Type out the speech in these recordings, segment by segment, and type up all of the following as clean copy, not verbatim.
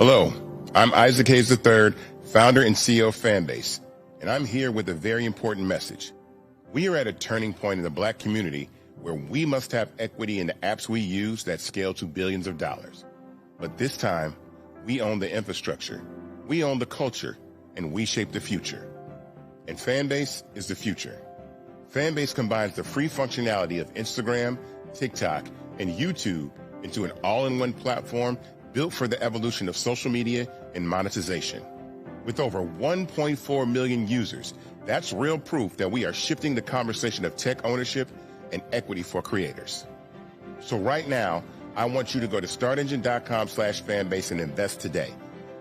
Hello, I'm Isaac Hayes III, founder and CEO of Fanbase, and I'm here with a very important message. We are at a turning point in the Black community where we must have equity in the apps we use that scale to billions of dollars. But this time, we own the infrastructure, we own the culture, and we shape the future. And Fanbase is the future. Fanbase combines the free functionality of Instagram, TikTok, and YouTube into an all-in-one platform built for the evolution of social media and monetization. With over 1.4 million users, that's real proof that we are shifting the conversation of tech ownership and equity for creators. So right now, I want you to go to startengine.com/fanbase and invest today.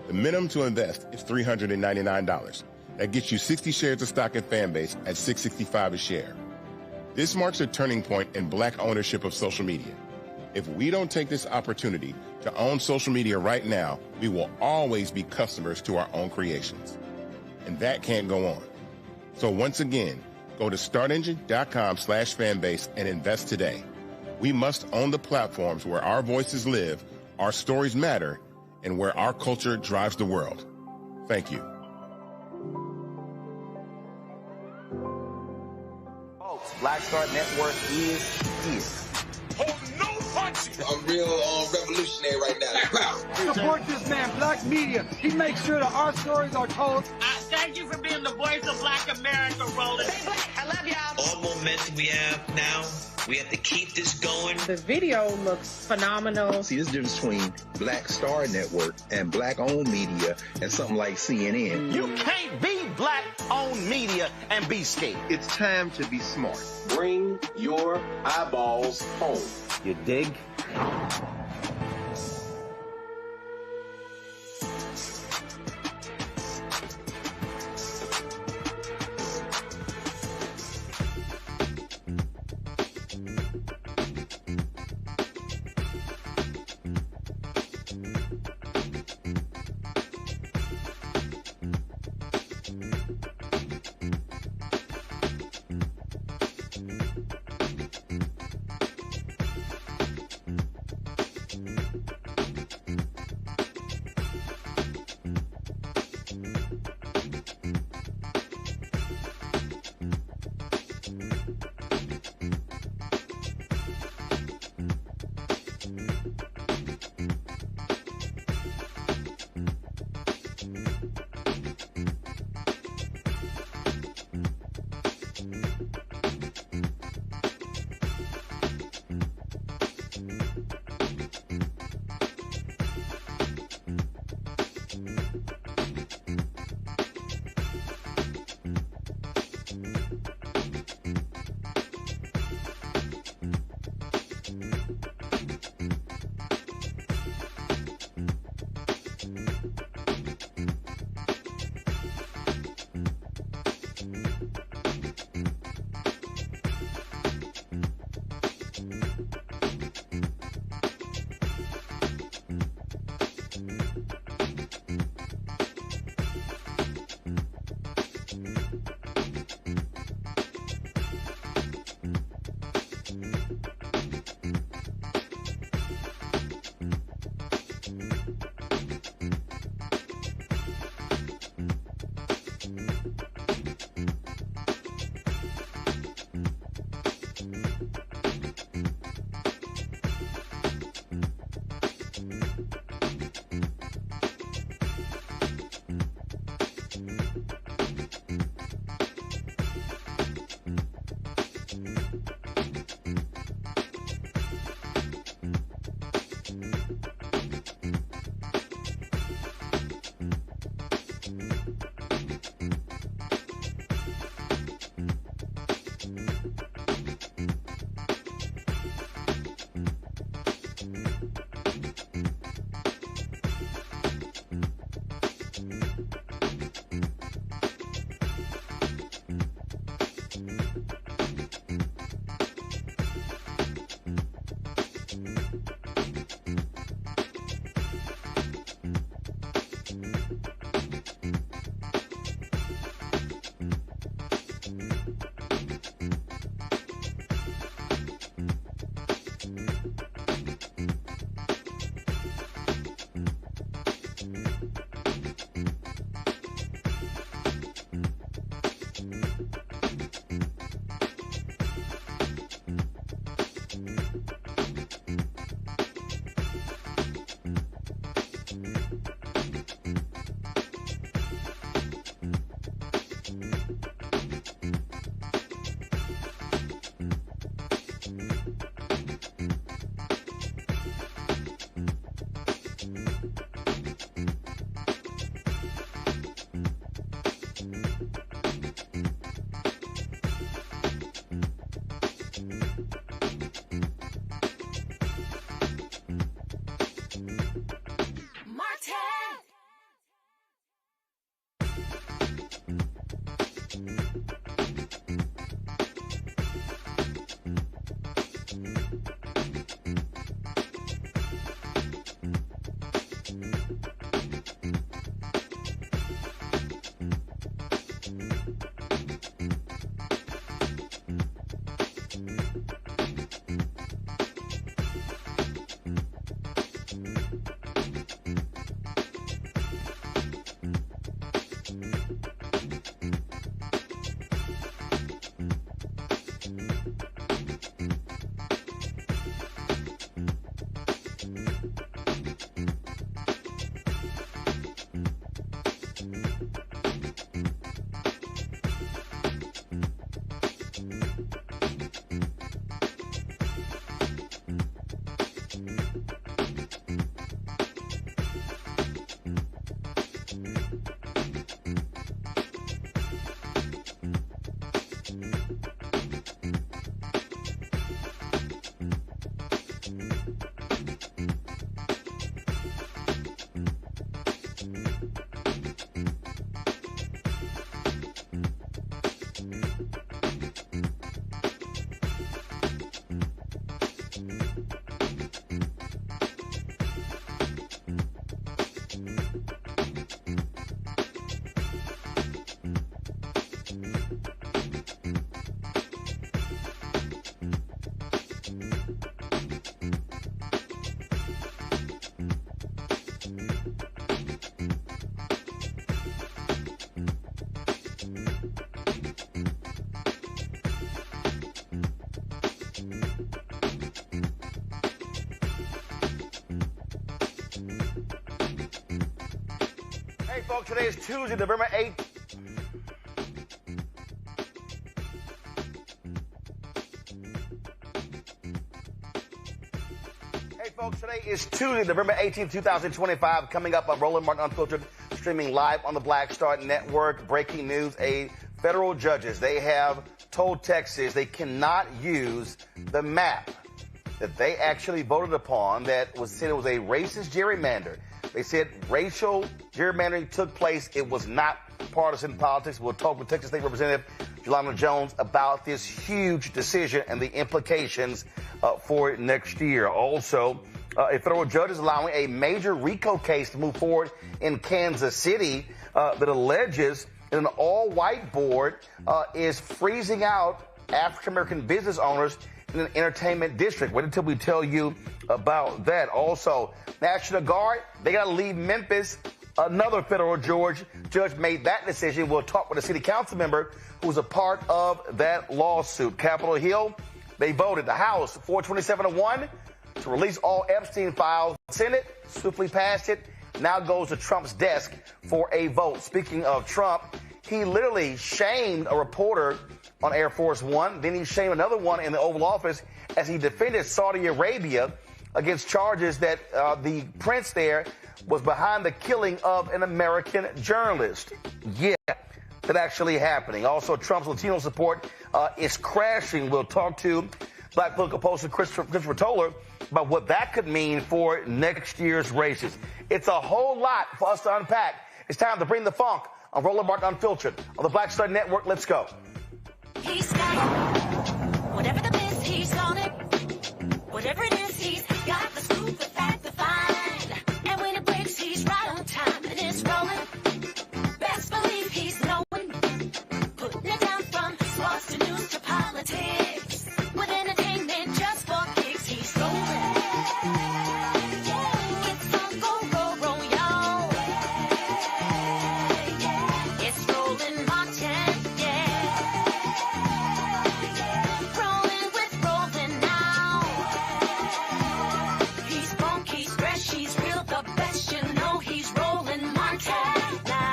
The minimum to invest is $399. That gets you 60 shares of stock in Fanbase at $665 a share. This marks a turning point in Black ownership of social media. If we don't take this opportunity to own social media right now, we will always be customers to our own creations. And that can't go on. So once again, go to startengine.com/fanbase and invest today. We must own the platforms where our voices live, our stories matter, and where our culture drives the world. Thank you. Folks, Black Star Network is here. Oh, no punching! I'm real revolutionary right now. Support this man, Black Media. He makes sure that our stories are told. Thank you for being the voice of Black America, Roland. Stay Black. I love y'all. All momentum we have now, we have to keep this going. The video looks phenomenal. See, there's a difference between Black Star Network and Black-owned media and something like CNN. You can't be Black-owned media and be scared. It's time to be smart. Bring your eyeballs home. You dig? folks, today is Tuesday, November 8th. Hey, folks, today is Tuesday, November 18th, 2025. Coming up on Roland Martin Unfiltered, streaming live on the Black Star Network. Breaking news, federal judges, they have told Texas they cannot use the map that they actually voted upon that was said it was a racist gerrymander. They said racial gerrymandering took place. It was not partisan politics. We'll talk with Texas State Representative Jolanda Jones about this huge decision and the implications for next year. Also, a federal judge is allowing a major RICO case to move forward in Kansas City that alleges that an all-white board is freezing out African-American business owners in an entertainment district. Wait until we tell you about that. Also, National Guard, they got to leave Memphis. Another federal judge made that decision. We'll talk with a city council member who's a part of that lawsuit. Capitol Hill, they voted the House 427-1 to release all Epstein files. The Senate swiftly passed it. Now goes to Trump's desk for a vote. Speaking of Trump, he literally shamed a reporter on Air Force One. Then he shamed another one in the Oval Office as he defended Saudi Arabia against charges that the prince there was behind the killing of an American journalist. Yeah, that actually happening. Also, Trump's Latino support is crashing. We'll talk to Black political pollster Christophe Towler about what that could mean for next year's races. It's a whole lot for us to unpack. It's time to bring the funk on Roland Martin Unfiltered on the Black Star Network. Let's go. He's got it. Whatever the biz, he's on it. Whatever it is, he's got the scoop, the fact, the find. And when it breaks, he's right on time and it's rolling. Best believe he's knowing. Putting it down from sports to news to politics. With entertainment just for kicks, he's rolling. It's on go, y'all. It's Roland Martin, Rolling with Roland now. He's funky, fresh, he's real, the best, you know he's Roland Martin now.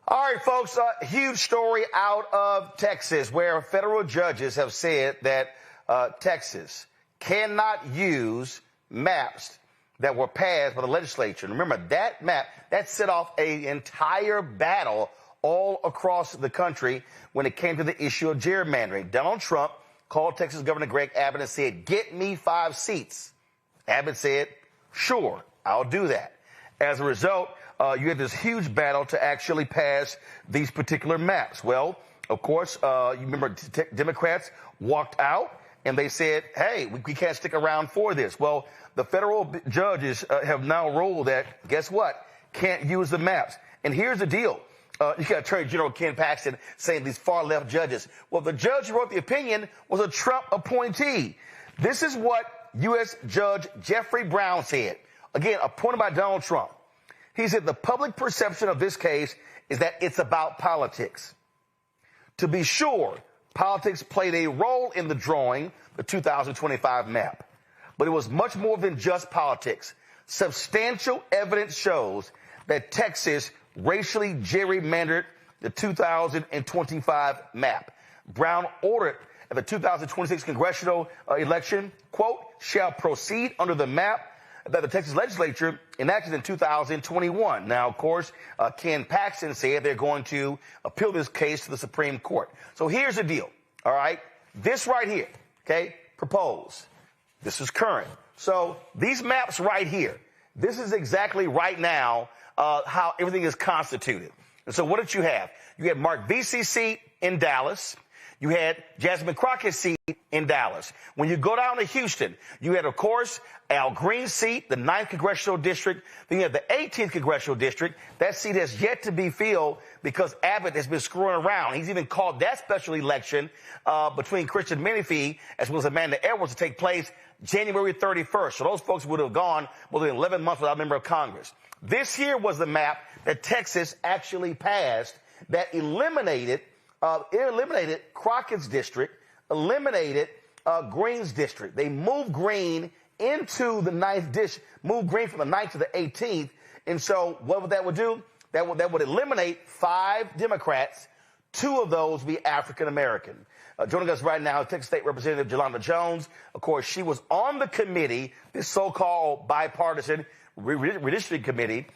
All right, folks, a huge story out of Texas where federal judges have said that Texas cannot use maps that were passed by the legislature. And remember, that map, that set off an entire battle all across the country when it came to the issue of gerrymandering. Donald Trump called Texas Governor Greg Abbott and said, "Get me 5 seats." Abbott said, "Sure, I'll do that." As a result, you had this huge battle to actually pass these particular maps. Well, of course, you remember Democrats walked out and they said, hey, we can't stick around for this. Well, the federal judges have now ruled that, guess what, can't use the maps. And here's the deal. You got Attorney General Ken Paxton saying these far-left judges. Well, the judge who wrote the opinion was a Trump appointee. This is what U.S. Judge Jeffrey Brown said. Again, appointed by Donald Trump. He said the public perception of this case is that it's about politics. To be sure, politics played a role in the drawing, the 2025 map. But it was much more than just politics. Substantial evidence shows that Texas racially gerrymandered the 2025 map. Brown ordered that the 2026 congressional election, quote, shall proceed under the map that the Texas legislature enacted in 2021. Now, of course, Ken Paxton said they're going to appeal this case to the Supreme Court. So here's the deal, all right? This right here, okay, proposed. This is current. So these maps right here, this is exactly right now how everything is constituted. And so what did you have? You had Mark Vesey's seat in Dallas. You had Jasmine Crockett's seat in Dallas. When you go down to Houston, you had, of course, Al Green's seat, the 9th Congressional District. Then you have the 18th Congressional District. That seat has yet to be filled because Abbott has been screwing around. He's even called that special election between Christian Menifee as well as Amanda Edwards to take place January 31st. So those folks would have gone more than 11 months without a member of Congress. This here was the map that Texas actually passed that eliminated it eliminated Crockett's district, eliminated Green's district. They moved Green into the 9th district, moved Green from the 9th to the 18th. And so what that would do, that would eliminate 5 Democrats, 2 of those be African American. Joining us right now, Texas State Representative Jolanda Jones. Of course, she was on the committee, this so-called bipartisan redistricting committee.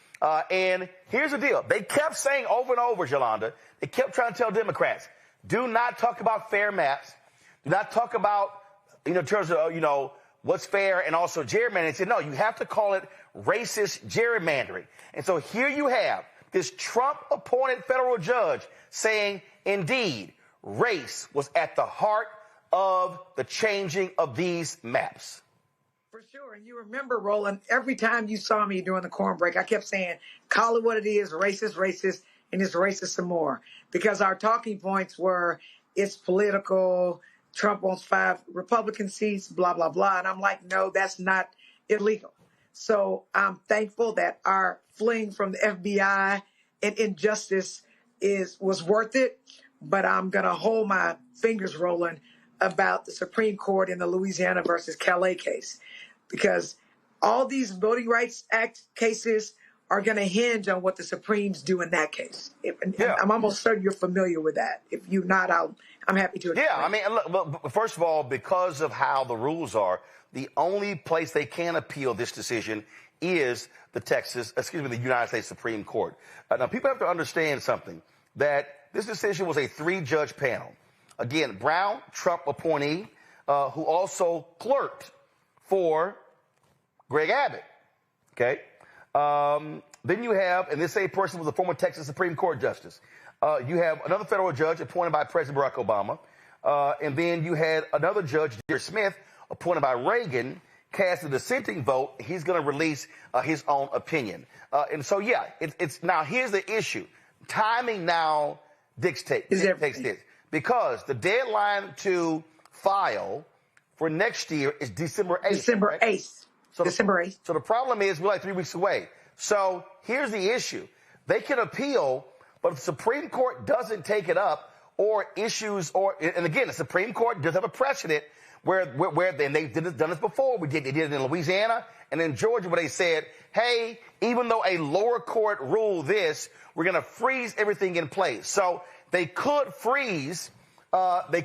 And here's the deal. They kept saying over and over, Jolanda, they kept trying to tell Democrats, do not talk about fair maps. Do not talk about, in terms of, what's fair and also gerrymandering. They said, no, you have to call it racist gerrymandering. And so here you have this Trump-appointed federal judge saying, indeed, race was at the heart of the changing of these maps. For sure. And you remember, Roland, every time you saw me during the corn break, I kept saying, call it what it is, racist, and it's racist some more. Because our talking points were, it's political, Trump wants 5 Republican seats, blah, blah, blah. And I'm like, no, that's not illegal. So I'm thankful that our fleeing from the FBI and injustice was worth it. But I'm going to hold my fingers, Roland, about the Supreme Court in the Louisiana versus Calais case, because all these Voting Rights Act cases are going to hinge on what the Supremes do in that case. I'm almost certain you're familiar with that. If you're not, I'm happy to explain. Yeah, I mean, look, first of all, because of how the rules are, the only place they can appeal this decision is the United States Supreme Court. Now, people have to understand something, that this decision was a 3-judge panel. Again, Brown, Trump appointee, who also clerked for Greg Abbott. Okay. Then you have, and this same person was a former Texas Supreme Court justice. You have another federal judge appointed by President Barack Obama. And then you had another judge, Jerry Smith, appointed by Reagan, cast a dissenting vote. He's going to release his own opinion. And so, it's now here's the issue. Timing now dictates this, because the deadline to file for next year is December 8th. December 8th. December 8th. So the problem is we're like 3 weeks away. So here's the issue. They can appeal, but if the Supreme Court doesn't take it up and again, the Supreme Court does have a precedent where they've done this before. They did it in Louisiana and in Georgia, where they said, hey, even though a lower court ruled this, we're going to freeze everything in place. So they could freeze, not the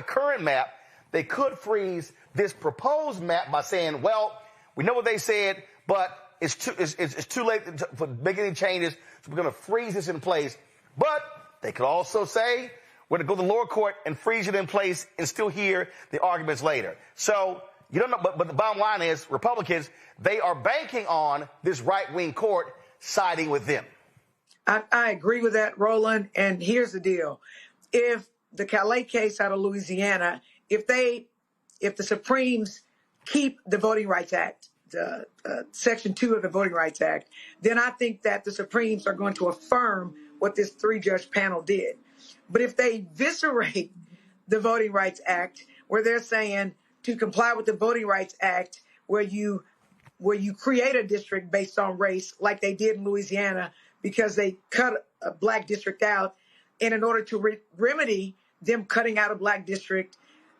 current map. They could freeze this proposed map by saying, well, we know what they said, but it's too late to make any changes, so we're going to freeze this in place. But they could also say, we're going to go to the lower court and freeze it in place and still hear the arguments later. So you don't know, but the bottom line is Republicans, they are banking on this right-wing court siding with them. I agree with that, Roland. And here's the deal. If the Calais case out of Louisiana, if the Supremes keep the Voting Rights Act, Section 2 of the Voting Rights Act, then I think that the Supremes are going to affirm what this 3-judge panel did. But if they eviscerate the Voting Rights Act, where they're saying to comply with the Voting Rights Act, where you create a district based on race, like they did in Louisiana, because they cut a black district out, and in order to remedy them cutting out a black district,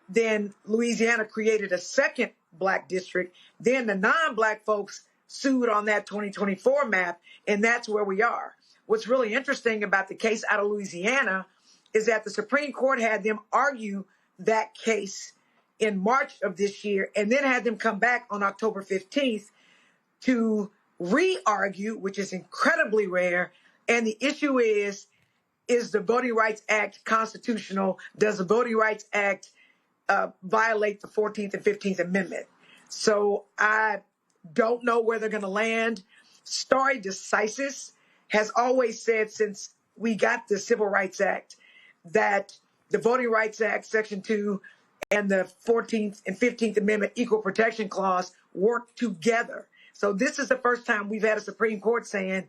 then Louisiana created a second black district. Then the non-black folks sued on that 2024 map, and that's where we are. What's really interesting about the case out of Louisiana is that the Supreme Court had them argue that case in March of this year, and then had them come back on October 15th to re-argue, which is incredibly rare. And the issue is the Voting Rights Act constitutional? Does the Voting Rights Act violate the 14th and 15th Amendment? So I don't know where they're going to land. Stare decisis has always said, since we got the Civil Rights Act, that the Voting Rights Act, Section 2, and the 14th and 15th Amendment Equal Protection Clause work together. So this is the first time we've had a Supreme Court saying,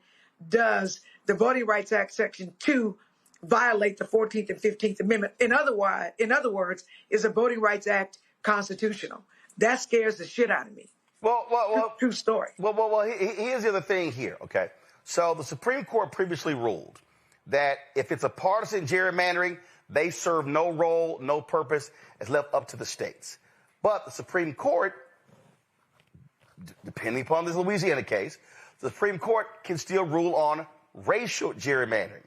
does the Voting Rights Act, Section 2, violate the 14th and 15th Amendment? In other words, is the Voting Rights Act constitutional? That scares the shit out of me. Well, true story. Well, here's the other thing here, okay? So the Supreme Court previously ruled that if it's a partisan gerrymandering, they serve no role, no purpose. It's left up to the states. But the Supreme Court, depending upon this Louisiana case, the Supreme Court can still rule on racial gerrymandering.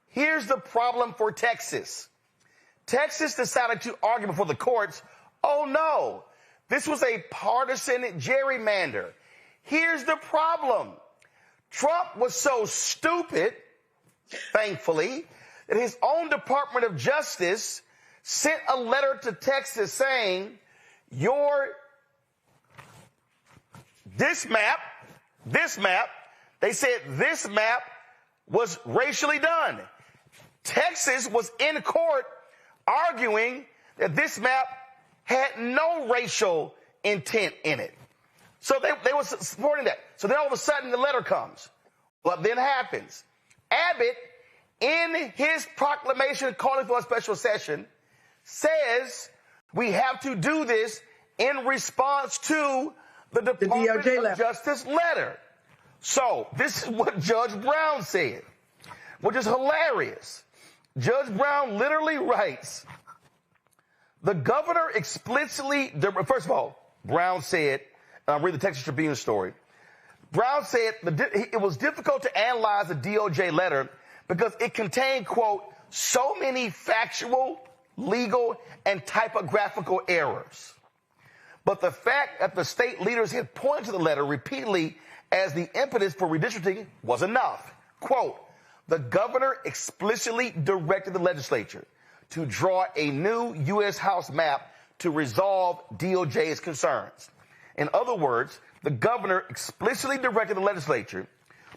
Here's the problem for Texas. Texas decided to argue before the courts, oh no, this was a partisan gerrymander. Here's the problem. Trump was so stupid, thankfully, that his own Department of Justice sent a letter to Texas saying, this map, they said this map was racially done. Texas was in court arguing that this map had no racial intent in it. So they were supporting that. So then all of a sudden the letter comes. What then happens? Abbott, in his proclamation calling for a special session, says we have to do this in response to the Department of Justice letter. So this is what Judge Brown said, which is hilarious. Judge Brown literally writes, the governor explicitly, first of all, Brown said, I'll read the Texas Tribune story. Brown said it was difficult to analyze the DOJ letter because it contained, quote, so many factual, legal, and typographical errors. But the fact that the state leaders had pointed to the letter repeatedly as the impetus for redistricting was enough. Quote, the governor explicitly directed the legislature to draw a new U.S. House map to resolve DOJ's concerns. In other words, the governor explicitly directed the legislature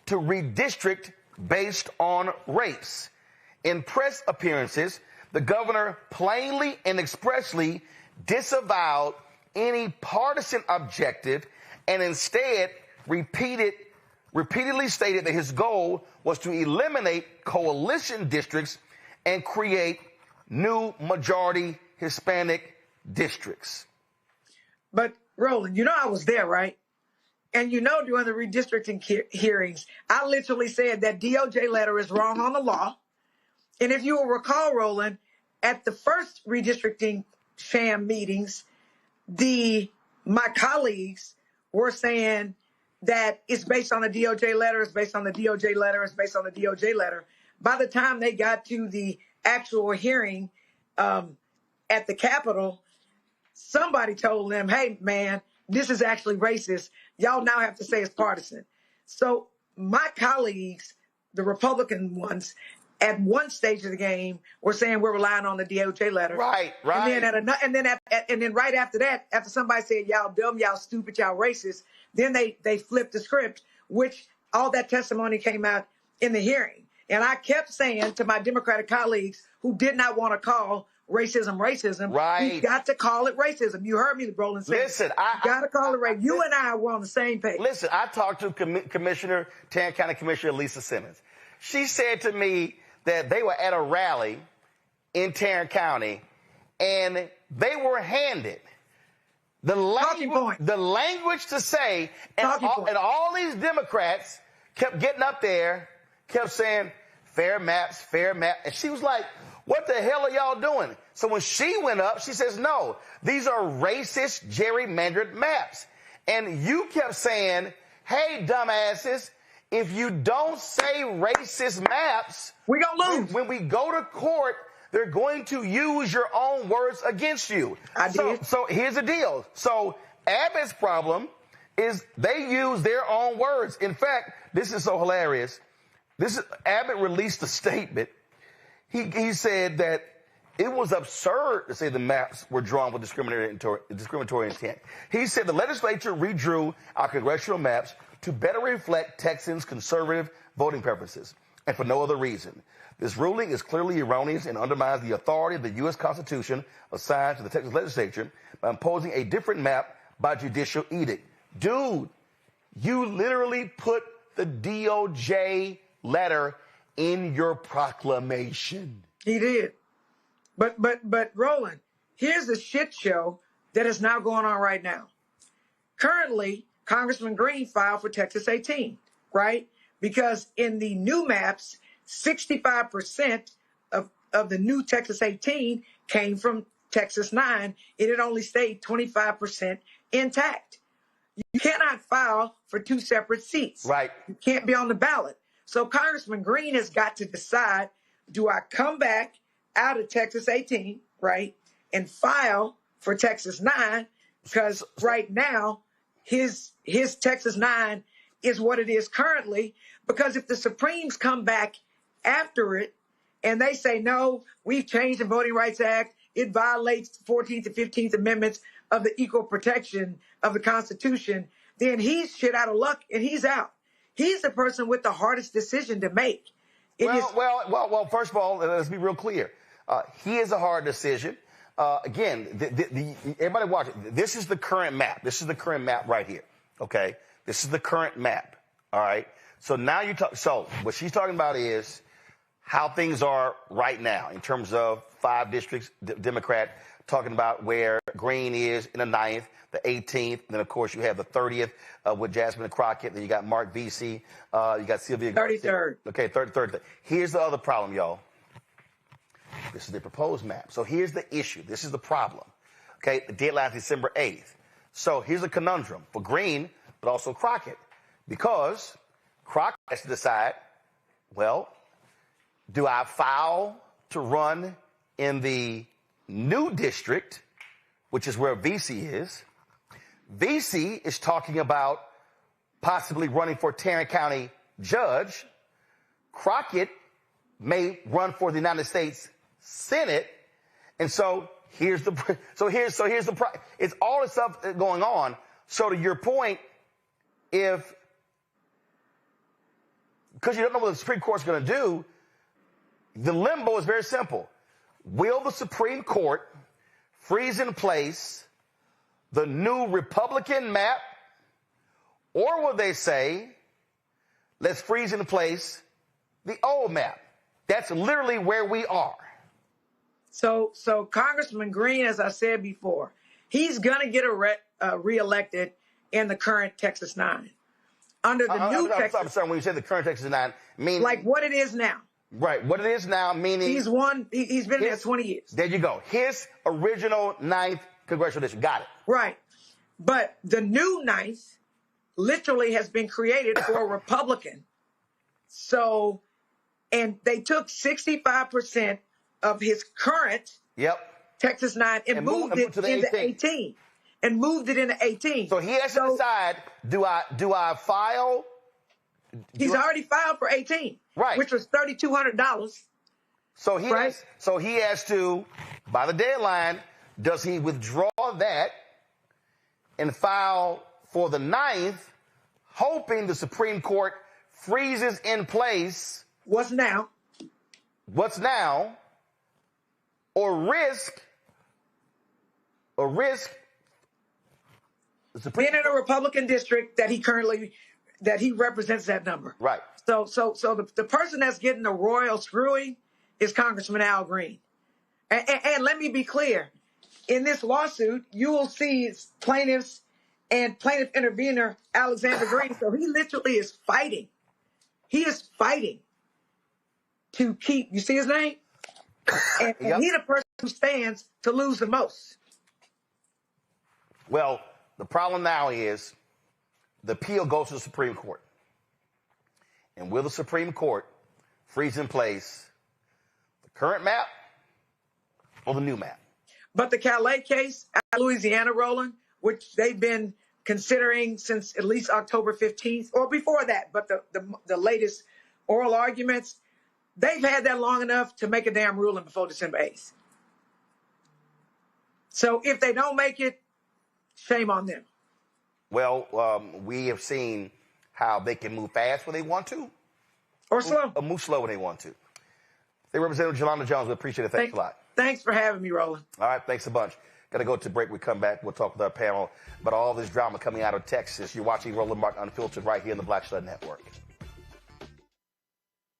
to redistrict based on race. In press appearances, the governor plainly and expressly disavowed any partisan objective and instead repeatedly stated that his goal was to eliminate coalition districts and create new majority Hispanic districts. But Roland, you know I was there, right? And you know during the redistricting hearings, I literally said that DOJ letter is wrong on the law. And if you will recall, Roland, at the first redistricting sham meetings, my colleagues were saying that it's based on the DOJ letter, it's based on the DOJ letter, it's based on the DOJ letter. By the time they got to the actual hearing at the Capitol, somebody told them, hey, man, this is actually racist. Y'all now have to say it's partisan. So my colleagues, the Republican ones, at one stage of the game were saying we're relying on the DOJ letter. Right. And then right after that, after somebody said y'all dumb, y'all stupid, y'all racist, then they flipped the script, which all that testimony came out in the hearing. And I kept saying to my Democratic colleagues who did not want to call racism, right. You got to call it racism. You heard me, Roland, say, listen, you got to call it racism. You and I were on the same page. Listen, I talked to Tarrant County Commissioner Lisa Simmons. She said to me that they were at a rally in Tarrant County and they were handed the language to say, and all these Democrats kept getting up there, kept saying, fair maps. And she was like, what the hell are y'all doing? So when she went up, she says, no, these are racist, gerrymandered maps. And you kept saying, hey, dumbasses, if you don't say racist maps, we're going to lose. When we go to court, they're going to use your own words against you. So here's the deal. So Abbott's problem is they use their own words. In fact, this is so hilarious. Abbott released a statement. He said that it was absurd to say the maps were drawn with discriminatory intent. He said the legislature redrew our congressional maps to better reflect Texans' conservative voting preferences, and for no other reason. This ruling is clearly erroneous and undermines the authority of the U.S. Constitution assigned to the Texas legislature by imposing a different map by judicial edict. Dude, you literally put the DOJ letter in your proclamation. He did. But Roland, here's the shit show that is now going on right now. Currently, Congressman Green filed for Texas 18, right? Because in the new maps, 65% of the new Texas 18 came from Texas 9. It had only stayed 25% intact. You cannot file for two separate seats. Right. You can't be on the ballot. So Congressman Green has got to decide, do I come back out of Texas 18, right, and file for Texas 9? Because right now, his Texas 9 is what it is currently. Because if the Supremes come back after it and they say, no, we've changed the Voting Rights Act, it violates the 14th and 15th Amendments of the equal protection of the Constitution, then he's shit out of luck and he's out. He's the person with the hardest decision to make. Well, first of all, let's be real clear. He is a hard decision. Again, everybody watch it. This is the current map. This is the current map right here. Okay? This is the current map. All right? So now you talk. So what she's talking about is how things are right now in terms of 5 districts, Democrat, talking about where Green is in the 9th, the 18th, and then, of course, you have the 30th with Jasmine Crockett. Then you got Mark Vesey. You got Sylvia. 33rd. Okay, 33rd. Here's the other problem, y'all. This is the proposed map. So here's the issue. This is the problem. Okay, the deadline is December 8th. So here's a conundrum for Green, but also Crockett. Because Crockett has to decide, well, do I file to run in the new district, which is where Vesey is? Vesey is talking about possibly running for Tarrant County judge. Crockett may run for the United States Senate. And so here's the it's all this stuff going on. So to your point, because you don't know what the Supreme Court's going to do, the limbo is very simple. Will the Supreme Court freeze in place the new Republican map, or will they say, let's freeze in place the old map? That's literally where we are. So Congressman Green, as I said before, he's going to get reelected in the current Texas 9. Under the new Texas. I'm sorry, when you say the current Texas 9, meaning like what it is now. Right, what it is now, meaning he's been there 20 years. There you go. His original 9th congressional district. Got it. Right. But the new 9th literally has been created for a Republican. So, and they took 65% of his current Texas 9 and moved it into 18. And moved it into 18. So he has to decide, do I file? He's already filed for 18. Right. Which was $3,200. So he has to, by the deadline, does he withdraw that and file for the 9th, hoping the Supreme Court freezes in place what's now, or risk being in a Republican district that he represents that number. Right. So the person that's getting the royal screwing is Congressman Al Green. And let me be clear. In this lawsuit, you will see plaintiffs and plaintiff intervener Alexander Green. So he literally is fighting. He is fighting to keep, you see his name? And he's the person who stands to lose the most. Well, the problem now is the appeal goes to the Supreme Court. And will the Supreme Court freeze in place the current map or the new map? But the Calais case out of Louisiana, Roland, which they've been considering since at least October 15th, or before that, but the latest oral arguments, they've had that long enough to make a damn ruling before December 8th. So if they don't make it, shame on them. Well, we have seen how they can move fast when they want to. Or slow. Or move slow when they want to. Hey, Representative Jolanda Jones, we appreciate it. Thanks a lot. Thanks for having me, Roland. All right, thanks a bunch. Got to go to break. We come back. We'll talk with our panel about all this drama coming out of Texas. You're watching Roland Martin Unfiltered right here in the Black Stud Network.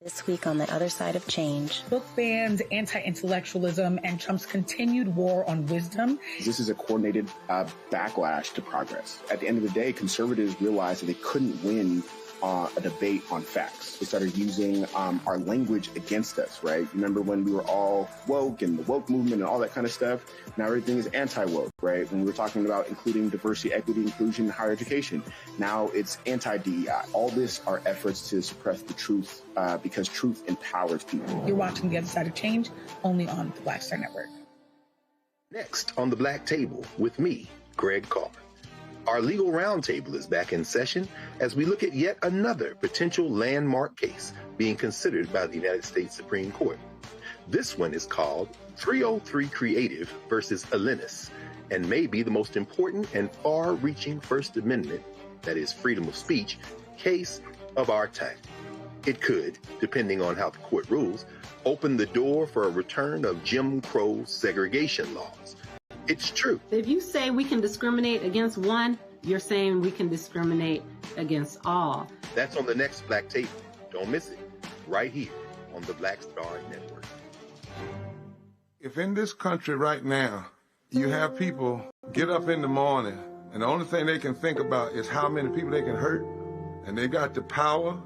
This week on The Other Side of Change. Book bans, anti-intellectualism, and Trump's continued war on wisdom. This is a coordinated backlash to progress. At the end of the day, conservatives realized that they couldn't win a debate on facts. They started using our language against us, right? Remember when we were all woke and the woke movement and all that kind of stuff? Now everything is anti-woke, right? When we were talking about including diversity, equity, inclusion, and higher education, now it's anti-DEI. All this are efforts to suppress the truth because truth empowers people. You're watching The Other Side of Change only on the Black Star Network. Next on the Black Table with me, Greg Carr. Our legal roundtable is back in session as we look at yet another potential landmark case being considered by the United States Supreme Court. This one is called 303 Creative versus Alennis, and may be the most important and far-reaching First Amendment, that is freedom of speech, case of our time. It could, depending on how the court rules, open the door for a return of Jim Crow segregation laws. It's true. If you say we can discriminate against one, you're saying we can discriminate against all. That's on the next Black Table. Don't miss it. Right here on the Black Star Network. If in this country right now, you have people get up in the morning and the only thing they can think about is how many people they can hurt, and they got the power,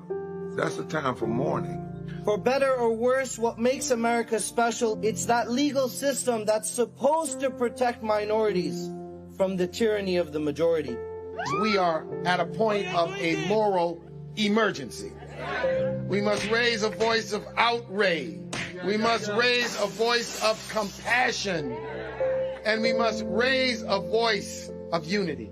that's the time for mourning. For better or worse, what makes America special, it's that legal system that's supposed to protect minorities from the tyranny of the majority. We are at a point of a moral emergency. We must raise a voice of outrage. We must raise a voice of compassion. And we must raise a voice of unity.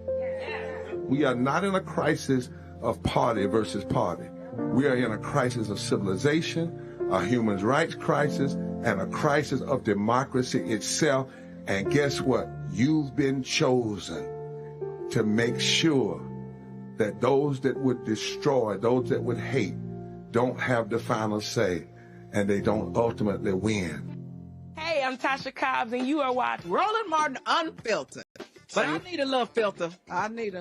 We are not in a crisis of party versus party. We are in a crisis of civilization, a human rights crisis, and a crisis of democracy itself. And guess what? You've been chosen to make sure that those that would destroy, those that would hate, don't have the final say, and they don't ultimately win. Hey, I'm Tasha Cobbs, and you are watching Roland Martin Unfiltered. But I need a little filter. I need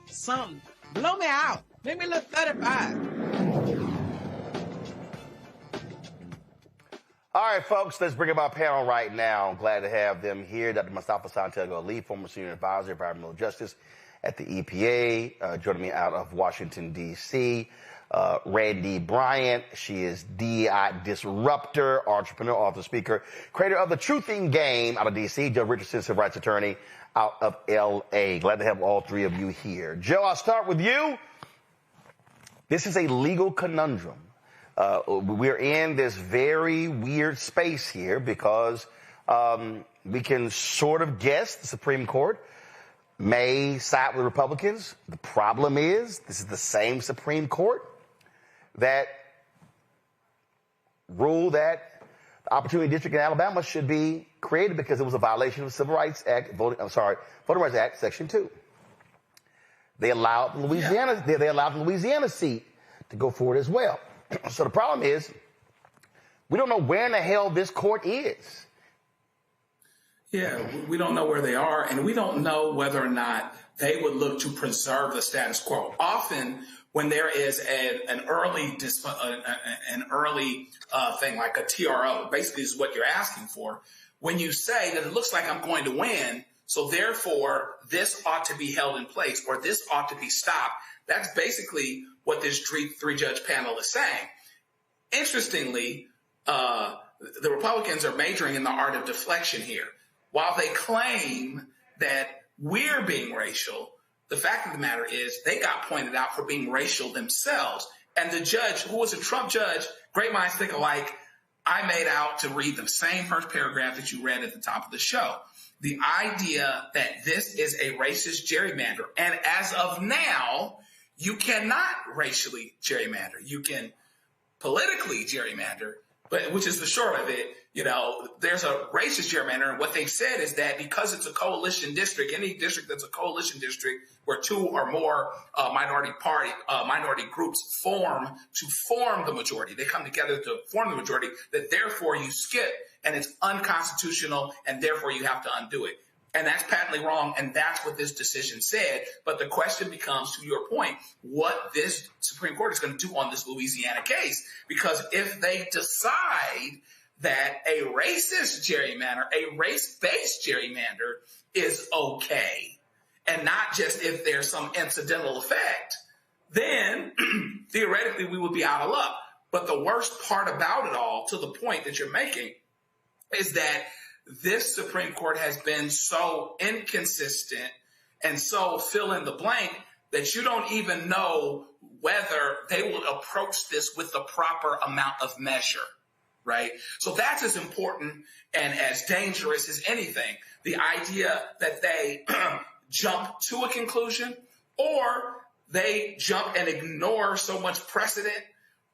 something. Blow me out. Make me look 35. All right, folks, let's bring up our panel right now. I'm glad to have them here. Dr. Mustafa Santiago Ali, former senior advisor, environmental justice at the EPA, joining me out of Washington, D.C. Randy Bryant, she is DEI disruptor, entrepreneur, author, speaker, creator of the Truthing Game out of D.C., Joe Richardson, civil rights attorney out of L.A. Glad to have all three of you here. Joe, I'll start with you. This is a legal conundrum. We're in this very weird space here because we can sort of guess the Supreme Court may side with Republicans. The problem is this is the same Supreme Court that ruled that the Opportunity District in Alabama should be created because it was a violation of the Civil Rights Act, Voting Rights Act, Section 2. They allowed Louisiana, they allowed the Louisiana seat to go forward as well. So the problem is, we don't know where in the hell this court is. Yeah, we don't know where they are, and we don't know whether or not they would look to preserve the status quo. Often, when there is an early thing like a TRO, basically is what you're asking for. When you say that it looks like I'm going to win, so therefore this ought to be held in place or this ought to be stopped. That's basically what this three-judge panel is saying. Interestingly, the Republicans are majoring in the art of deflection here. While they claim that we're being racial, the fact of the matter is they got pointed out for being racial themselves. And the judge, who was a Trump judge, great minds think alike, I made out to read the same first paragraph that you read at the top of the show. The idea that this is a racist gerrymander. And as of now, you cannot racially gerrymander. You can politically gerrymander, but which is the short of it. You know, there's a racist gerrymander, and what they've said is that because it's a coalition district, any district that's a coalition district where two or more minority groups form the majority, they come together to form the majority, that therefore you skip, and it's unconstitutional, and therefore you have to undo it. And that's patently wrong, and that's what this decision said. But the question becomes, to your point, what this Supreme Court is going to do on this Louisiana case. Because if they decide that a racist gerrymander, a race-based gerrymander is okay, and not just if there's some incidental effect, then theoretically we would be out of luck. But the worst part about it all, to the point that you're making, is that this Supreme Court has been so inconsistent and so fill in the blank that you don't even know whether they will approach this with the proper amount of measure, right? So that's as important and as dangerous as anything. The idea that they jump to a conclusion, or they jump and ignore so much precedent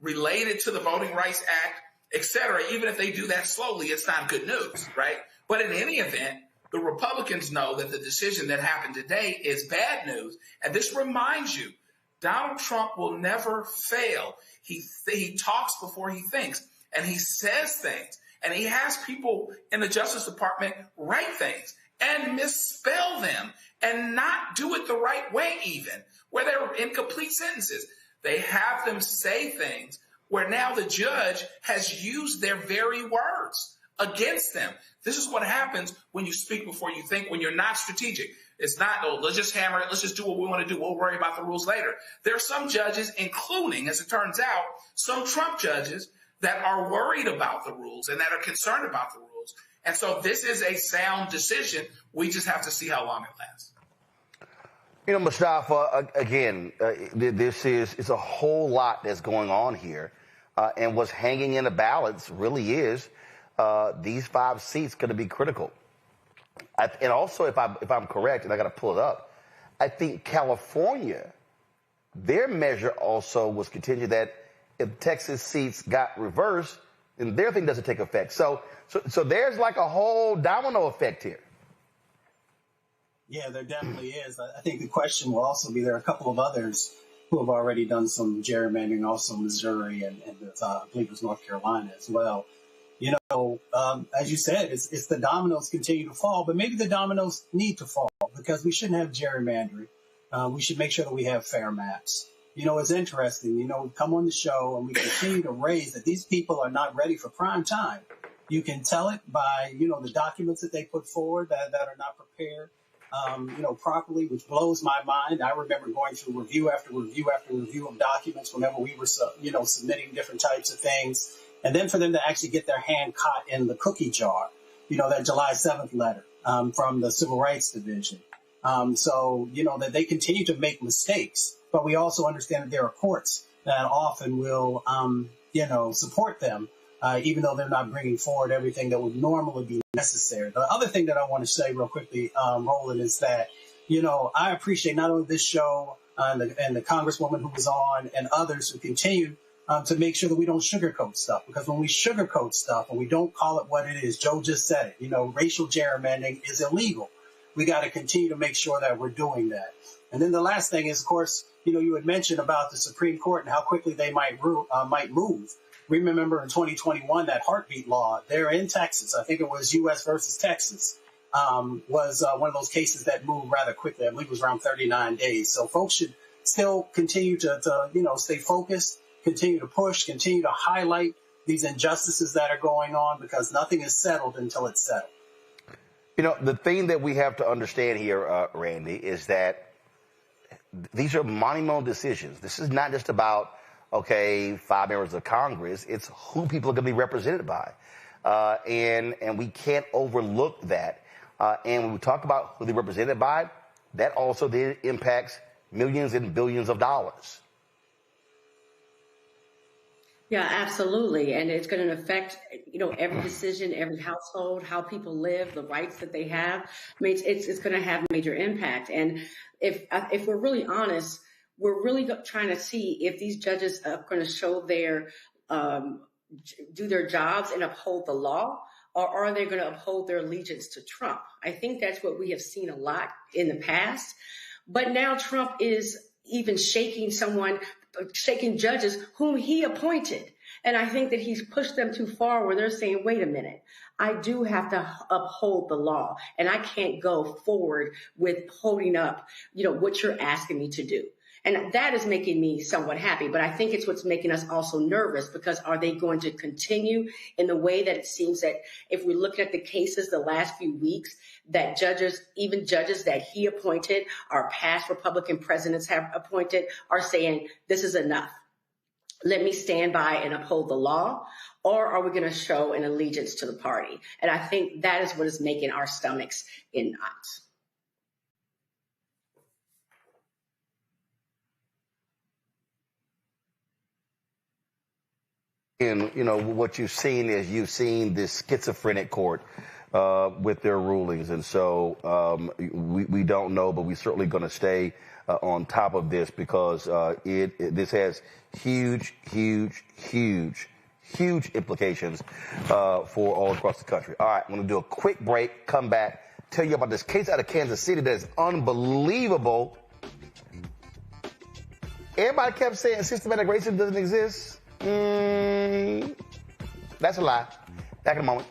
related to the Voting Rights Act, et cetera. Even if they do that slowly, it's not good news, right? But in any event, the Republicans know that the decision that happened today is bad news. And this reminds you, Donald Trump will never fail. He talks before he thinks, and he says things, and he has people in the Justice Department write things and misspell them and not do it the right way, even where they're incomplete sentences. They have them say things where now the judge has used their very words against them. This is what happens when you speak before you think, when you're not strategic. It's not, oh, let's just hammer it. Let's just do what we want to do. We'll worry about the rules later. There are some judges, including, as it turns out, some Trump judges that are worried about the rules and that are concerned about the rules. And so this is a sound decision. We just have to see how long it lasts. You know, Mustafa, again, this is a whole lot that's going on here. And what's hanging in the balance really is these 5 seats going to be critical. And also, if I'm correct, and I got to pull it up, I think California, their measure also was contingent that if Texas seats got reversed, then their thing doesn't take effect. So there's like a whole domino effect here. Yeah, there definitely is. I think the question will also be, there are a couple of others who have already done some gerrymandering, also Missouri and I believe it was North Carolina as well. You know, as you said, it's the dominoes continue to fall, but maybe the dominoes need to fall because we shouldn't have gerrymandering. We should make sure that we have fair maps. You know, it's interesting, you know, we come on the show and we continue to raise that these people are not ready for prime time. You can tell it by, you know, the documents that they put forward that are not prepared, you know, properly, which blows my mind. I remember going through review after review after review of documents whenever we were, you know, submitting different types of things. And then for them to actually get their hand caught in the cookie jar, you know, that July 7th letter from the Civil Rights Division. So, you know, that they continue to make mistakes. But we also understand that there are courts that often will, you know, support them, even though they're not bringing forward everything that would normally be necessary. The other thing that I want to say real quickly, Roland, is that, you know, I appreciate not only this show and the Congresswoman who was on and others who continue to make sure that we don't sugarcoat stuff. Because when we sugarcoat stuff and we don't call it what it is, Joe just said it, you know, racial gerrymandering is illegal. We got to continue to make sure that we're doing that. And then the last thing is, of course, you know, you had mentioned about the Supreme Court and how quickly they might move. We remember in 2021, that heartbeat law there in Texas, I think it was U.S. versus Texas, was one of those cases that moved rather quickly. I believe it was around 39 days. So folks should still continue to you know, stay focused, continue to push, continue to highlight these injustices that are going on, because nothing is settled until it's settled. You know, the thing that we have to understand here, Randy, is that these are monumental decisions. This is not just about, okay, 5 members of Congress. It's who people are going to be represented by. And we can't overlook that. And when we talk about who they're represented by, that also then impacts millions and billions of dollars. Yeah, absolutely. And it's going to affect, you know, every decision, every household, how people live, the rights that they have. I mean, it's going to have major impact. And if we're really honest, we're really trying to see if these judges are going to show their, do their jobs and uphold the law, or are they going to uphold their allegiance to Trump? I think that's what we have seen a lot in the past. But now Trump is even shaking judges whom he appointed. And I think that he's pushed them too far where they're saying, wait a minute, I do have to uphold the law, and I can't go forward with holding up, you know, what you're asking me to do. And that is making me somewhat happy, but I think it's what's making us also nervous, because are they going to continue in the way that it seems that if we look at the cases the last few weeks, that judges, even judges that he appointed, our past Republican presidents have appointed, are saying this is enough. Let me stand by and uphold the law, or are we going to show an allegiance to the party? And I think that is what is making our stomachs in knots. And, you know, what you've seen is this schizophrenic court with their rulings. And so we don't know, but we're certainly going to stay on top of this, because this has huge implications for all across the country. All right, I'm going to do a quick break, come back, tell you about this case out of Kansas City that is unbelievable. Everybody kept saying systematic racism doesn't exist. That's a lie. Back in a moment.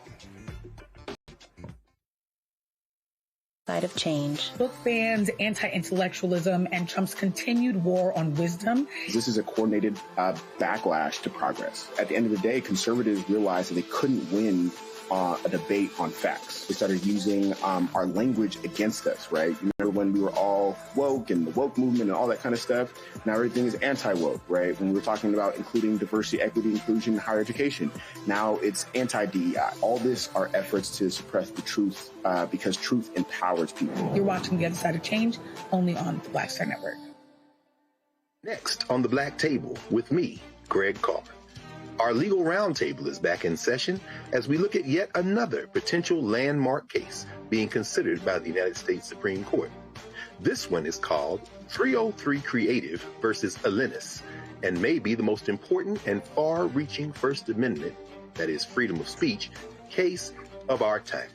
Side of change. Book bans, anti-intellectualism, and Trump's continued war on wisdom. This is a coordinated backlash to progress. At the end of the day, conservatives realized that they couldn't win a debate on facts. They started using our language against us, right? You remember when we were all woke and the woke movement and all that kind of stuff? Now everything is anti-woke, right? When we were talking about including diversity, equity, inclusion, and higher education, now it's anti-DEI. All this are efforts to suppress the truth because truth empowers people. You're watching The Other Side of Change, only on the Black Star Network. Next on the Black Table with me, Greg Carr. Our legal roundtable is back in session as we look at yet another potential landmark case being considered by the United States Supreme Court. This one is called 303 Creative versus Alennis, and may be the most important and far-reaching First Amendment, that is freedom of speech, case of our time.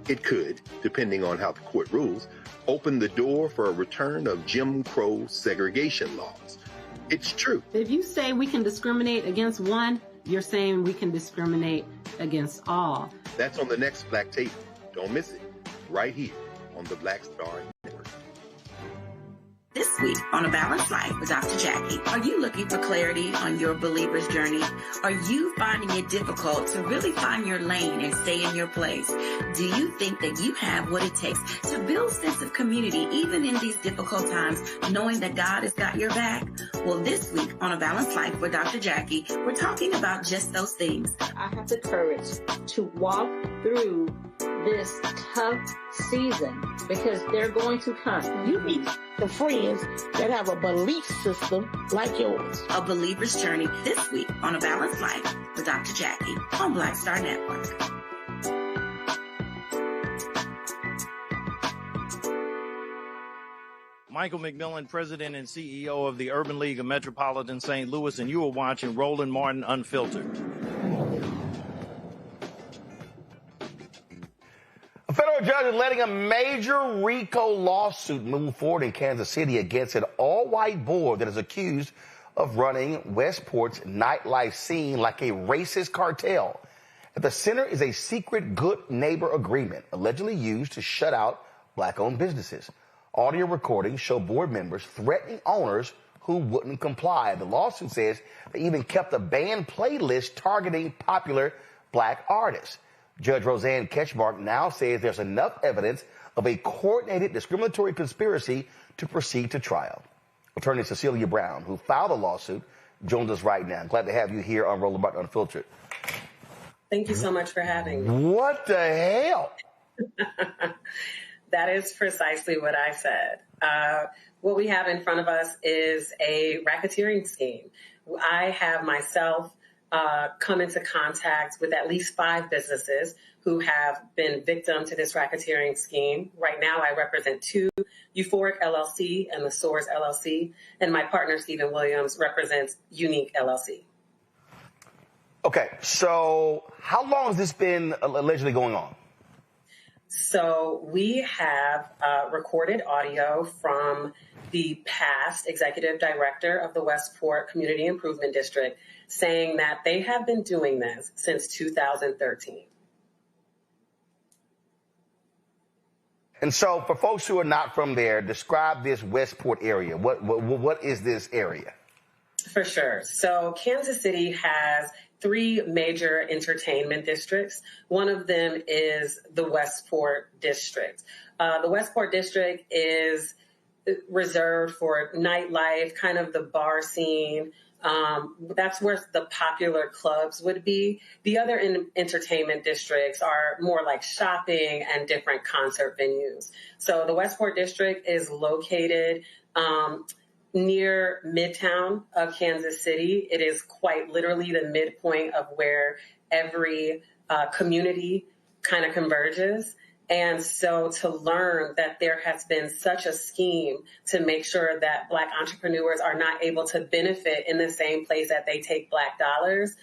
It could, depending on how the court rules, open the door for a return of Jim Crow segregation laws. It's true. If you say we can discriminate against one, you're saying we can discriminate against all. That's on the next Black Table. Don't miss it. Right here on the Black Star Network. This week on A Balanced Life with Dr. Jackie, are you looking for clarity on your believer's journey? Are you finding it difficult to really find your lane and stay in your place? Do you think that you have what it takes to build a sense of community even in these difficult times, knowing that God has got your back? Well, this week on A Balanced Life with Dr. Jackie, we're talking about just those things. I have the courage to walk through this tough season because they're going to come. You meet the friends that have a belief system like yours. A believer's journey this week on A Balanced Life with Dr. Jackie on Black Star Network. Michael McMillan, President and CEO of the Urban League of Metropolitan St. Louis, and you are watching Roland Martin Unfiltered. A federal judge is letting a major RICO lawsuit move forward in Kansas City against an all-white board that is accused of running Westport's nightlife scene like a racist cartel. At the center is a secret good neighbor agreement allegedly used to shut out black-owned businesses. Audio recordings show board members threatening owners who wouldn't comply. The lawsuit says they even kept a banned playlist targeting popular black artists. Judge Roseanne Ketchmark now says there's enough evidence of a coordinated discriminatory conspiracy to proceed to trial. Attorney Cecilia Brown, who filed the lawsuit, joins us right now. Glad to have you here on Roland Martin Unfiltered. Thank you so much for having me. What the hell? That is precisely what I said. What we have in front of us is a racketeering scheme. I have myself come into contact with at least 5 businesses who have been victim to this racketeering scheme. Right now, I represent 2, Euphoric LLC and the Soars LLC, and my partner, Stephen Williams, represents Unique LLC. Okay, so how long has this been allegedly going on? So we have recorded audio from the past executive director of the Westport Community Improvement District saying that they have been doing this since 2013. And so for folks who are not from there, describe this Westport area. What is this area? For sure. So Kansas City has 3 major entertainment districts. One of them is the Westport district. The Westport district is reserved for nightlife, kind of the bar scene. That's where the popular clubs would be. The other entertainment districts are more like shopping and different concert venues. So the Westport district is located near Midtown of Kansas City. It is quite literally the midpoint of where every community kind of converges. And so to learn that there has been such a scheme to make sure that Black entrepreneurs are not able to benefit in the same place that they take Black dollars,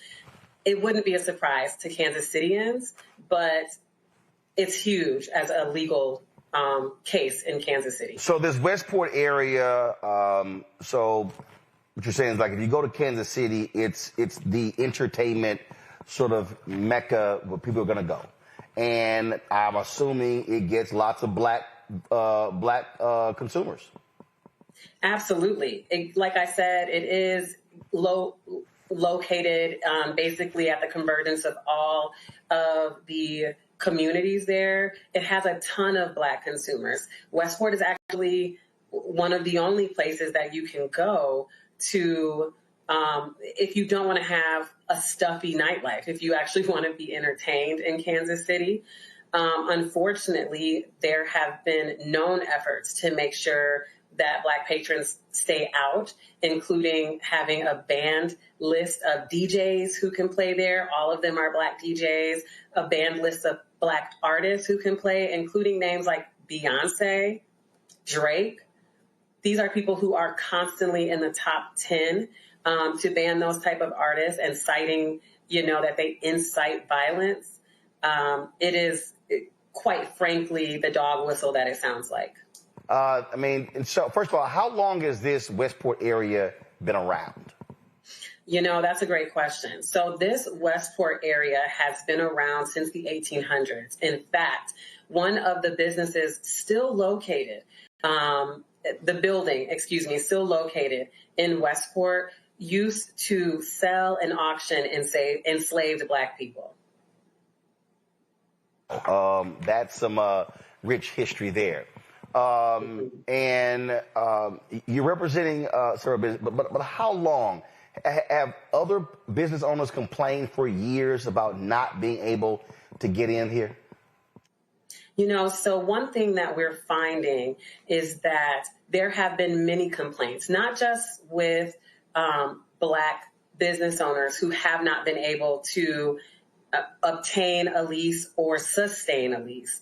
it wouldn't be a surprise to Kansas Cityans, but it's huge as a legal case in Kansas City. So this Westport area, so what you're saying is like if you go to Kansas City, it's the entertainment sort of mecca where people are going to go. And I'm assuming it gets lots of black consumers. Absolutely. Like I said, it is located basically at the convergence of all of the communities there. It has a ton of Black consumers. Westport is actually one of the only places that you can go to if you don't want to have a stuffy nightlife, if you actually want to be entertained in Kansas City. Unfortunately, there have been known efforts to make sure that Black patrons stay out, including having a banned list of DJs who can play there. All of them are Black DJs, a banned list of Black artists who can play, including names like Beyonce, Drake. These are people who are constantly in the top 10 to ban those type of artists and citing, that they incite violence. It is quite frankly the dog whistle that it sounds like. So first of all, how long has this Westport area been around? That's a great question. So this Westport area has been around since the 1800s. In fact, one of the businesses still located, still located in Westport, used to sell and auction enslaved Black people. That's some rich history there. And you're representing business, but how long have other business owners complained for years about not being able to get in here? So one thing that we're finding is that there have been many complaints, not just with Black business owners who have not been able to obtain a lease or sustain a lease.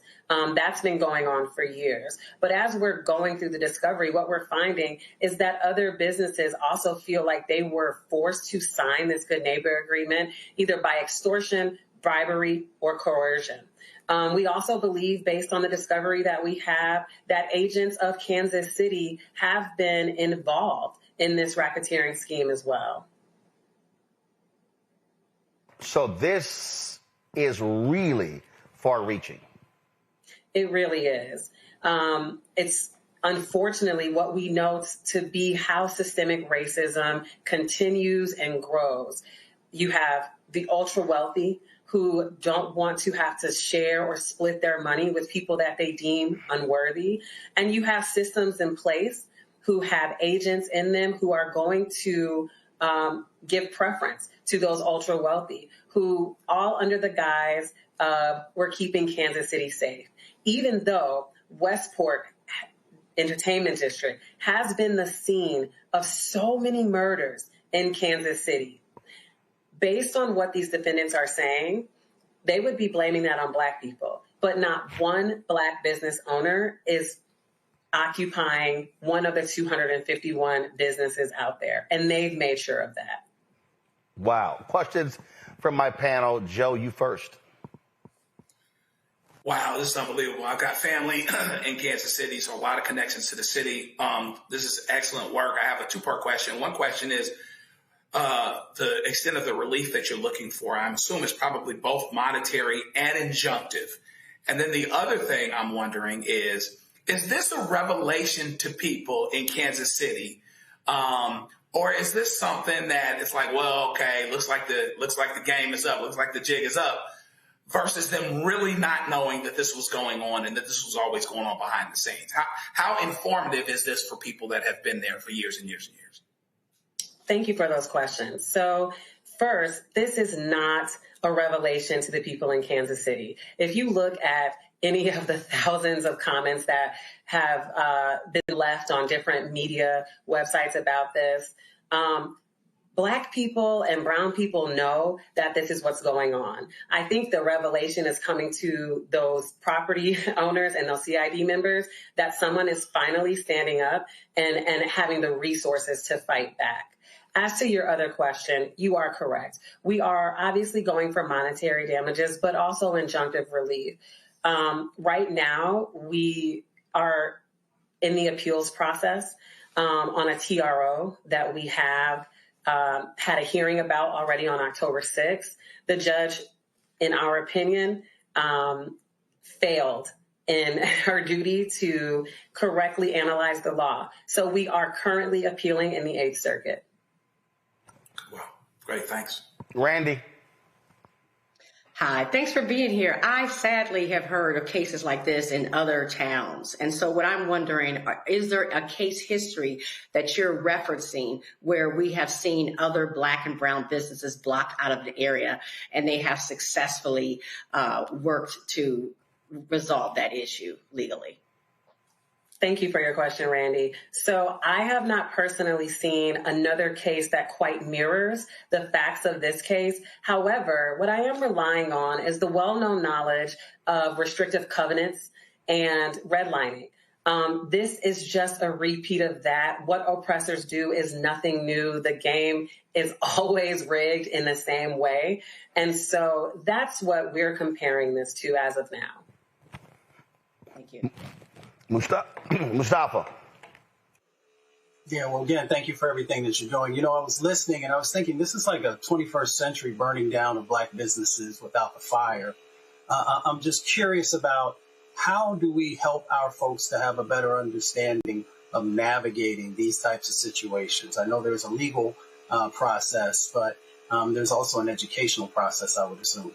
That's been going on for years. But as we're going through the discovery, what we're finding is that other businesses also feel like they were forced to sign this good neighbor agreement, either by extortion, bribery, or coercion. We also believe, based on the discovery that we have, that agents of Kansas City have been involved in this racketeering scheme as well. So this is really far-reaching. It really is. It's unfortunately what we know to be how systemic racism continues and grows. You have the ultra-wealthy who don't want to have to share or split their money with people that they deem unworthy. And you have systems in place who have agents in them who are going to give preference to those ultra-wealthy, who all under the guise of we're keeping Kansas City safe. Even though Westport Entertainment District has been the scene of so many murders in Kansas City. Based on what these defendants are saying, they would be blaming that on Black people, but not one Black business owner is occupying one of the 251 businesses out there, and they've made sure of that. Wow. Questions from my panel. Joe, you first. Wow, this is unbelievable. I've got family in Kansas City, so a lot of connections to the city. This is excellent work. I have a two-part question. One question is the extent of the relief that you're looking for. I assume it's probably both monetary and injunctive. And then the other thing I'm wondering is this a revelation to people in Kansas City? Or is this something that it's like, well, okay, looks like the game is up, looks like the jig is up, versus them really not knowing that this was going on and that this was always going on behind the scenes? How informative is this for people that have been there for years and years and years? Thank you for those questions. So first, this is not a revelation to the people in Kansas City. If you look at any of the thousands of comments that have been left on different media websites about this, Black people and brown people know that this is what's going on. I think the revelation is coming to those property owners and those CID members that someone is finally standing up and having the resources to fight back. As to your other question, you are correct. We are obviously going for monetary damages, but also injunctive relief. Right now, we are in the appeals process on a TRO that we have had a hearing about already on October 6th. The judge, in our opinion, failed in her duty to correctly analyze the law. So we are currently appealing in the 8th Circuit. Wow. Great. Thanks. Randy. Hi, thanks for being here. I sadly have heard of cases like this in other towns. And so what I'm wondering, is there a case history that you're referencing where we have seen other Black and brown businesses blocked out of the area and they have successfully worked to resolve that issue legally? Thank you for your question, Randy. So I have not personally seen another case that quite mirrors the facts of this case. However, what I am relying on is the well-known knowledge of restrictive covenants and redlining. This is just a repeat of that. What oppressors do is nothing new. The game is always rigged in the same way. And so that's what we're comparing this to as of now. Thank you. Mustafa. Yeah, well, again, thank you for everything that you're doing. You know, I was listening and I was thinking this is like a 21st century burning down of Black businesses without the fire. I'm just curious about how do we help our folks to have a better understanding of navigating these types of situations? I know there's a legal process, but there's also an educational process, I would assume.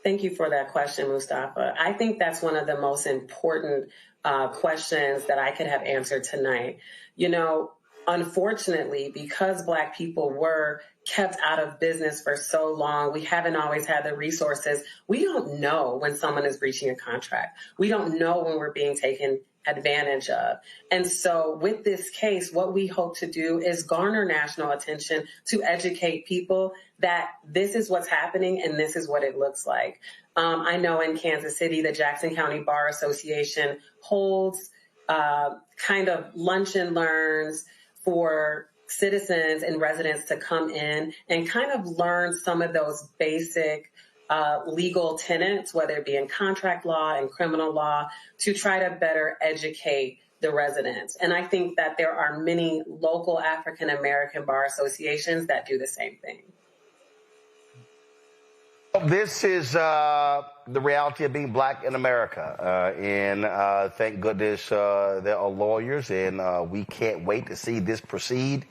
Thank you for that question, Mustafa. I think that's one of the most important questions that I could have answered tonight. You know, unfortunately, because Black people were kept out of business for so long, we haven't always had the resources. We don't know when someone is breaching a contract. We don't know when we're being taken advantage of. And so with this case, what we hope to do is garner national attention to educate people that this is what's happening and this is what it looks like. I know in Kansas City, the Jackson County Bar Association holds kind of lunch and learns for citizens and residents to come in and kind of learn some of those basic legal tenets, whether it be in contract law and criminal law, to try to better educate the residents. And I think that there are many local African American bar associations that do the same thing. This is the reality of being Black in America. And thank goodness there are lawyers, and we can't wait to see this proceed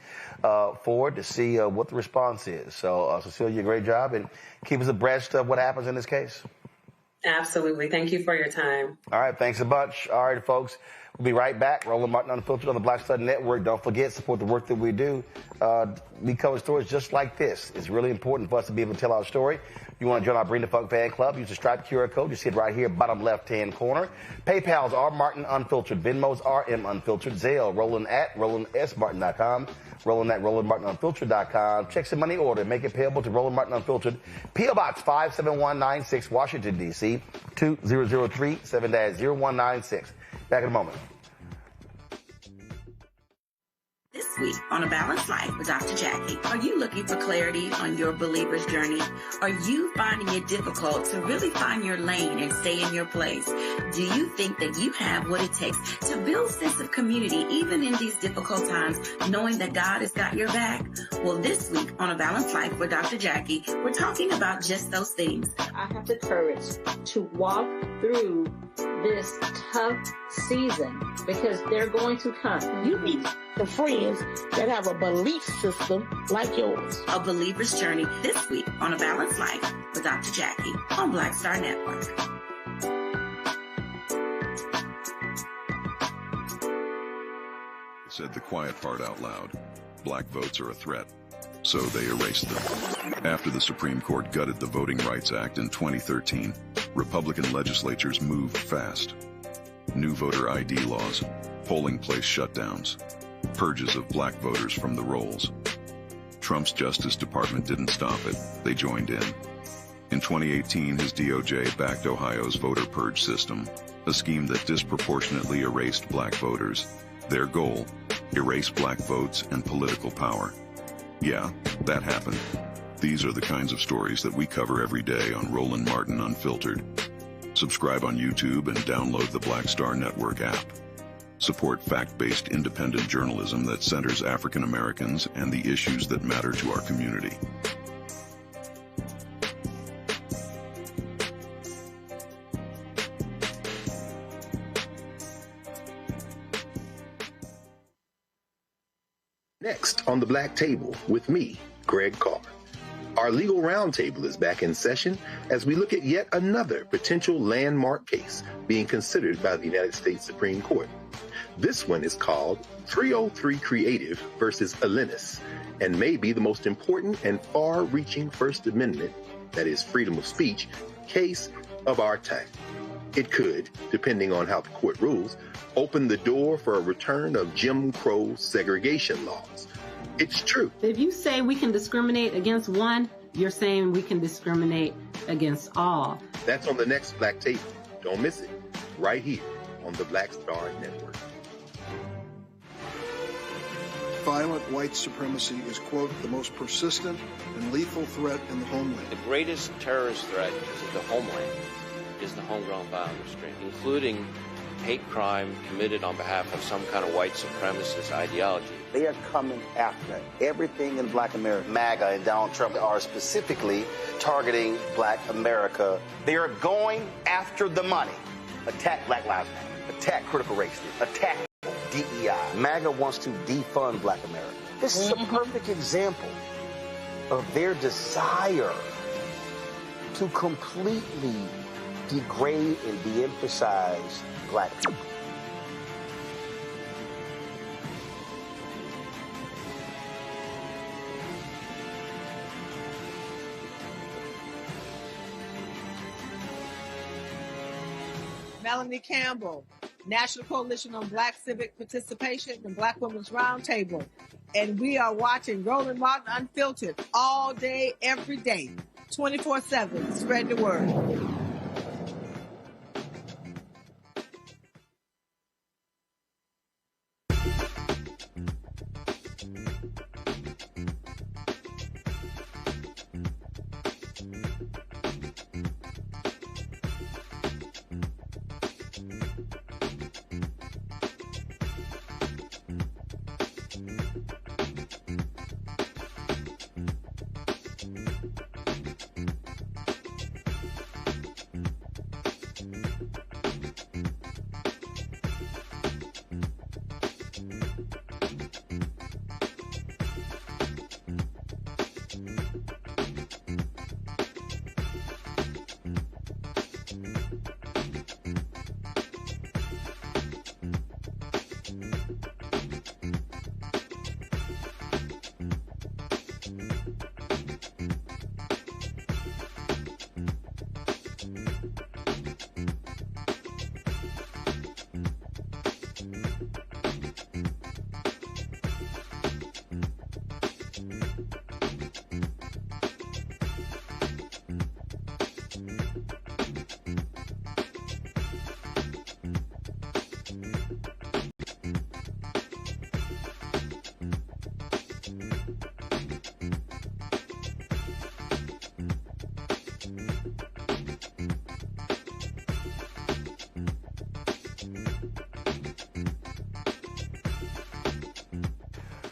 forward to see what the response is. So, Cecilia, great job, and keep us abreast of what happens in this case. Absolutely. Thank you for your time. All right. Thanks a bunch. All right, folks. We'll be right back. Roland Martin Unfiltered on the Black Stud Network. Don't forget, support the work that we do. We cover stories just like this. It's really important for us to be able to tell our story. If you want to join our Bring the Funk fan club, use the Stripe QR code. You see it right here, bottom left-hand corner. PayPal's R Martin Unfiltered. Venmo's RM Unfiltered. Zelle, Roland at RolandSMartin.com. Roland at RolandMartinUnfiltered.com. Check some money order. Make it payable to Roland Martin Unfiltered. P.O. Box 57196, Washington, D.C. 2003 7-0196. Back in a moment. This week on A Balanced Life with Dr. Jackie, are you looking for clarity on your believer's journey? Are you finding it difficult to really find your lane and stay in your place? Do you think that you have what it takes to build a sense of community even in these difficult times, knowing that God has got your back? Well, this week on A Balanced Life with Dr. Jackie, we're talking about just those things. I have the courage to walk through this tough season because they're going to come. You need the friends that have a belief system like yours. A believer's journey this week on A Balanced Life with Dr. Jackie on Black Star Network. Said the quiet part out loud. Black votes are a threat. So they erased them. After the Supreme Court gutted the Voting Rights Act in 2013, Republican legislatures moved fast. New voter ID laws, polling place shutdowns, purges of black voters from the rolls. Trump's Justice Department didn't stop it, they joined in. In 2018, his DOJ backed Ohio's voter purge system, a scheme that disproportionately erased black voters. Their goal, erase black votes and political power. Yeah, that happened. These are the kinds of stories that we cover every day on Roland Martin Unfiltered. Subscribe on YouTube and download the Black Star Network app. Support fact-based independent journalism that centers African Americans and the issues that matter to our community. Next on the Black Table with me, Greg Carr. Our legal roundtable is back in session as we look at yet another potential landmark case being considered by the United States Supreme Court. This one is called 303 Creative versus Alennis and may be the most important and far-reaching First Amendment, that is freedom of speech, case of our time. It could, depending on how the court rules, open the door for a return of Jim Crow segregation laws. It's true. If you say we can discriminate against one, you're saying we can discriminate against all. That's on the next Black Table. Don't miss it. Right here on the Black Star Network. Violent white supremacy is, quote, the most persistent and lethal threat in the homeland. The greatest terrorist threat to the homeland is the homegrown violent restraint, including hate crime committed on behalf of some kind of white supremacist ideology. They are coming after everything in Black America. MAGA and Donald Trump are specifically targeting Black America. They are going after the money. Attack Black Lives Matter. Attack critical race theory. Attack DEI. MAGA wants to defund Black America. This is a perfect example of their desire to completely degrade and de-emphasize Black people. Melanie Campbell, National Coalition on Black Civic Participation and Black Women's Roundtable. And we are watching Roland Martin Unfiltered all day, every day, 24/7. Spread the word.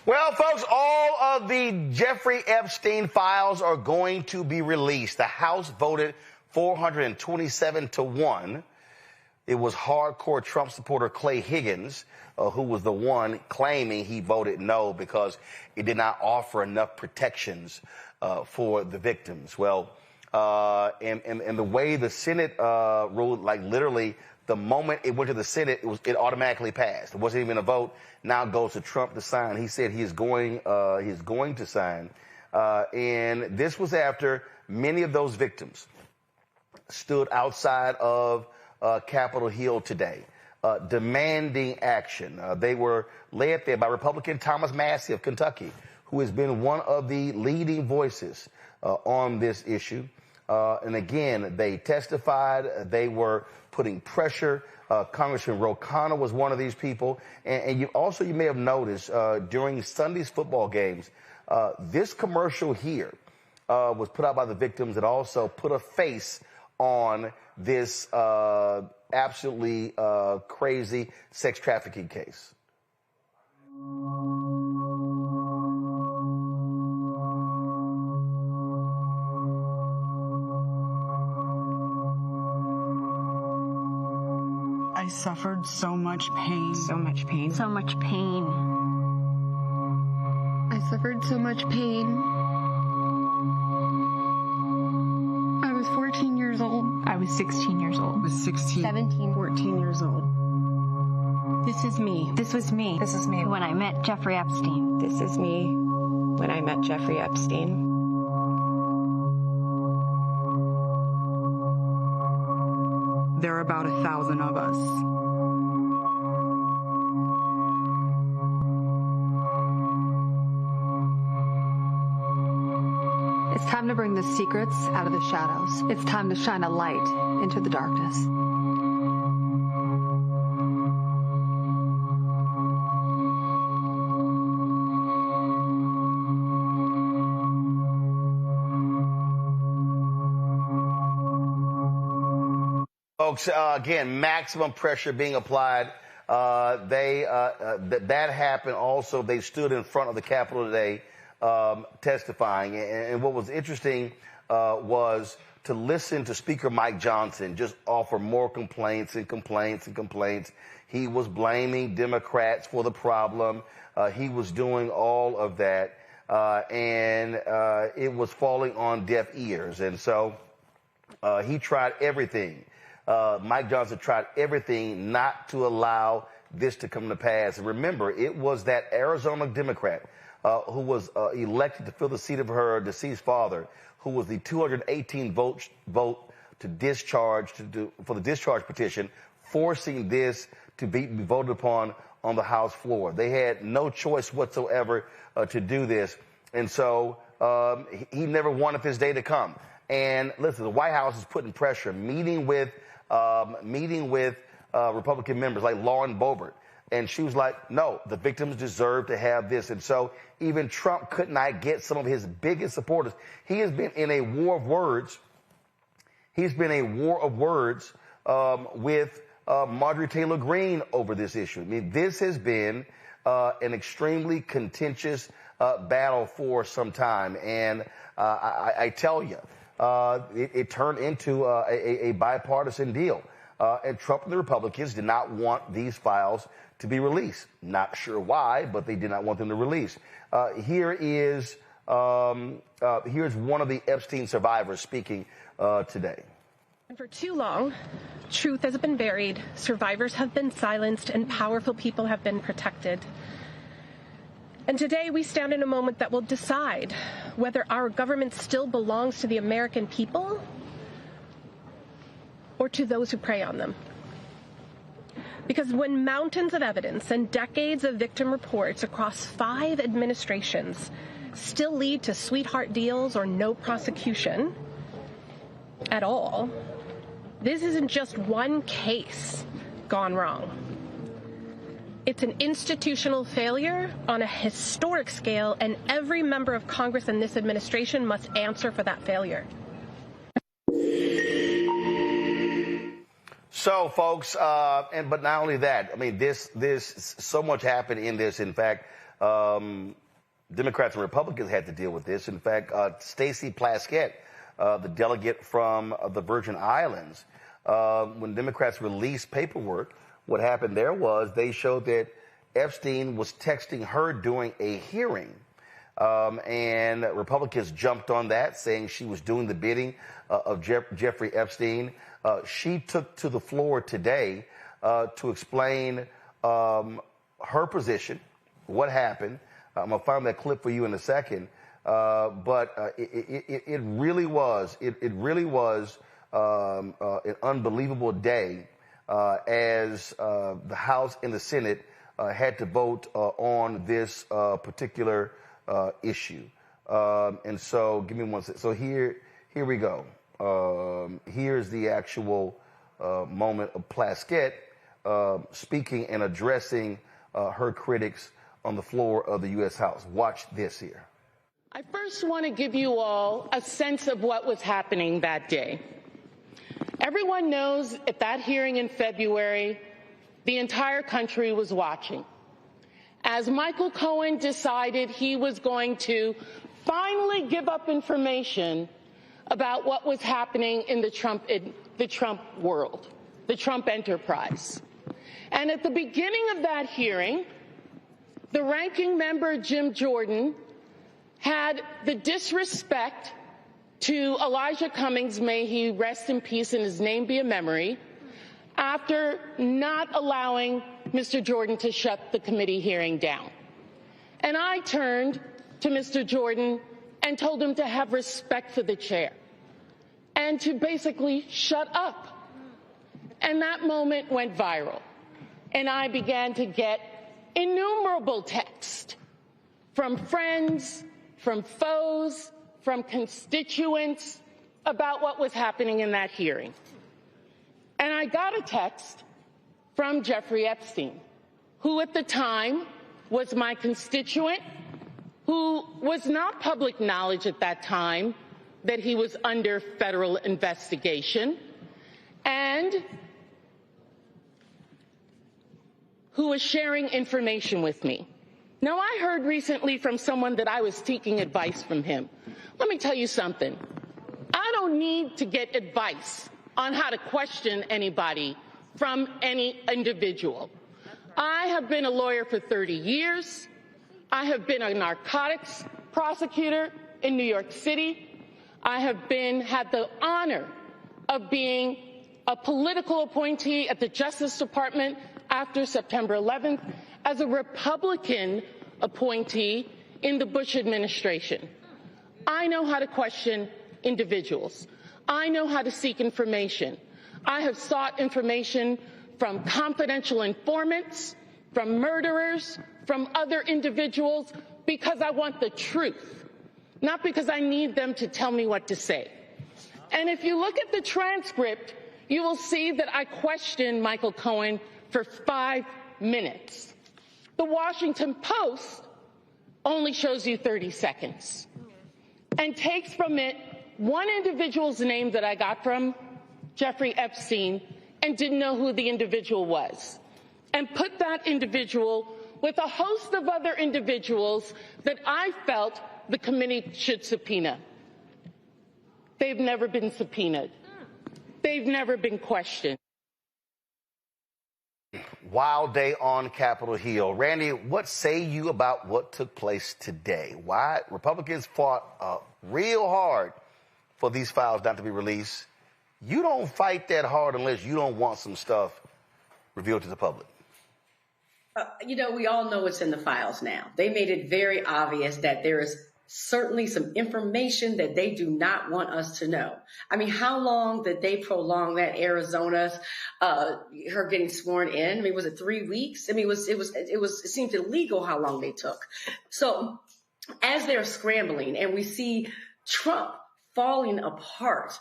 Well, folks, all of the Jeffrey Epstein files are going to be released. The House voted 427-1. It was hardcore Trump supporter Clay Higgins who was the one claiming he voted no because it did not offer enough protections for the victims. Well, and the way the Senate ruled, like literally the moment it went to the Senate, it automatically passed. It wasn't even a vote. Now it goes to Trump to sign. He said he's going to sign. And this was after many of those victims stood outside of Capitol Hill today, demanding action. They were led there by Republican Thomas Massie of Kentucky, who has been one of the leading voices on this issue. And again, they testified. They were putting pressure. Congressman Roland was one of these people. And you may have noticed during Sunday's football games, this commercial here was put out by the victims that also put a face on this absolutely crazy sex trafficking case. I suffered so much pain. So much pain. So much pain. I suffered so much pain. I was 14 years old. I was 16 years old. I was 16. 17. 14 years old. This is me. This was me. This is me. When I met Jeffrey Epstein. This is me when I met Jeffrey Epstein. There are about 1,000 of us. It's time to bring the secrets out of the shadows. It's time to shine a light into the darkness. Folks, again, maximum pressure being applied. That happened also. They stood in front of the Capitol today testifying. And what was interesting was to listen to Speaker Mike Johnson just offer more complaints and complaints and complaints. He was blaming Democrats for the problem. He was doing all of that. And it was falling on deaf ears. And so he tried everything. Mike Johnson tried everything not to allow this to come to pass. And remember, it was that Arizona Democrat who was elected to fill the seat of her deceased father, who was the 218 vote to discharge for the discharge petition, forcing this to be voted upon on the House floor. They had no choice whatsoever to do this, and so he never wanted this day to come. And listen, the White House is putting pressure, meeting with Republican members like Lauren Boebert. And she was like, no, the victims deserve to have this. And so even Trump could not get some of his biggest supporters. He has been in a war of words. He's been a war of words with Marjorie Taylor Greene over this issue. I mean, this has been an extremely contentious battle for some time. And I tell you, it turned into a bipartisan deal. And Trump and the Republicans did not want these files to be released. Not sure why, but they did not want them to release. Here's one of the Epstein survivors speaking today. And for too long, truth has been buried, survivors have been silenced, and powerful people have been protected. And today we stand in a moment that will decide whether our government still belongs to the American people or to those who prey on them. Because when mountains of evidence and decades of victim reports across 5 administrations still lead to sweetheart deals or no prosecution at all, this isn't just one case gone wrong. It's an institutional failure on a historic scale, and every member of Congress and this administration must answer for that failure. So, folks, but not only that, I mean, this so much happened in this. In fact, Democrats and Republicans had to deal with this. In fact, Stacey Plaskett, the delegate from the Virgin Islands, when Democrats released paperwork, what happened there was they showed that Epstein was texting her during a hearing. And Republicans jumped on that, saying she was doing the bidding of Jeffrey Epstein. She took to the floor today to explain her position, what happened. I'm going to find that clip for you in a second. But it really was an unbelievable day as the House and the Senate had to vote on this particular issue. And so give me one second. So here we go. Here's the actual moment of Plaskett speaking and addressing her critics on the floor of the U.S. House. Watch this here. I first want to give you all a sense of what was happening that day. Everyone knows at that hearing in February, the entire country was watching. As Michael Cohen decided he was going to finally give up information about what was happening in the Trump world, the Trump enterprise. And at the beginning of that hearing, the ranking member, Jim Jordan, had the disrespect to Elijah Cummings, may he rest in peace and his name be a memory, after not allowing Mr. Jordan to shut the committee hearing down. And I turned to Mr. Jordan and told him to have respect for the chair and to basically shut up. And that moment went viral. And I began to get innumerable texts from friends, from foes, from constituents about what was happening in that hearing. And I got a text from Jeffrey Epstein, who at the time was my constituent, who was not public knowledge at that time that he was under federal investigation, and who was sharing information with me. Now, I heard recently from someone that I was seeking advice from him. Let me tell you something. I don't need to get advice on how to question anybody from any individual. I have been a lawyer for 30 years. I have been a narcotics prosecutor in New York City. I have had the honor of being a political appointee at the Justice Department after September 11th as a Republican appointee in the Bush administration. I know how to question individuals. I know how to seek information. I have sought information from confidential informants, from murderers, from other individuals, because I want the truth, not because I need them to tell me what to say. And if you look at the transcript, you will see that I questioned Michael Cohen for 5 minutes. The Washington Post only shows you 30 seconds and takes from it one individual's name that I got from Jeffrey Epstein and didn't know who the individual was, and put that individual with a host of other individuals that I felt the committee should subpoena. They've never been subpoenaed. They've never been questioned. Wild day on Capitol Hill. Randy, what say you about what took place today? Why Republicans fought real hard for these files not to be released. You don't fight that hard unless you don't want some stuff revealed to the public. We all know what's in the files now. They made it very obvious that there is certainly some information that they do not want us to know. I mean, how long did they prolong that Arizona's her getting sworn in? I mean, was it 3 weeks? I mean, it seemed illegal how long they took. So as they're scrambling and we see Trump falling apart.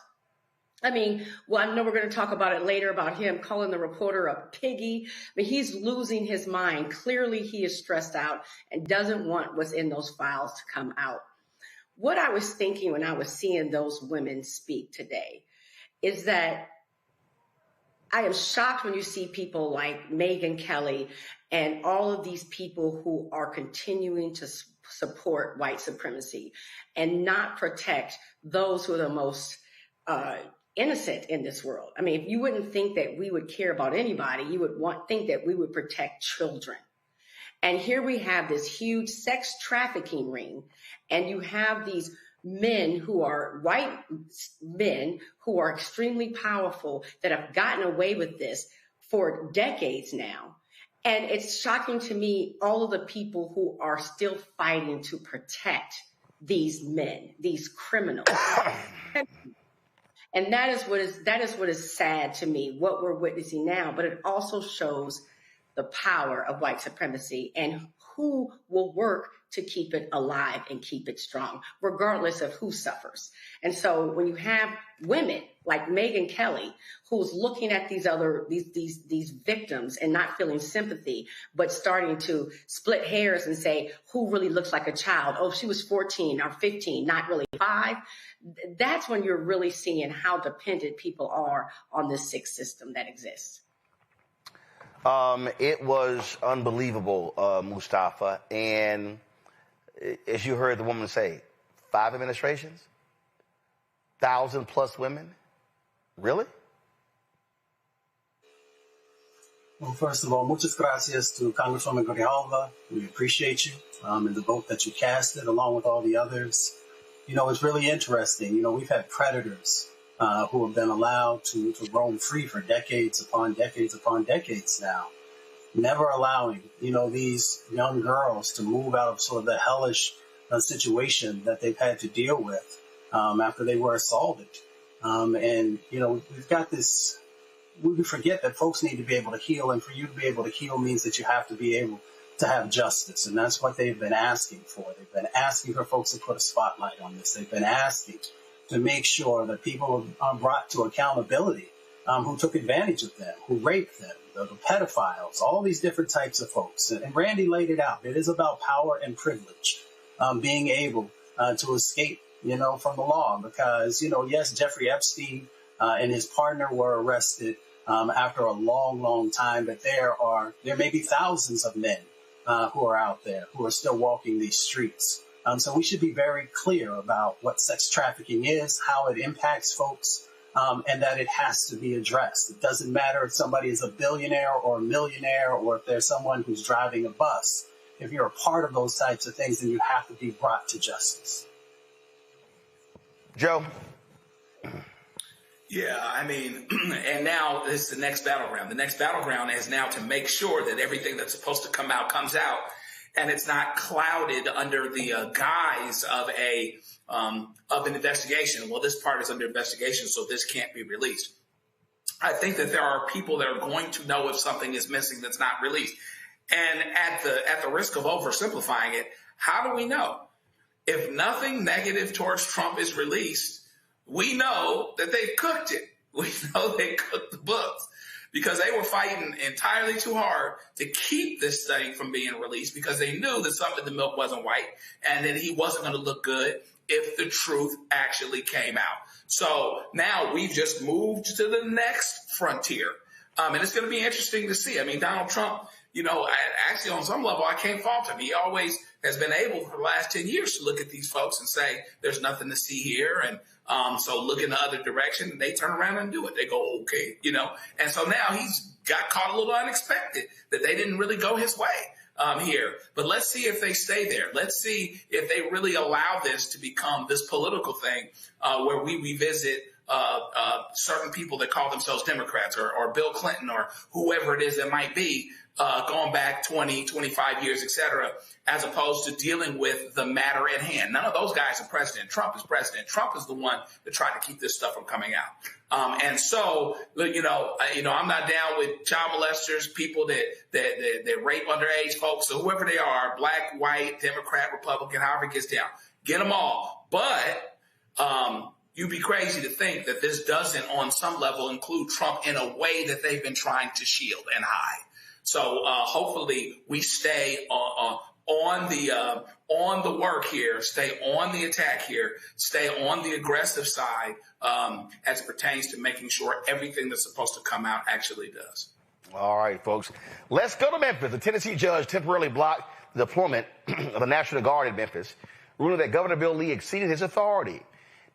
I mean, well, I know we're going to talk about it later about him calling the reporter a piggy. I mean, he's losing his mind. Clearly, he is stressed out and doesn't want what's in those files to come out. What I was thinking when I was seeing those women speak today is that I am shocked when you see people like Megyn Kelly and all of these people who are continuing to support white supremacy and not protect those who are the most innocent in this world. I mean, if you wouldn't think that we would care about anybody, you would think that we would protect children. And here we have this huge sex trafficking ring, and you have these men who are white men who are extremely powerful that have gotten away with this for decades now. And it's shocking to me, all of the people who are still fighting to protect these men, these criminals. And that is what is sad to me, what we're witnessing now. But it also shows the power of white supremacy and who will work to keep it alive and keep it strong, regardless of who suffers. And so when you have women like Megyn Kelly, who's looking at these victims and not feeling sympathy, but starting to split hairs and say, who really looks like a child? Oh, she was 14 or 15, not really 5. That's when you're really seeing how dependent people are on this sick system that exists. It was unbelievable, Mustafa. And as you heard the woman say, 5 administrations, 1,000+ women. Really? Well, first of all, muchas gracias to Congresswoman Grijalva. We appreciate you and the vote that you casted, along with all the others. You know, it's really interesting. You know, we've had predators who have been allowed to roam free for decades upon decades upon decades now, never allowing, you know, these young girls to move out of sort of the hellish situation that they've had to deal with after they were assaulted. And, you know, we've got this, we forget that folks need to be able to heal, and for you to be able to heal means that you have to be able to have justice, and that's what they've been asking for. They've been asking for folks to put a spotlight on this. They've been asking to make sure that people are brought to accountability who took advantage of them, who raped them, the pedophiles, all these different types of folks. And Randy laid it out. It is about power and privilege, being able to escape, you know, from the law. Because, you know, yes, Jeffrey Epstein and his partner were arrested after a long, long time, but there may be thousands of men who are out there who are still walking these streets. So we should be very clear about what sex trafficking is, how it impacts folks, and that it has to be addressed. It doesn't matter if somebody is a billionaire or a millionaire, or if there's someone who's driving a bus. If you're a part of those types of things, then you have to be brought to justice. Joe? Yeah, I mean, and now this is the next battleground. The next battleground is now to make sure that everything that's supposed to come out comes out, and it's not clouded under the guise of an investigation. Well, this part is under investigation, so this can't be released. I think that there are people that are going to know if something is missing that's not released. And at the risk of oversimplifying it, how do we know? If nothing negative towards Trump is released, we know that they've cooked it. We know they cooked the books because they were fighting entirely too hard to keep this thing from being released, because they knew that something in the milk wasn't white and that he wasn't going to look good if the truth actually came out. So now we've just moved to the next frontier. And it's going to be interesting to see. I mean, Donald Trump, you know, actually on some level, I can't fault him. He always has been able for the last 10 years to look at these folks and say, there's nothing to see here. And so look in the other direction, and they turn around and do it. They go, okay, you know. And so now he's got caught a little unexpected that they didn't really go his way here. But let's see if they stay there. Let's see if they really allow this to become this political thing where we revisit certain people that call themselves Democrats or Bill Clinton or whoever it is that might be going back 20, 25 years, et cetera, as opposed to dealing with the matter at hand. None of those guys are president. Trump is president. Trump is the one that tried to keep this stuff from coming out. And so, you know, I'm not down with child molesters, people that rape underage folks, or whoever they are, black, white, Democrat, Republican, however it gets down. Get them all. But you'd be crazy to think that this doesn't, on some level, include Trump in a way that they've been trying to shield and hide. So hopefully we stay on the work here, stay on the attack here, stay on the aggressive side as it pertains to making sure everything that's supposed to come out actually does. All right, folks. Let's go to Memphis. The Tennessee judge temporarily blocked the deployment of the National Guard in Memphis, ruling that Governor Bill Lee exceeded his authority.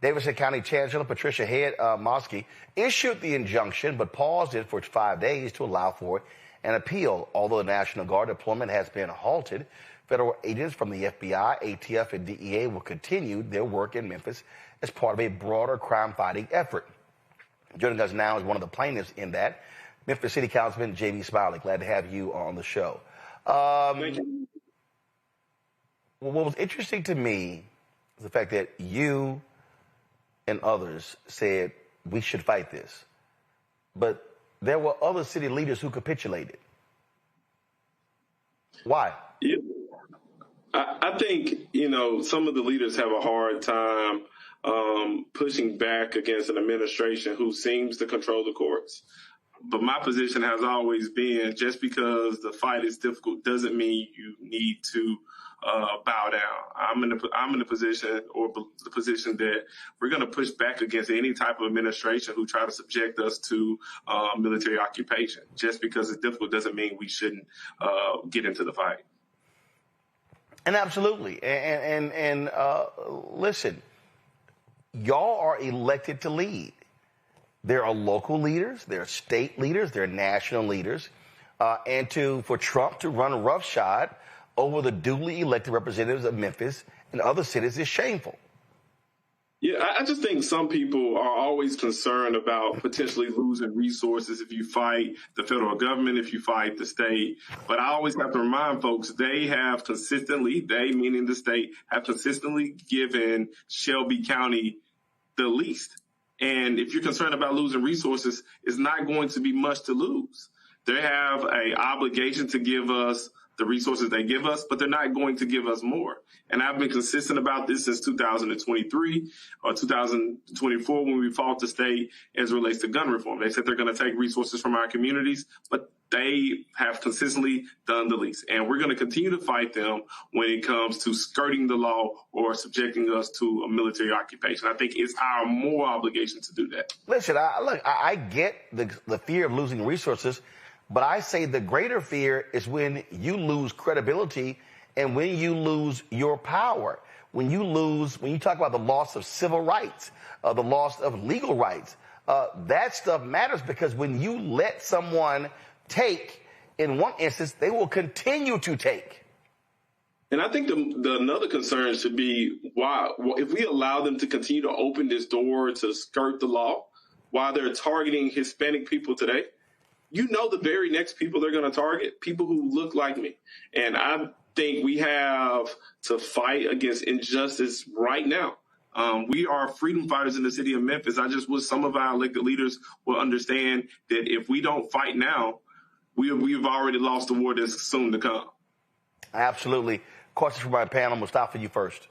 Davidson County Chancellor Patricia Head Mosky issued the injunction, but paused it for 5 days to allow for an appeal. Although the National Guard deployment has been halted, federal agents from the FBI, ATF, and DEA will continue their work in Memphis as part of a broader crime-fighting effort. Joining us now is one of the plaintiffs in that, Memphis City Councilman J.B. Smiley. Glad to have you on the show. Thank you. What was interesting to me is the fact that you and others said we should fight this, but there were other city leaders who capitulated. Why? Yeah. I think, some of the leaders have a hard time pushing back against an administration who seems to control the courts. But my position has always been, just because the fight is difficult doesn't mean you need to bow down. I'm in the position, or the position, that we're going to push back against any type of administration who try to subject us to military occupation. Just because it's difficult doesn't mean we shouldn't get into the fight. And absolutely. And listen, y'all are elected to lead. There are local leaders, there are state leaders, there are national leaders, and for Trump to run roughshod over the duly elected representatives of Memphis and other cities is shameful. Yeah, I just think some people are always concerned about potentially losing resources if you fight the federal government, if you fight the state. But I always have to remind folks, they meaning the state, have consistently given Shelby County the least. And if you're concerned about losing resources, it's not going to be much to lose. They have an obligation to give us the resources they give us, but they're not going to give us more. And I've been consistent about this since 2023 or 2024 when we fought the state as it relates to gun reform. They said they're going to take resources from our communities, but they have consistently done the least. And we're going to continue to fight them when it comes to skirting the law or subjecting us to a military occupation. I think it's our moral obligation to do that. Listen, I get the fear of losing resources, but I say the greater fear is when you lose credibility and when you lose your power. When you talk about the loss of civil rights, the loss of legal rights, that stuff matters, because when you let someone take, in one instance, they will continue to take. And I think another concern should be, if we allow them to continue to open this door to skirt the law while they're targeting Hispanic people today, the very next people they're going to target, people who look like me. And I think we have to fight against injustice right now. We are freedom fighters in the city of Memphis. I just wish some of our elected leaders will understand that if we don't fight now, we've already lost the war that's soon to come. Absolutely. Questions from my panel. We'll stop for you first.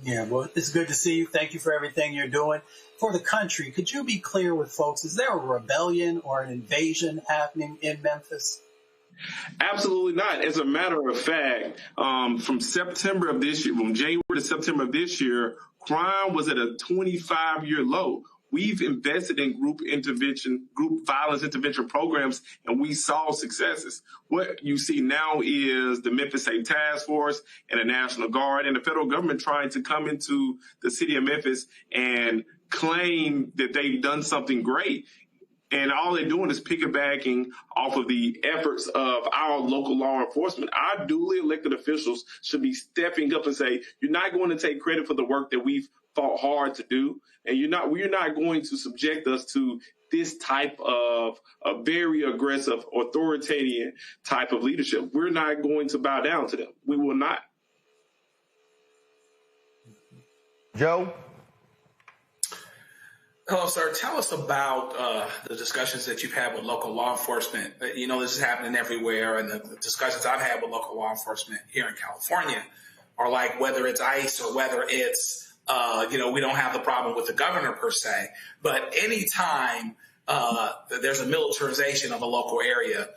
Yeah, well, it's good to see you. Thank you for everything you're doing for the country. Could you be clear with folks? Is there a rebellion or an invasion happening in Memphis? Absolutely not. As a matter of fact, from September of this year, from January to September of this year, crime was at a 25-year low. We've invested in group violence intervention programs, and we saw successes. What you see now is the Memphis Safe Task Force and the National Guard and the federal government trying to come into the city of Memphis and claim that they've done something great. And all they're doing is piggybacking off of the efforts of our local law enforcement. Our duly elected officials should be stepping up and say, you're not going to take credit for the work that we've fought hard to do. And we're not going to subject us to this type of a very aggressive, authoritarian type of leadership. We're not going to bow down to them. We will not. Joe? Hello, sir. Tell us about the discussions that you've had with local law enforcement. This is happening everywhere, and the discussions I've had with local law enforcement here in California are like, whether it's ICE or whether it's, we don't have the problem with the governor per se, but anytime there's a militarization of a local area,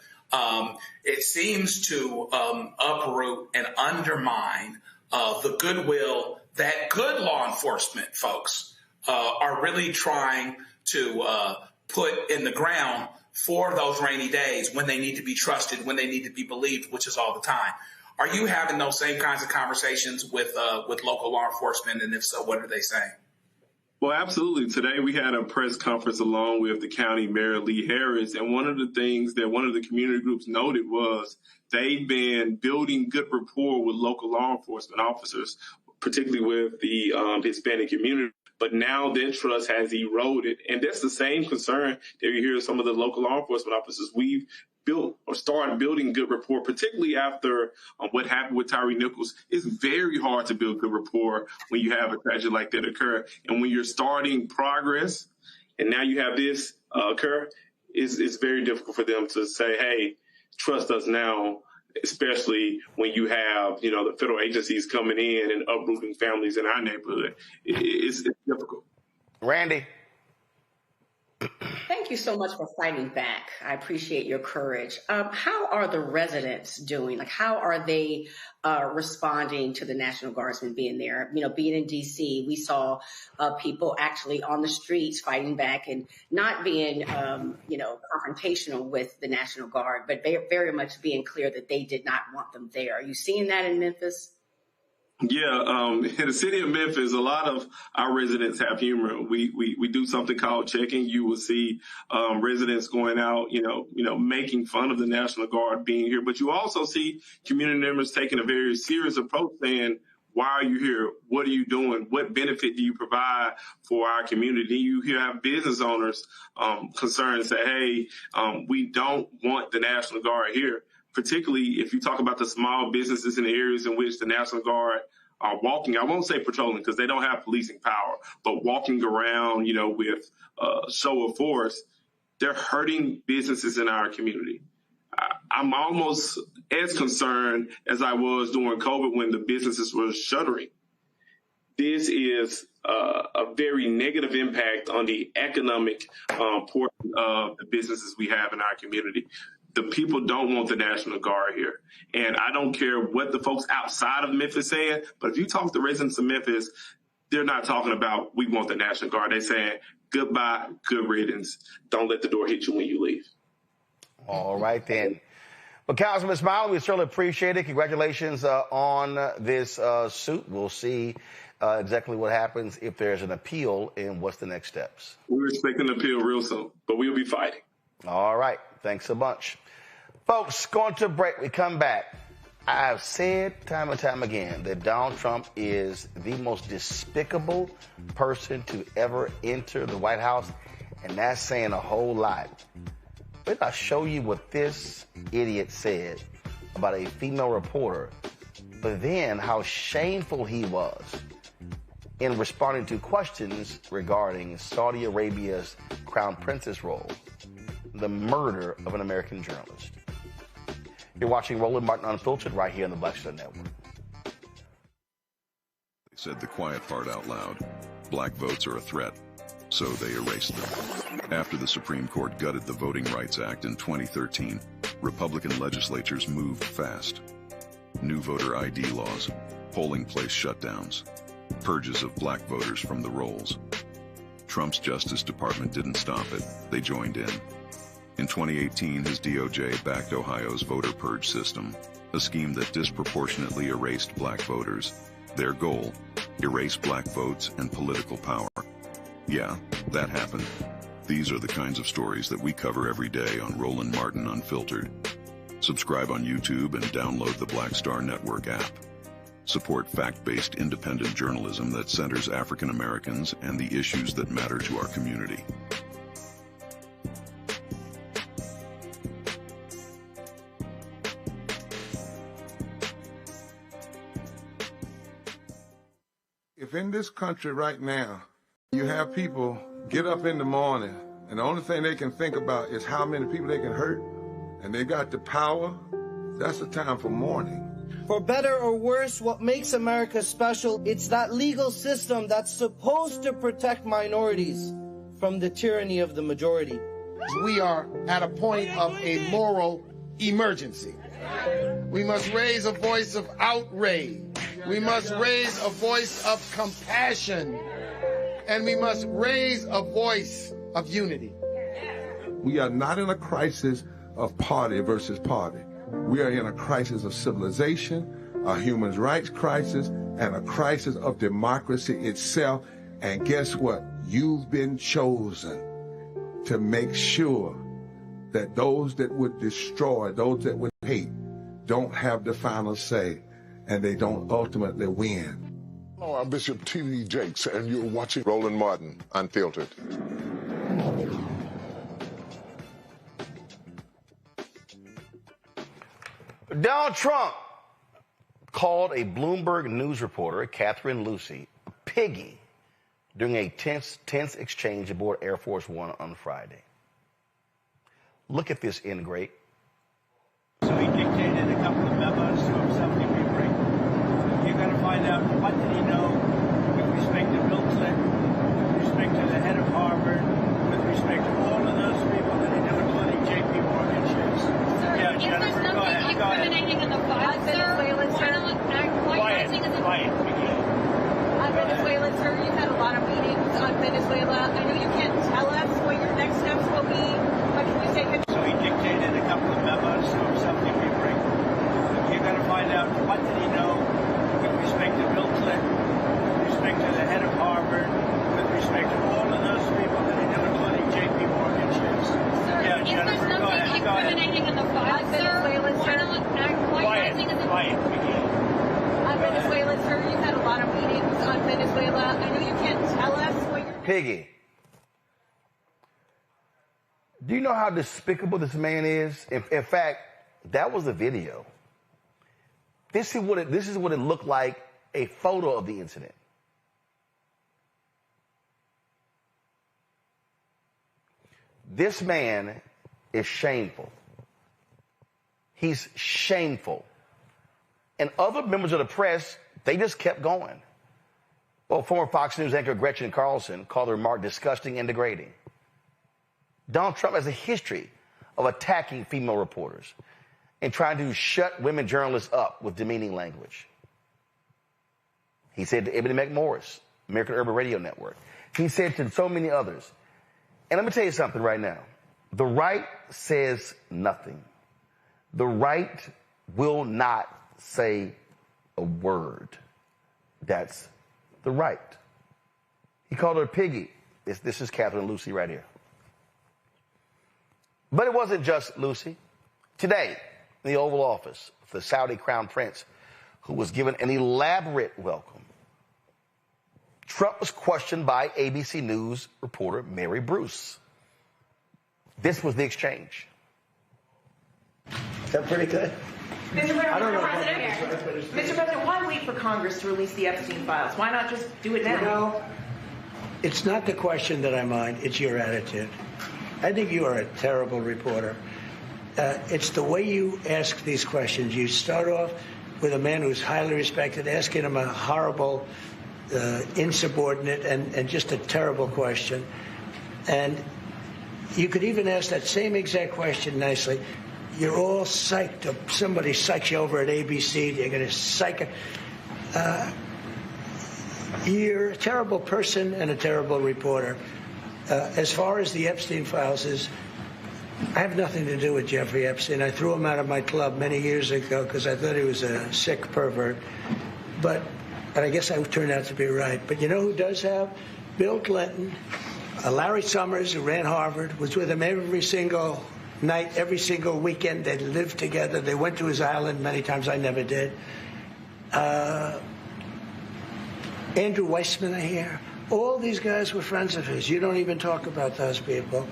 It seems to uproot and undermine the goodwill that good law enforcement folks are really trying to put in the ground for those rainy days when they need to be trusted, when they need to be believed, which is all the time. Are you having those same kinds of conversations with local law enforcement? And if so, what are they saying? Well, absolutely. Today we had a press conference along with the county mayor, Lee Harris. And one of the things that one of the community groups noted was they've been building good rapport with local law enforcement officers, particularly with the Hispanic community. But now their trust has eroded. And that's the same concern that you hear some of the local law enforcement officers. We've built or started building good rapport, particularly after what happened with Tyree Nichols. It's very hard to build good rapport when you have a tragedy like that occur. And when you're starting progress and now you have this occur, it's very difficult for them to say, hey, trust us now, especially when you have, the federal agencies coming in and uprooting families in our neighborhood. It's difficult. Randy. Thank you so much for fighting back. I appreciate your courage. How are the residents doing? Like, how are they responding to the National Guardsmen being there? Being in D.C., we saw people actually on the streets fighting back and not being, confrontational with the National Guard, but very much being clear that they did not want them there. Are you seeing that in Memphis? Yeah, in the city of Memphis, a lot of our residents have humor. We do something called checking. You will see residents going out, making fun of the National Guard being here. But you also see community members taking a very serious approach, saying, why are you here? What are you doing? What benefit do you provide for our community? You have business owners concerned, say, hey, we don't want the National Guard here. Particularly if you talk about the small businesses in the areas in which the National Guard are walking, I won't say patrolling because they don't have policing power, but walking around, with show of force, they're hurting businesses in our community. I'm almost as concerned as I was during COVID when the businesses were shuttering. This is a very negative impact on the economic portion of the businesses we have in our community. The people don't want the National Guard here. And I don't care what the folks outside of Memphis saying, but if you talk to residents of Memphis, they're not talking about we want the National Guard. They're saying goodbye, good riddance. Don't let the door hit you when you leave. All right, then. Well, Councilman Smiley, we certainly appreciate it. Congratulations on this suit. We'll see exactly what happens if there's an appeal and what's the next steps. We're expecting an appeal real soon, but we'll be fighting. All right. Thanks a bunch. Folks, going to a break. We come back. I've said time and time again that Donald Trump is the most despicable person to ever enter the White House, and that's saying a whole lot. But I'll show you what this idiot said about a female reporter, but then how shameful he was in responding to questions regarding Saudi Arabia's Crown Princess role, the murder of an American journalist. You're watching Roland Martin Unfiltered right here on the Black Star Network. They said the quiet part out loud. Black votes are a threat, so they erased them. After the Supreme Court gutted the Voting Rights Act in 2013, Republican legislatures moved fast. New voter ID laws, polling place shutdowns, purges of black voters from the rolls. Trump's Justice Department didn't stop it. They joined in. In 2018, his DOJ backed Ohio's voter purge system, a scheme that disproportionately erased black voters. Their goal, erase black votes and political power. Yeah, that happened. These are the kinds of stories that we cover every day on Roland Martin Unfiltered. Subscribe on YouTube and download the Black Star Network app. Support fact-based independent journalism that centers African Americans and the issues that matter to our community. If in this country right now, you have people get up in the morning and the only thing they can think about is how many people they can hurt, and they got the power, that's the time for mourning. For better or worse, what makes America special, it's that legal system that's supposed to protect minorities from the tyranny of the majority. We are at a point of a moral emergency. We must raise a voice of outrage. We must raise a voice of compassion. And we must raise a voice of unity. We are not in a crisis of party versus party. We are in a crisis of civilization, a human rights crisis, and a crisis of democracy itself. And guess what? You've been chosen to make sure that those that would destroy, those that would hate, don't have the final say, and they don't ultimately win. Hello, I'm Bishop T.D. Jakes, and you're watching Roland Martin Unfiltered. Donald Trump called a Bloomberg News reporter, Catherine Lucy, a piggy during a tense exchange aboard Air Force One on Friday. Look at this ingrate. So he dictated a couple of memos to himself to be brief. You're going to find out what did he know with respect to Bill Clinton, with respect to the head of Harvard, with respect to all of those people that he knew, including J.P. Morgan shares. Sir, Yeah, is Jennifer, there go ahead. something Go ahead. incriminating in the file, sir? Quiet. Venezuela, sir, you've had a lot of meetings on Venezuela. I know you can't tell us what your next steps will be, but can you say... So he dictated a couple of memos to himself to be brief. You're going to find out what did he know with respect to Bill Clinton, with respect to the head of Harvard, with respect to all of those people that he knew, including J.P. Morgan shares. Sir, Yeah, is Jennifer, there go something ahead. Go ahead. incriminating in the file, Venezuela, sir? Venezuela, sir, you've had a lot of meetings on Venezuela. I know you can't tell us what you're... Piggy, do you know how despicable this man is? In fact, that was the video. This is what it looked like, a photo of the incident. This man is shameful. He's shameful. And other members of the press, they just kept going. Well, former Fox News anchor Gretchen Carlson called the remark disgusting and degrading. Donald Trump has a history of attacking female reporters and trying to shut women journalists up with demeaning language. He said to Ebony McMorris, American Urban Radio Network. He said to so many others. And let me tell you something right now. The right says nothing. The right will not say a word. That's the right. He called her a piggy. This is Catherine Lucy right here. But it wasn't just Lucy. Today, in the Oval Office, the Saudi Crown Prince, who was given an elaborate welcome, Trump was questioned by ABC News reporter Mary Bruce. This was the exchange. Is that pretty good? Mr. President, why wait for Congress to release the Epstein files? Why not just do it now? You know, it's not the question that I mind, it's your attitude. I think you are a terrible reporter. It's the way you ask these questions. You start off with a man who's highly respected, asking him a horrible, insubordinate, and just a terrible question. And you could even ask that same exact question nicely. You're all psyched up. Somebody psychs you over at ABC. You're going to psych it. You're a terrible person and a terrible reporter. As far as the Epstein files is, I have nothing to do with Jeffrey Epstein. I threw him out of my club many years ago because I thought he was a sick pervert. And I guess I turned out to be right. But you know who does have? Bill Clinton, Larry Summers, who ran Harvard, was with him every single night, every single weekend. They lived together. They went to his island many times. I never did. Andrew Weissman, I hear. All these guys were friends of his. You don't even talk about those people.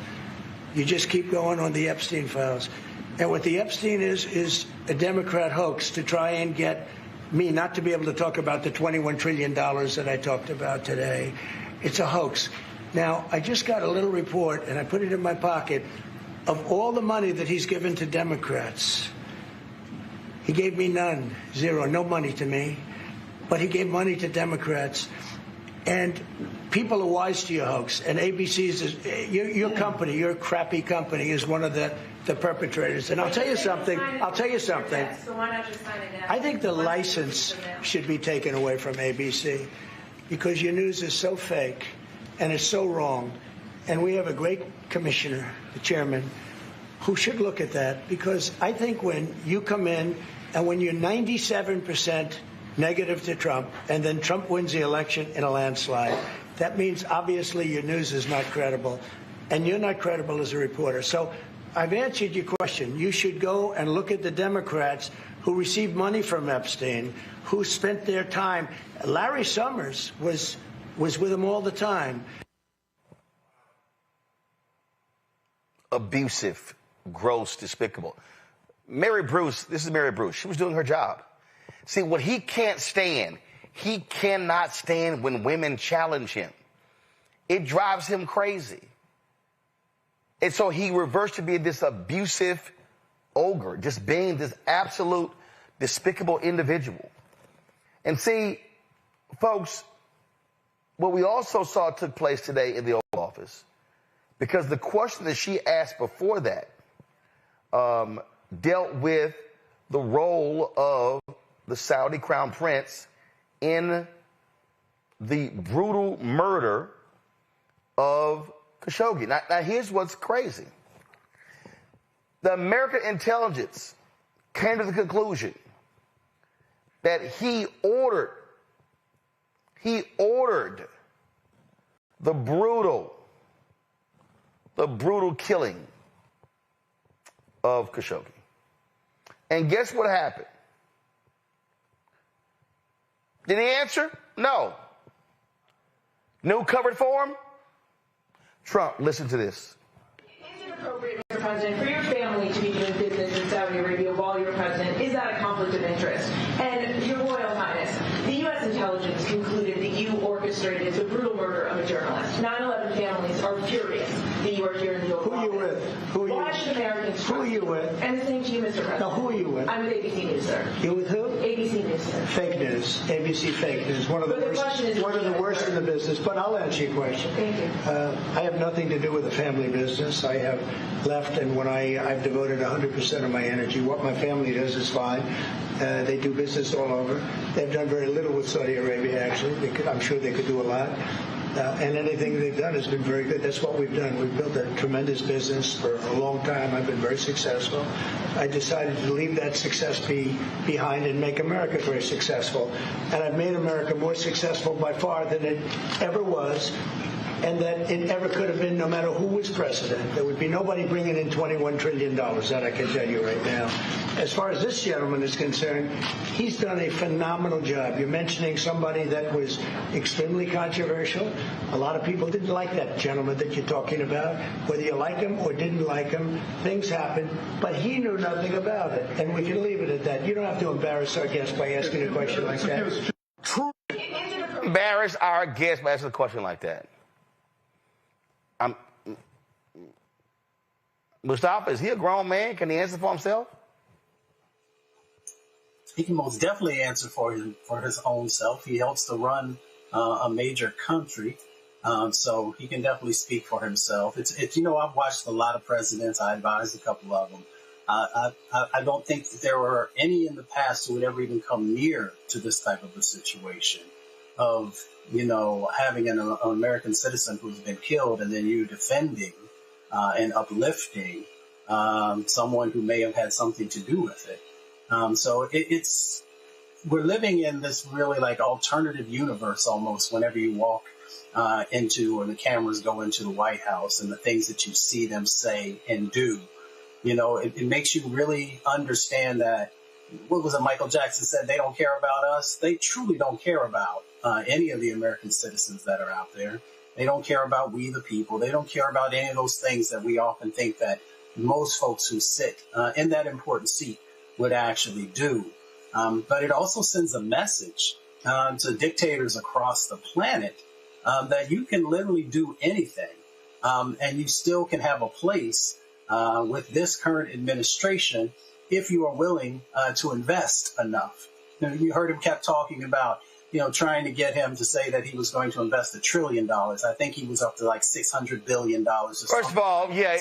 You just keep going on the Epstein files. And what the Epstein is a Democrat hoax to try and get me not to be able to talk about the $21 trillion that I talked about today. It's a hoax. Now, I just got a little report, and I put it in my pocket, of all the money that he's given to Democrats. He gave me none, zero, no money to me. But he gave money to Democrats. And people are wise to your hoax, and ABC's your company, your crappy company, is one of the perpetrators. And I'll tell you something. So why not just sign it down? I think the license should be taken away from ABC because your news is so fake and it's so wrong. And we have a great commissioner, the chairman, who should look at that, because I think when you come in and when you're 97% negative to Trump and then Trump wins the election in a landslide, that means obviously your news is not credible and you're not credible as a reporter. So I've answered your question. You should go and look at the Democrats who received money from Epstein, who spent their time. Larry Summers was with him all the time. Abusive, gross, despicable. Mary Bruce, this is Mary Bruce. She was doing her job. See, what he can't stand, he cannot stand when women challenge him. It drives him crazy. And so he reversed to be this abusive ogre, just being this absolute despicable individual. And see, folks, what we also saw took place today in the Oval Office, because the question that she asked before that dealt with the role of the Saudi crown prince in the brutal murder of Khashoggi. Now here's what's crazy. The American intelligence came to the conclusion that he ordered the brutal killing of Khashoggi. And guess what happened? Did he answer? No. No covered for him? Trump, listen to this. Is it appropriate, Mr. President, for your family to be doing business in Saudi Arabia while you're president? Is that a conflict of interest? And Your Royal Highness, the U.S. intelligence concluded that you orchestrated the brutal murder of a journalist. 9/11 families are furious that you are here in the Oval Office. Who are you with? Why should Americans trust Who are you with? And the same to you, Mr. President. Now, who are you with? I'm with ABC News, sir. You with who? ABC News, sir. Fake news. ABC fake news. One of the worst in the business. But I'll answer your question. Thank you. I have nothing to do with the family business. I have left, and when I've devoted 100% of my energy. What my family does is fine. They do business all over. They've done very little with Saudi Arabia, actually. I'm sure they could do a lot. And anything they've done has been very good. That's what we've done. We've built a tremendous business for a long time. I've been very successful. I decided to leave that success behind and make America very successful. And I've made America more successful by far than it ever was, and that it ever could have been, no matter who was president. There would be nobody bringing in $21 trillion, that I can tell you right now. As far as this gentleman is concerned, he's done a phenomenal job. You're mentioning somebody that was extremely controversial. A lot of people didn't like that gentleman that you're talking about. Whether you like him or didn't like him, things happen. But he knew nothing about it, and we can leave it at that. You don't have to embarrass our guest by asking a question like that. Embarrass our guest by asking a question like that. Mustafa, is he a grown man? Can he answer for himself? He can most definitely answer for his own self. He helps to run a major country, so he can definitely speak for himself. It's I've watched a lot of presidents. I advised a couple of them. I don't think that there were any in the past who would ever even come near to this type of a situation of having an American citizen who's been killed and then you defending and uplifting someone who may have had something to do with it. So we're living in this really like alternative universe almost whenever you walk into, or the cameras go into the White House, and the things that you see them say and do. It makes you really understand that, what was it Michael Jackson said, they don't care about us. They truly don't care about any of the American citizens that are out there. They don't care about we the people. They don't care about any of those things that we often think that most folks who sit in that important seat would actually do. But it also sends a message to dictators across the planet that you can literally do anything, and you still can have a place with this current administration if you are willing to invest enough. You heard him kept talking about trying to get him to say that he was going to invest $1 trillion. I think he was up to like $600 billion. First of all, yeah,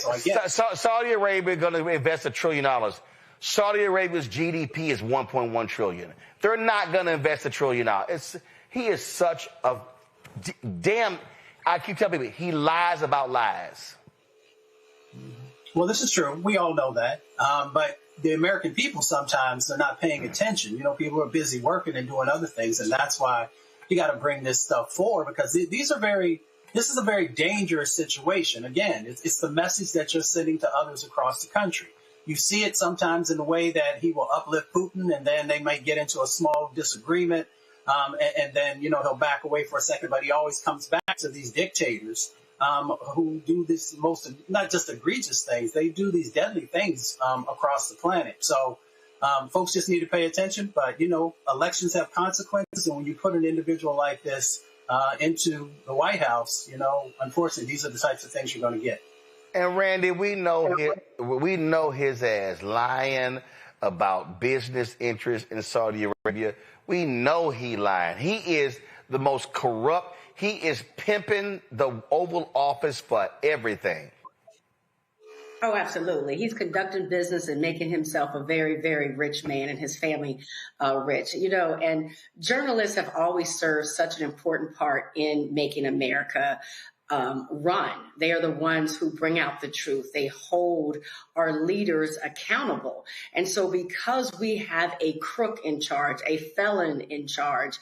so Saudi Arabia is going to invest $1 trillion. Saudi Arabia's GDP is 1.1 trillion. They're not going to invest $1 trillion. He is such a damn. I keep telling people he lies about lies. Well, this is true. We all know that. But the American people sometimes are not paying attention. People are busy working and doing other things, and that's why you got to bring this stuff forward, because this is a very dangerous situation. Again, it's the message that you're sending to others across the country. You see it sometimes in the way that he will uplift Putin, and then they might get into a small disagreement, and then he'll back away for a second, but he always comes back to these dictators who do this not just egregious things, they do these deadly things across the planet. So folks just need to pay attention. But, elections have consequences. And when you put an individual like this into the White House, unfortunately, these are the types of things you're going to get. And Randy, we know his ass lying about business interests in Saudi Arabia. We know he lying. He is the most corrupt. He is pimping the Oval Office for everything. Oh, absolutely. He's conducting business and making himself a very, very rich man and his family rich. And journalists have always served such an important part in making America run. They are the ones who bring out the truth. They hold our leaders accountable. And so because we have a crook in charge, a felon in charge,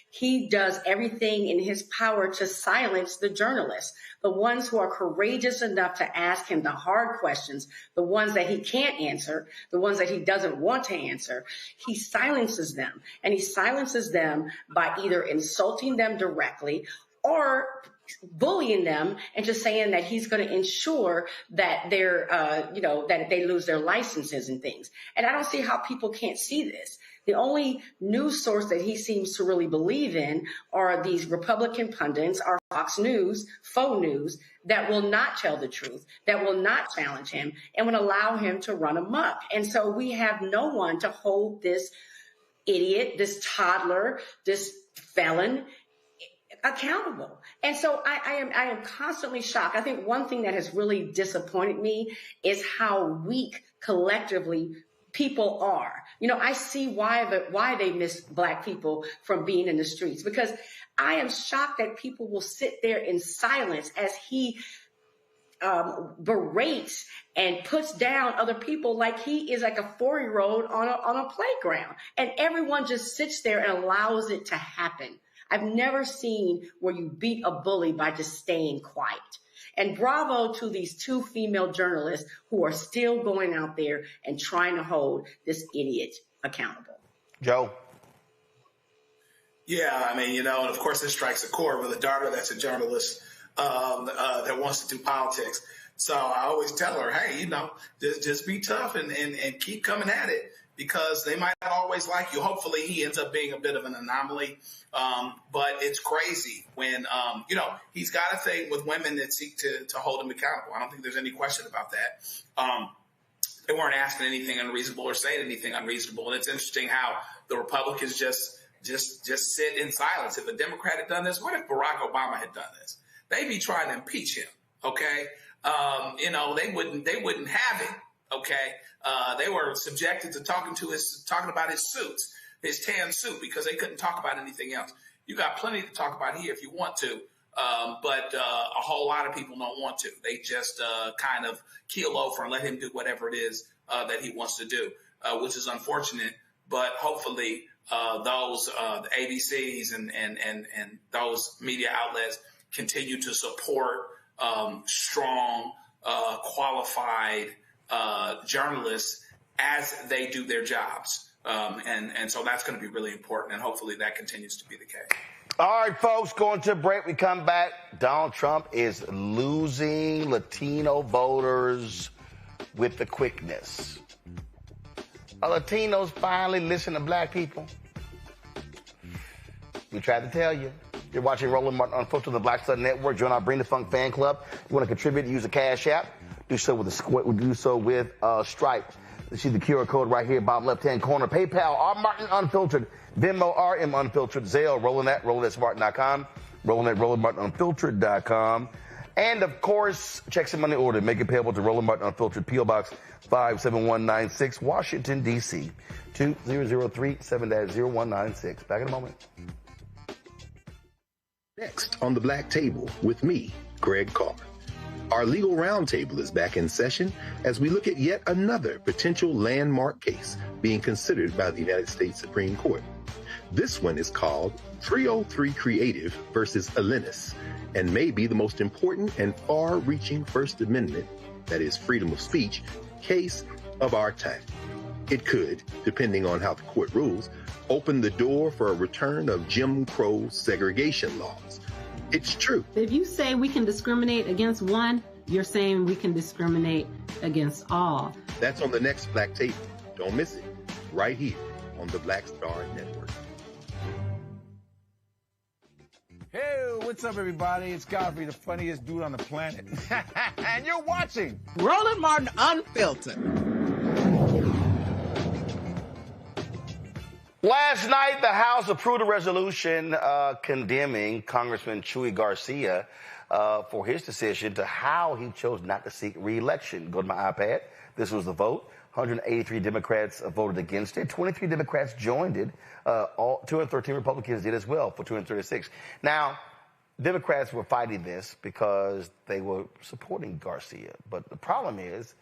he does everything in his power to silence the journalists, the ones who are courageous enough to ask him the hard questions, the ones that he can't answer, the ones that he doesn't want to answer. He silences them, and he silences them by either insulting them directly or bullying them and just saying that he's going to ensure that they're, that they lose their licenses and things. And I don't see how people can't see this. The only news source that he seems to really believe in are these Republican pundits, our Fox News, faux news, that will not tell the truth, that will not challenge him, and would allow him to run amok. And so we have no one to hold this idiot, this toddler, this felon accountable. And so I am constantly shocked. I think one thing that has really disappointed me is how weak collectively people are. I see why they miss Black people from being in the streets, because I am shocked that people will sit there in silence as he berates and puts down other people like he is like a 4-year-old on a playground, and everyone just sits there and allows it to happen. I've never seen where you beat a bully by just staying quiet. And bravo to these 2 female journalists who are still going out there and trying to hold this idiot accountable. Joe? Yeah, and of course this strikes a chord with a daughter that's a journalist that wants to do politics. So I always tell her, hey, just be tough and keep coming at it, because they might not always like you. Hopefully he ends up being a bit of an anomaly. But it's crazy when, he's got a thing with women that seek to hold him accountable. I don't think there's any question about that. They weren't asking anything unreasonable or saying anything unreasonable. And it's interesting how the Republicans just sit in silence. If a Democrat had done this, what if Barack Obama had done this? They'd be trying to impeach him. Okay. They wouldn't have it. Okay. They were subjected to talking about his suits, his tan suit, because they couldn't talk about anything else. You got plenty to talk about here if you want to, but a whole lot of people don't want to. They just kind of keel over and let him do whatever it is that he wants to do, which is unfortunate. But hopefully those the ABCs and those media outlets continue to support strong, qualified journalists as they do their jobs. And so that's going to be really important, and hopefully that continues to be the case. All right, folks, going to a break. We come back. Donald Trump is losing Latino voters with the quickness. Are Latinos finally listening to Black people? We tried to tell you. You're watching Roland Martin Unfiltered on the Black Sun Network. Join our Bring the Funk fan club. You want to contribute, use a Cash App. Do so with Stripe. See the QR code right here, bottom left-hand corner. PayPal, R. Martin Unfiltered. Venmo, RM Unfiltered. Zelle, Roland at RolandSmartin.com. Roland at RolandMartinUnfiltered.com. And, of course, checks and money order. Make it payable to Roland Martin Unfiltered, P.O. Box 57196, Washington, D.C. 2003-7-0196. Back in a moment. Next on the Black Table with me, Greg Carr. Our legal roundtable is back in session as we look at yet another potential landmark case being considered by the United States Supreme Court. This one is called 303 Creative versus Alennis, and may be the most important and far-reaching First Amendment, that is freedom of speech, case of our time. It could, depending on how the court rules, open the door for a return of Jim Crow segregation laws. It's true. If you say we can discriminate against one, you're saying we can discriminate against all. That's on the next Black Table. Don't miss it. Right here on the Black Star Network. Hey, what's up, everybody? It's Godfrey, the funniest dude on the planet. And you're watching Roland Martin Unfiltered. Last night, the House approved a resolution condemning Congressman Chuy Garcia for his decision to how he chose not to seek re-election. Go to my iPad. This was the vote. 183 Democrats voted against it. 23 Democrats joined it. 213 Republicans did as well for 236. Now, Democrats were fighting this because they were supporting Garcia. But the problem is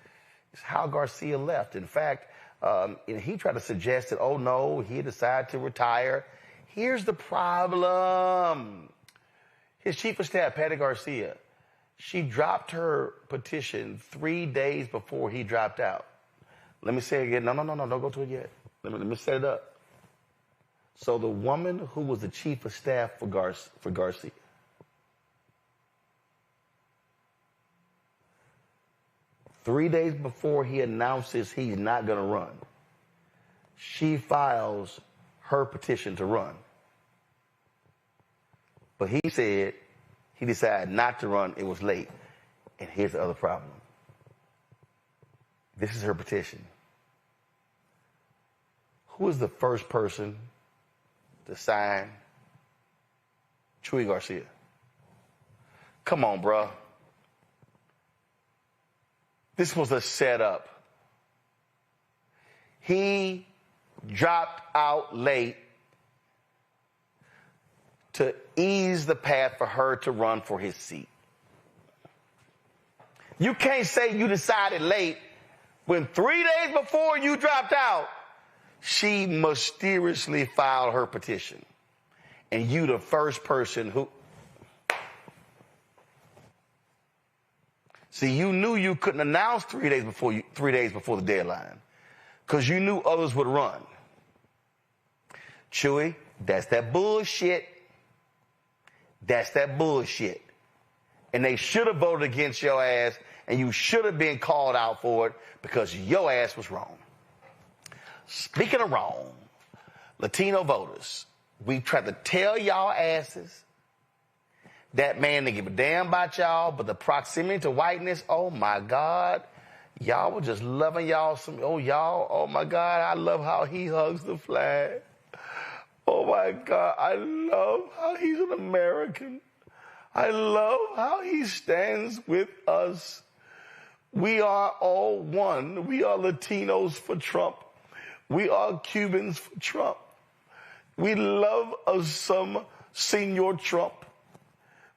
how Garcia left. In fact, he tried to suggest that, oh, no, he decided to retire. Here's the problem. His chief of staff, Patty Garcia, she dropped her petition 3 days before he dropped out. Let me say it again. No, don't go to it yet. Let me set it up. So the woman who was the chief of staff for Garcia, three days before he announces he's not going to run, she files her petition to run. But he said he decided not to run. It was late. And here's the other problem. This is her petition. Who is the first person to sign Chuy Garcia? Come on, bruh. This was a setup. He dropped out late to ease the path for her to run for his seat. You can't say you decided late when 3 days before you dropped out, she mysteriously filed her petition. And you the first person who... See, you knew you couldn't announce 3 days before the deadline because you knew others would run. Chuy, that's that bullshit. That's that bullshit. And they should have voted against your ass, and you should have been called out for it because your ass was wrong. Speaking of wrong, Latino voters, we tried to tell y'all asses that man didn't give a damn about y'all, but the proximity to whiteness, oh my God, y'all were just loving y'all some, oh my God, I love how he hugs the flag. Oh my God, I love how he's an American. I love how he stands with us. We are all one. We are Latinos for Trump. We are Cubans for Trump. We love us some Senor Trump.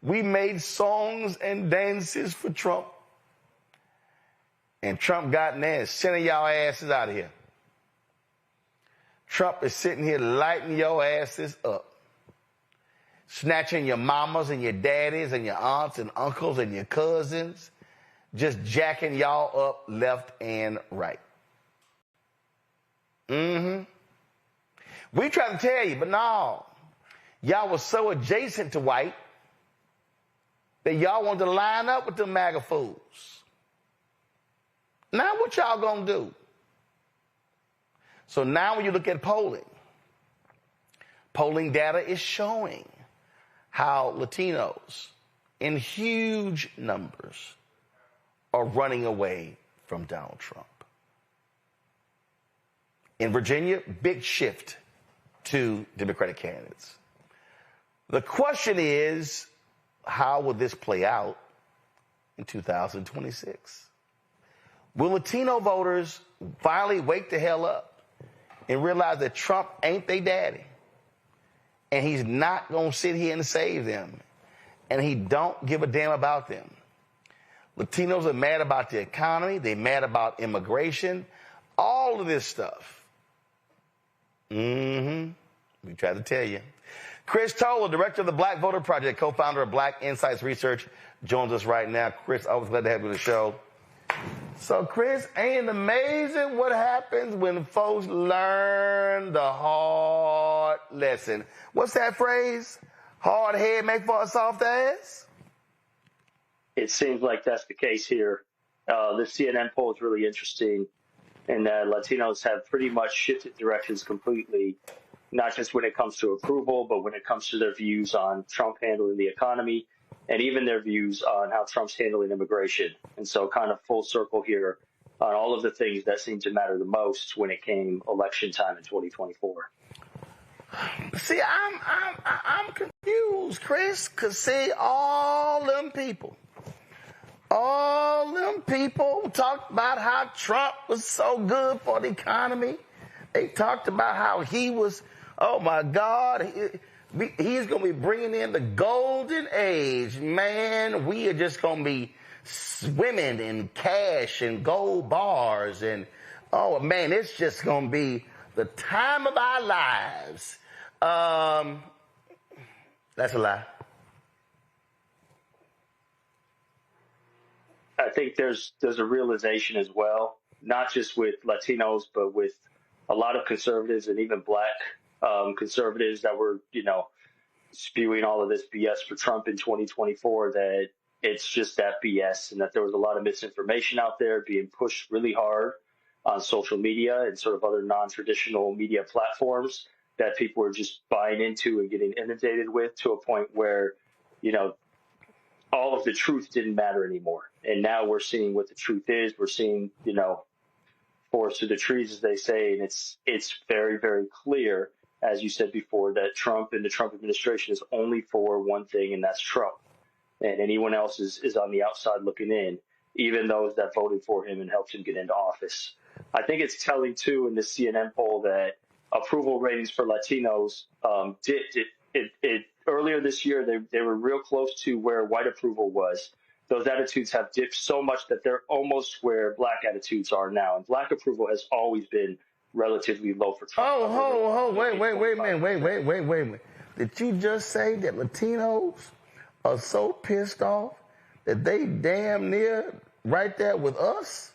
We made songs and dances for Trump. And Trump got in there and sending y'all asses out of here. Trump is sitting here lighting your asses up. Snatching your mamas and your daddies and your aunts and uncles and your cousins. Just jacking y'all up left and right. We tried to tell you, but no. Y'all was so adjacent to white that y'all wanted to line up with them MAGA fools. Now what y'all gonna do? So now when you look at polling data is showing how Latinos in huge numbers are running away from Donald Trump. In Virginia, big shift to Democratic candidates. The question is, how will this play out in 2026? Will Latino voters finally wake the hell up and realize that Trump ain't their daddy? And he's not going to sit here and save them. And he don't give a damn about them. Latinos are mad about the economy. They're mad about immigration. All of this stuff. We tried to tell you. Chris Towler, director of the Black Voter Project, co-founder of Black Insights Research, joins us right now. Chris, always glad to have you on the show. So, Chris, ain't it amazing what happens when folks learn the hard lesson? What's that phrase? Hard head make for a soft ass? It seems like that's the case here. This CNN poll is really interesting, and Latinos have pretty much shifted directions completely, not just when it comes to approval, but when it comes to their views on Trump handling the economy, and even their views on how Trump's handling immigration. And so kind of full circle here on all of the things that seem to matter the most when it came election time in 2024. See, I'm confused, Chris, because see, all them people talked about how Trump was so good for the economy. They talked about how he was, oh my God, he's going to be bringing in the golden age. Man, we are just going to be swimming in cash and gold bars. And, oh man, it's just going to be the time of our lives. That's a lie. I think there's a realization as well, not just with Latinos, but with a lot of conservatives and even black conservatives that were, spewing all of this BS for Trump in 2024, that it's just that BS, and that there was a lot of misinformation out there being pushed really hard on social media and sort of other non-traditional media platforms that people were just buying into and getting inundated with, to a point where, all of the truth didn't matter anymore. And now we're seeing what the truth is. We're seeing, forest through the trees, as they say, and it's very, very clear, as you said before, that Trump and the Trump administration is only for one thing, and that's Trump. And anyone else is on the outside looking in, even those that voted for him and helped him get into office. I think it's telling, too, in the CNN poll that approval ratings for Latinos earlier this year, they were real close to where white approval was. Those attitudes have dipped so much that they're almost where black attitudes are now. And black approval has always been relatively low for Trump. Wait a minute. Did you just say that Latinos are so pissed off that they damn near right there with us?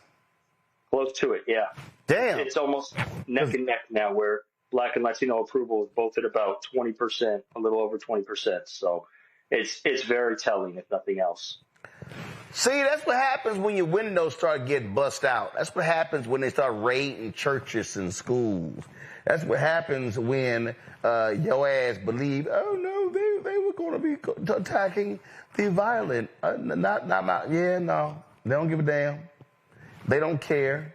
Close to it, yeah. Damn. It's almost neck and neck now, where black and Latino approval is both at about 20%, a little over 20%. So it's very telling, if nothing else. See, that's what happens when your windows start getting bust out. That's what happens when they start raiding churches and schools. That's what happens when your ass believe, oh no, they were going to be attacking the violent. No, they don't give a damn. They don't care.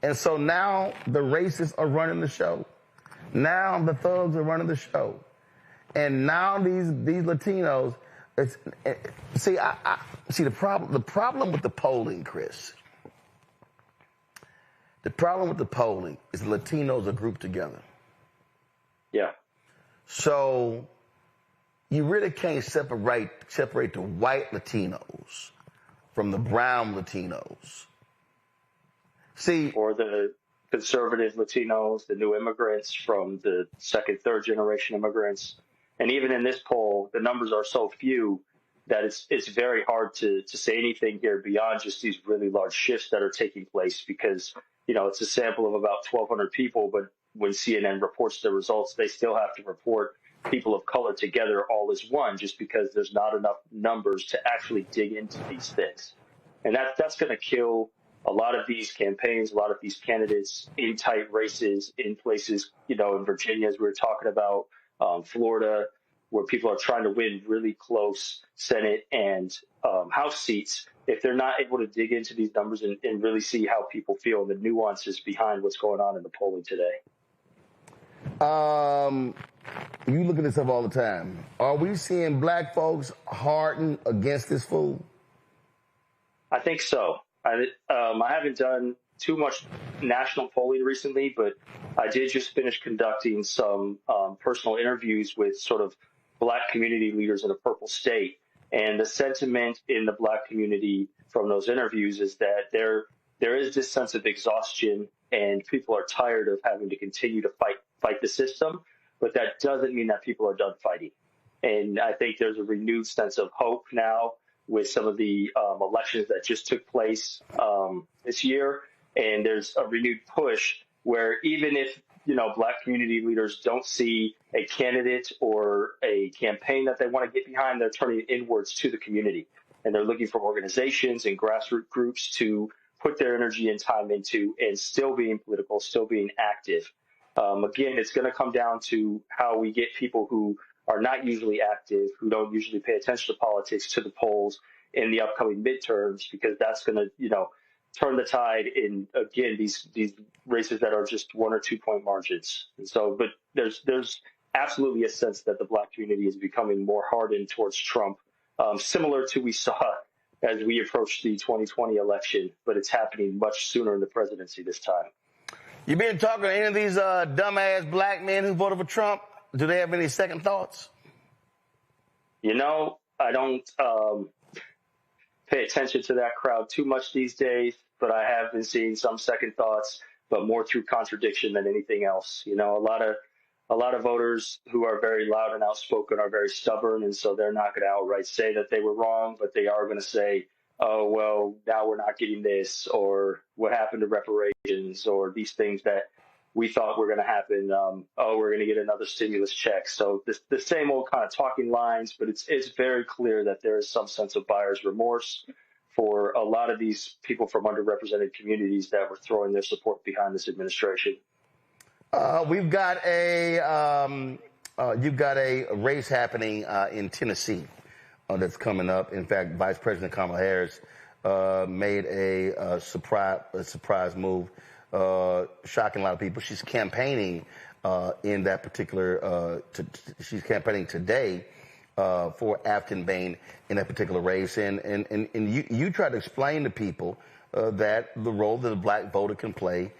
And so now the racists are running the show. Now the thugs are running the show. And now these Latinos, see the problem with the polling, Chris. The problem with the polling is Latinos are grouped together. Yeah. So you really can't separate the white Latinos from the brown Latinos. See, or the conservative Latinos, the new immigrants from the second, third generation immigrants. And even in this poll, the numbers are so few that it's very hard to say anything here beyond just these really large shifts that are taking place, because, it's a sample of about 1,200 people. But when CNN reports the results, they still have to report people of color together all as one, just because there's not enough numbers to actually dig into these things. And that's going to kill a lot of these campaigns, a lot of these candidates in tight races in places, in Virginia, as we were talking about, Florida, where people are trying to win really close Senate and House seats, if they're not able to dig into these numbers and really see how people feel and the nuances behind what's going on in the polling today. You look at this stuff all the time. Are we seeing black folks harden against this fool? I think so. I haven't done too much national polling recently, but I did just finish conducting some personal interviews with sort of black community leaders in a purple state. And the sentiment in the black community from those interviews is that there is this sense of exhaustion and people are tired of having to continue to fight the system. But that doesn't mean that people are done fighting. And I think there's a renewed sense of hope now with some of the elections that just took place this year. And there's a renewed push where even if, black community leaders don't see a candidate or a campaign that they want to get behind, they're turning inwards to the community. And they're looking for organizations and grassroots groups to put their energy and time into and still being political, still being active. Again, it's going to come down to how we get people who are not usually active, who don't usually pay attention to politics, to the polls in the upcoming midterms, because that's going to, turn the tide in, again, these races that are just 1 or 2 point margins. And so, but there's absolutely a sense that the black community is becoming more hardened towards Trump, similar to we saw as we approached the 2020 election, but it's happening much sooner in the presidency this time. You been talking to any of these dumbass black men who voted for Trump? Do they have any second thoughts? I don't pay attention to that crowd too much these days, but I have been seeing some second thoughts, but more through contradiction than anything else. A lot of voters who are very loud and outspoken are very stubborn, and so they're not going to outright say that they were wrong, but they are going to say, oh, well, now we're not getting this, or what happened to reparations, or these things that we thought were going to happen. We're going to get another stimulus check. So the same old kind of talking lines, but it's very clear that there is some sense of buyer's remorse for a lot of these people from underrepresented communities that were throwing their support behind this administration. You've got a race happening in Tennessee that's coming up. In fact, Vice President Kamala Harris made a surprise move, shocking a lot of people. She's campaigning in that particular. She's campaigning today for Afton Bain in that particular race, and you try to explain to people that the role that the black voter can play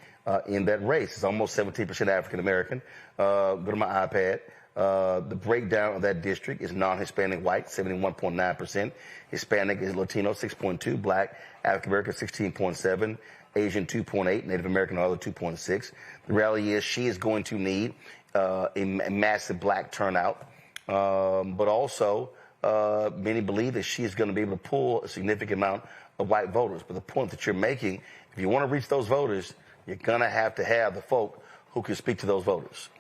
in that race. It's almost 17% African American. Go to my iPad. The breakdown of that district is non-Hispanic white, 71.9%. Hispanic is Latino, 6.2. Black, African American, 16.7. Asian, 2.8. Native American, other 2.6. The reality is she is going to need a massive black turnout. But also, many believe that she is going to be able to pull a significant amount of white voters. But the point that you're making, if you want to reach those voters, you're going to have the folk who can speak to those voters.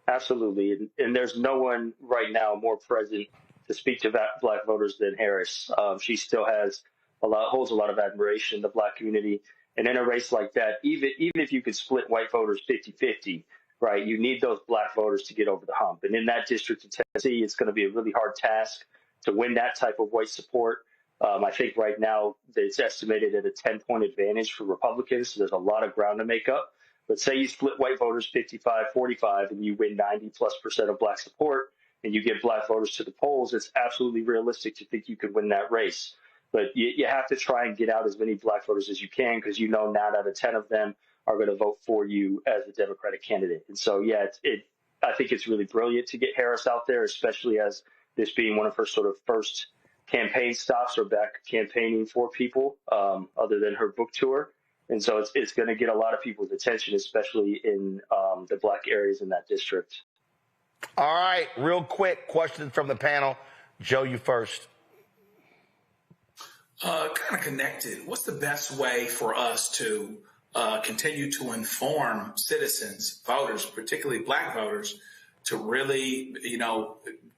Absolutely. And there's no one right now more present to speak to black voters than Harris. She still holds a lot of admiration in the black community. And in a race like that, even if you could split white voters 50-50, right, you need those black voters to get over the hump. And in that district of Tennessee, it's going to be a really hard task to win that type of white support. I think right now it's estimated at a 10-point advantage for Republicans. So there's a lot of ground to make up. But say you split white voters 55-45 and you win 90+% of black support and you get black voters to the polls, it's absolutely realistic to think you could win that race. But you have to try and get out as many black voters as you can, because 9 out of 10 of them are going to vote for you as a Democratic candidate. And so, I think it's really brilliant to get Harris out there, especially as this being one of her sort of first campaign stops or back campaigning for people other than her book tour. And so it's going to get a lot of people's attention, especially in the black areas in that district. All right, real quick question from the panel. Joe, you first. Kind of connected. What's the best way for us to continue to inform citizens, voters, particularly black voters, to really,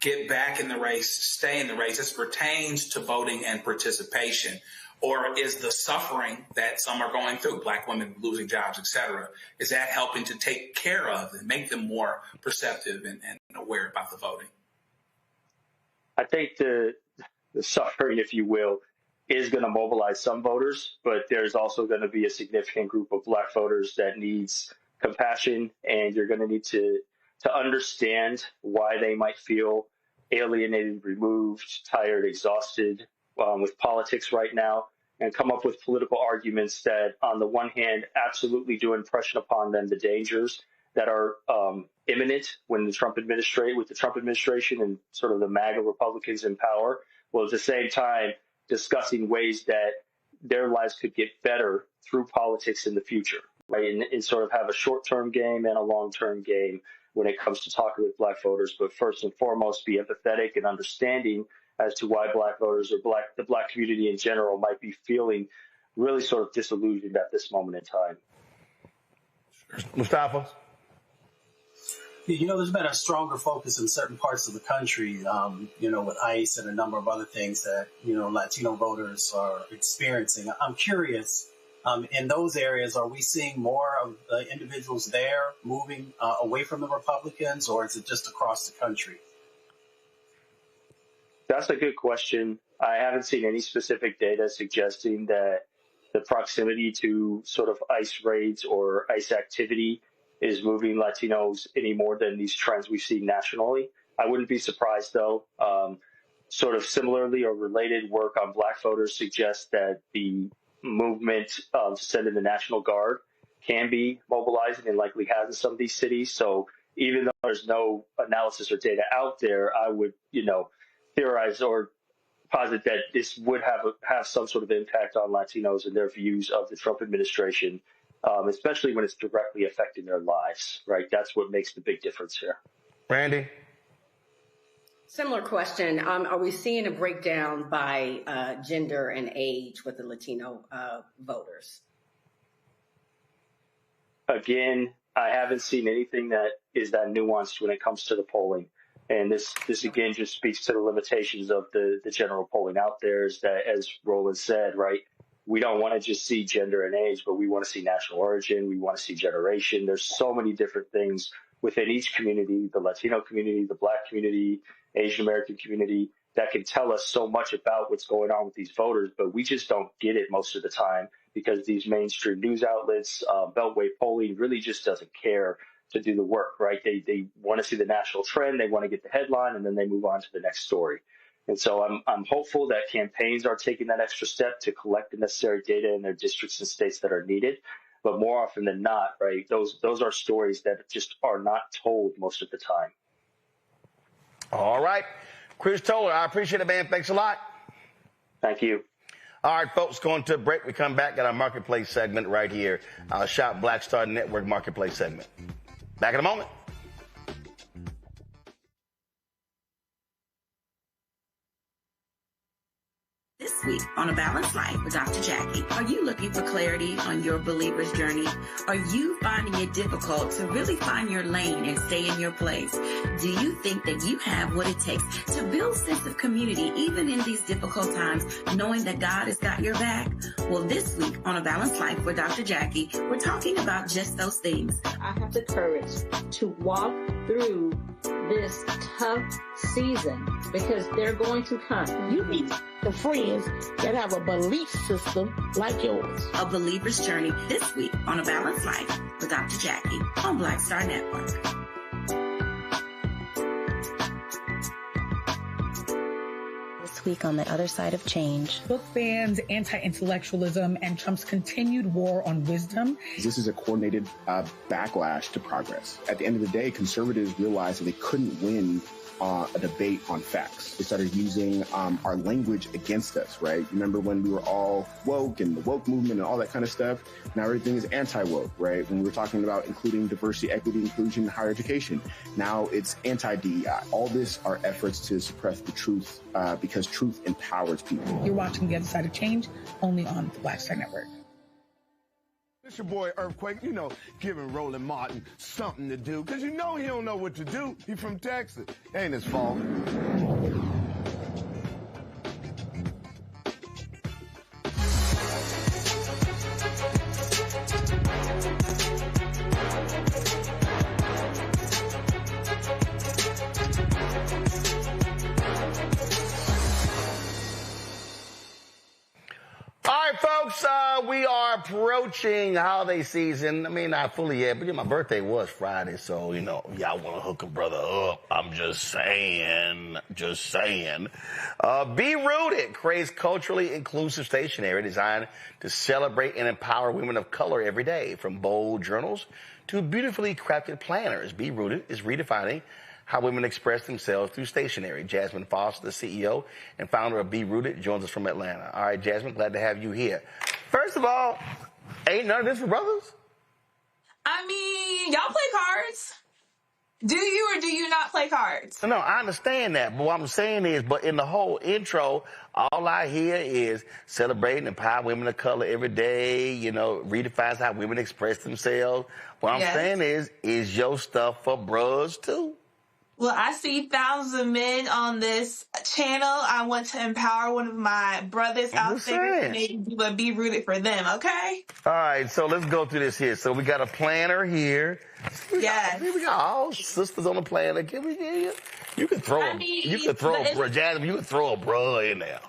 get back in the race, stay in the race as pertains to voting and participation? Or is the suffering that some are going through, black women losing jobs, et cetera, is that helping to take care of and make them more perceptive and aware about the voting? I think the suffering, if you will, is going to mobilize some voters, but there's also going to be a significant group of black voters that needs compassion, and you're going to need to understand why they might feel alienated, removed, tired, exhausted with politics right now, and come up with political arguments that, on the one hand, absolutely do impression upon them the dangers that are imminent with the Trump administration and sort of the MAGA Republicans in power, while at the same time discussing ways that their lives could get better through politics in the future, right? And sort of have a short-term game and a long-term game when it comes to talking with black voters. But first and foremost, be empathetic and understanding as to why black voters or the black community in general might be feeling really sort of disillusioned at this moment in time. Mustafa? You know, there's been a stronger focus in certain parts of the country, with ICE and a number of other things that, Latino voters are experiencing. I'm curious, in those areas, are we seeing more of the individuals there moving away from the Republicans, or is it just across the country? That's a good question. I haven't seen any specific data suggesting that the proximity to sort of ICE raids or ICE activity is moving Latinos any more than these trends we've seen nationally. I wouldn't be surprised, though. Sort of similarly or related work on black voters suggests that the movement of sending the National Guard can be mobilizing and likely has in some of these cities. So even though there's no analysis or data out there, I would, theorize or posit that this would have some sort of impact on Latinos and their views of the Trump administration, especially when it's directly affecting their lives, right? That's what makes the big difference here. Randy? Similar question. Are we seeing a breakdown by gender and age with the Latino voters? Again, I haven't seen anything that is that nuanced when it comes to the polling. And this again just speaks to the limitations of the general polling out there, is that, as Roland said, right, we don't want to just see gender and age, but we want to see national origin. We want to see generation. There's so many different things within each community, the Latino community, the black community, Asian American community, that can tell us so much about what's going on with these voters, but we just don't get it most of the time because these mainstream news outlets, Beltway polling really just doesn't care to do the work, right? They want to see the national trend, they want to get the headline, and then they move on to the next story. And so I'm hopeful that campaigns are taking that extra step to collect the necessary data in their districts and states that are needed. But more often than not, right, those are stories that just are not told most of the time. All right. Chris Towler, I appreciate it, man. Thanks a lot. Thank you. All right, folks, going to a break. We come back at our Marketplace segment right here. Shop Black Star Network Marketplace segment. Back in a moment. This week on A Balanced Life with Dr. Jackie, are you looking for clarity on your believer's journey? Are you finding it difficult to really find your lane and stay in your place? Do you think that you have what it takes to build a sense of community even in these difficult times, knowing that God has got your back? Well, this week on A Balanced Life with Dr. Jackie, we're talking about just those things. I have the courage to walk through this tough season because they're going to come. You need the friends that have a belief system like yours. A believer's journey this week on A Balanced Life with Dr. Jackie on Black Star Network. This week on The Other Side of Change. Book bans, anti-intellectualism, and Trump's continued war on wisdom. This is a coordinated backlash to progress. At the end of the day, conservatives realized that they couldn't win a debate on facts. They started using our language against us, right? Remember when we were all woke and the woke movement and all that kind of stuff? Now everything is anti-woke, right? When we were talking about including diversity, equity, inclusion, and higher education, now it's anti-DEI. All this are efforts to suppress the truth because truth empowers people. You're watching The Other Side of Change only on the Black Star Network. It's your boy Earthquake, giving Roland Martin something to do, because he don't know what to do. He from Texas. Ain't his fault. we are approaching holiday season. I mean, not fully yet, but my birthday was Friday, so, y'all want to hook a brother up. I'm just saying. Be Rooted creates culturally inclusive stationery designed to celebrate and empower women of color every day, from bold journals to beautifully crafted planners. Be Rooted is redefining how women express themselves through stationery. Jasmine Foster, the CEO and founder of Be Rooted, joins us from Atlanta. All right, Jasmine, glad to have you here. First of all, ain't none of this for brothers? I mean, y'all play cards. Do you or do you not play cards? No, I understand that. But what I'm saying is, but in the whole intro, all I hear is celebrating and empower women of color every day, redefines how women express themselves. What I'm saying is your stuff for bros too? Well, I see thousands of men on this channel. I want to empower one of my brothers out there and maybe Be Rooted for them, okay? All right, so let's go through this here. So we got a planner here. Yes. We got all sisters on the planner. Can we get you? You can throw Jasmine, you can throw a bruh in there.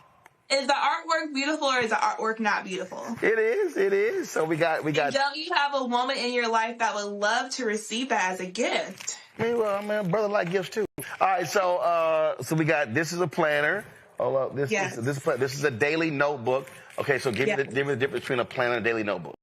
Is the artwork beautiful or is the artwork not beautiful? It is. So we got. And don't you have a woman in your life that would love to receive that as a gift? Brother like gifts too. All right, so we got, this is a planner. This is a daily notebook. Okay, so give me the difference between a planner and a daily notebook.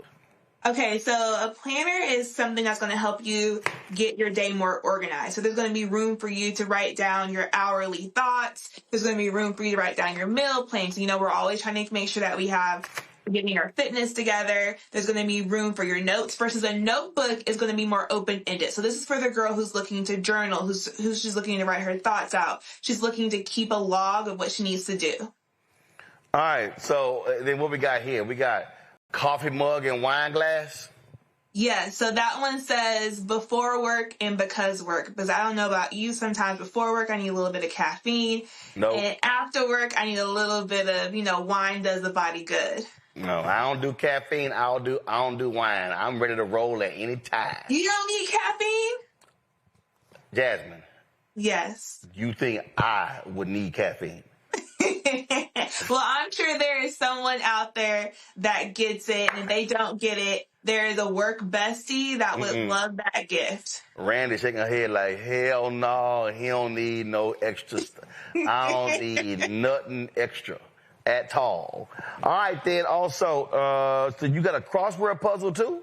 Okay, so a planner is something that's going to help you get your day more organized. So there's going to be room for you to write down your hourly thoughts. There's going to be room for you to write down your meal plans. We're always trying to make sure that we have getting our fitness together. There's going to be room for your notes versus a notebook is going to be more open-ended. So this is for the girl who's looking to journal, who's just looking to write her thoughts out. She's looking to keep a log of what she needs to do. All right. So then what we got here? We got coffee mug and wine glass. Yeah. So that one says before work and because work. Because I don't know about you. Sometimes before work, I need a little bit of caffeine. Nope. And after work, I need a little bit of, wine does the body good. No, I don't do caffeine. I don't do wine. I'm ready to roll at any time. You don't need caffeine? Jasmine. Yes. You think I would need caffeine? Well, I'm sure there is someone out there that gets it, and if they don't get it, there is a work bestie that would love that gift. Randy shaking her head like, hell no, he don't need no extra stuff. I don't need nothing extra. At all. All right, then also, so you got a crossword puzzle too?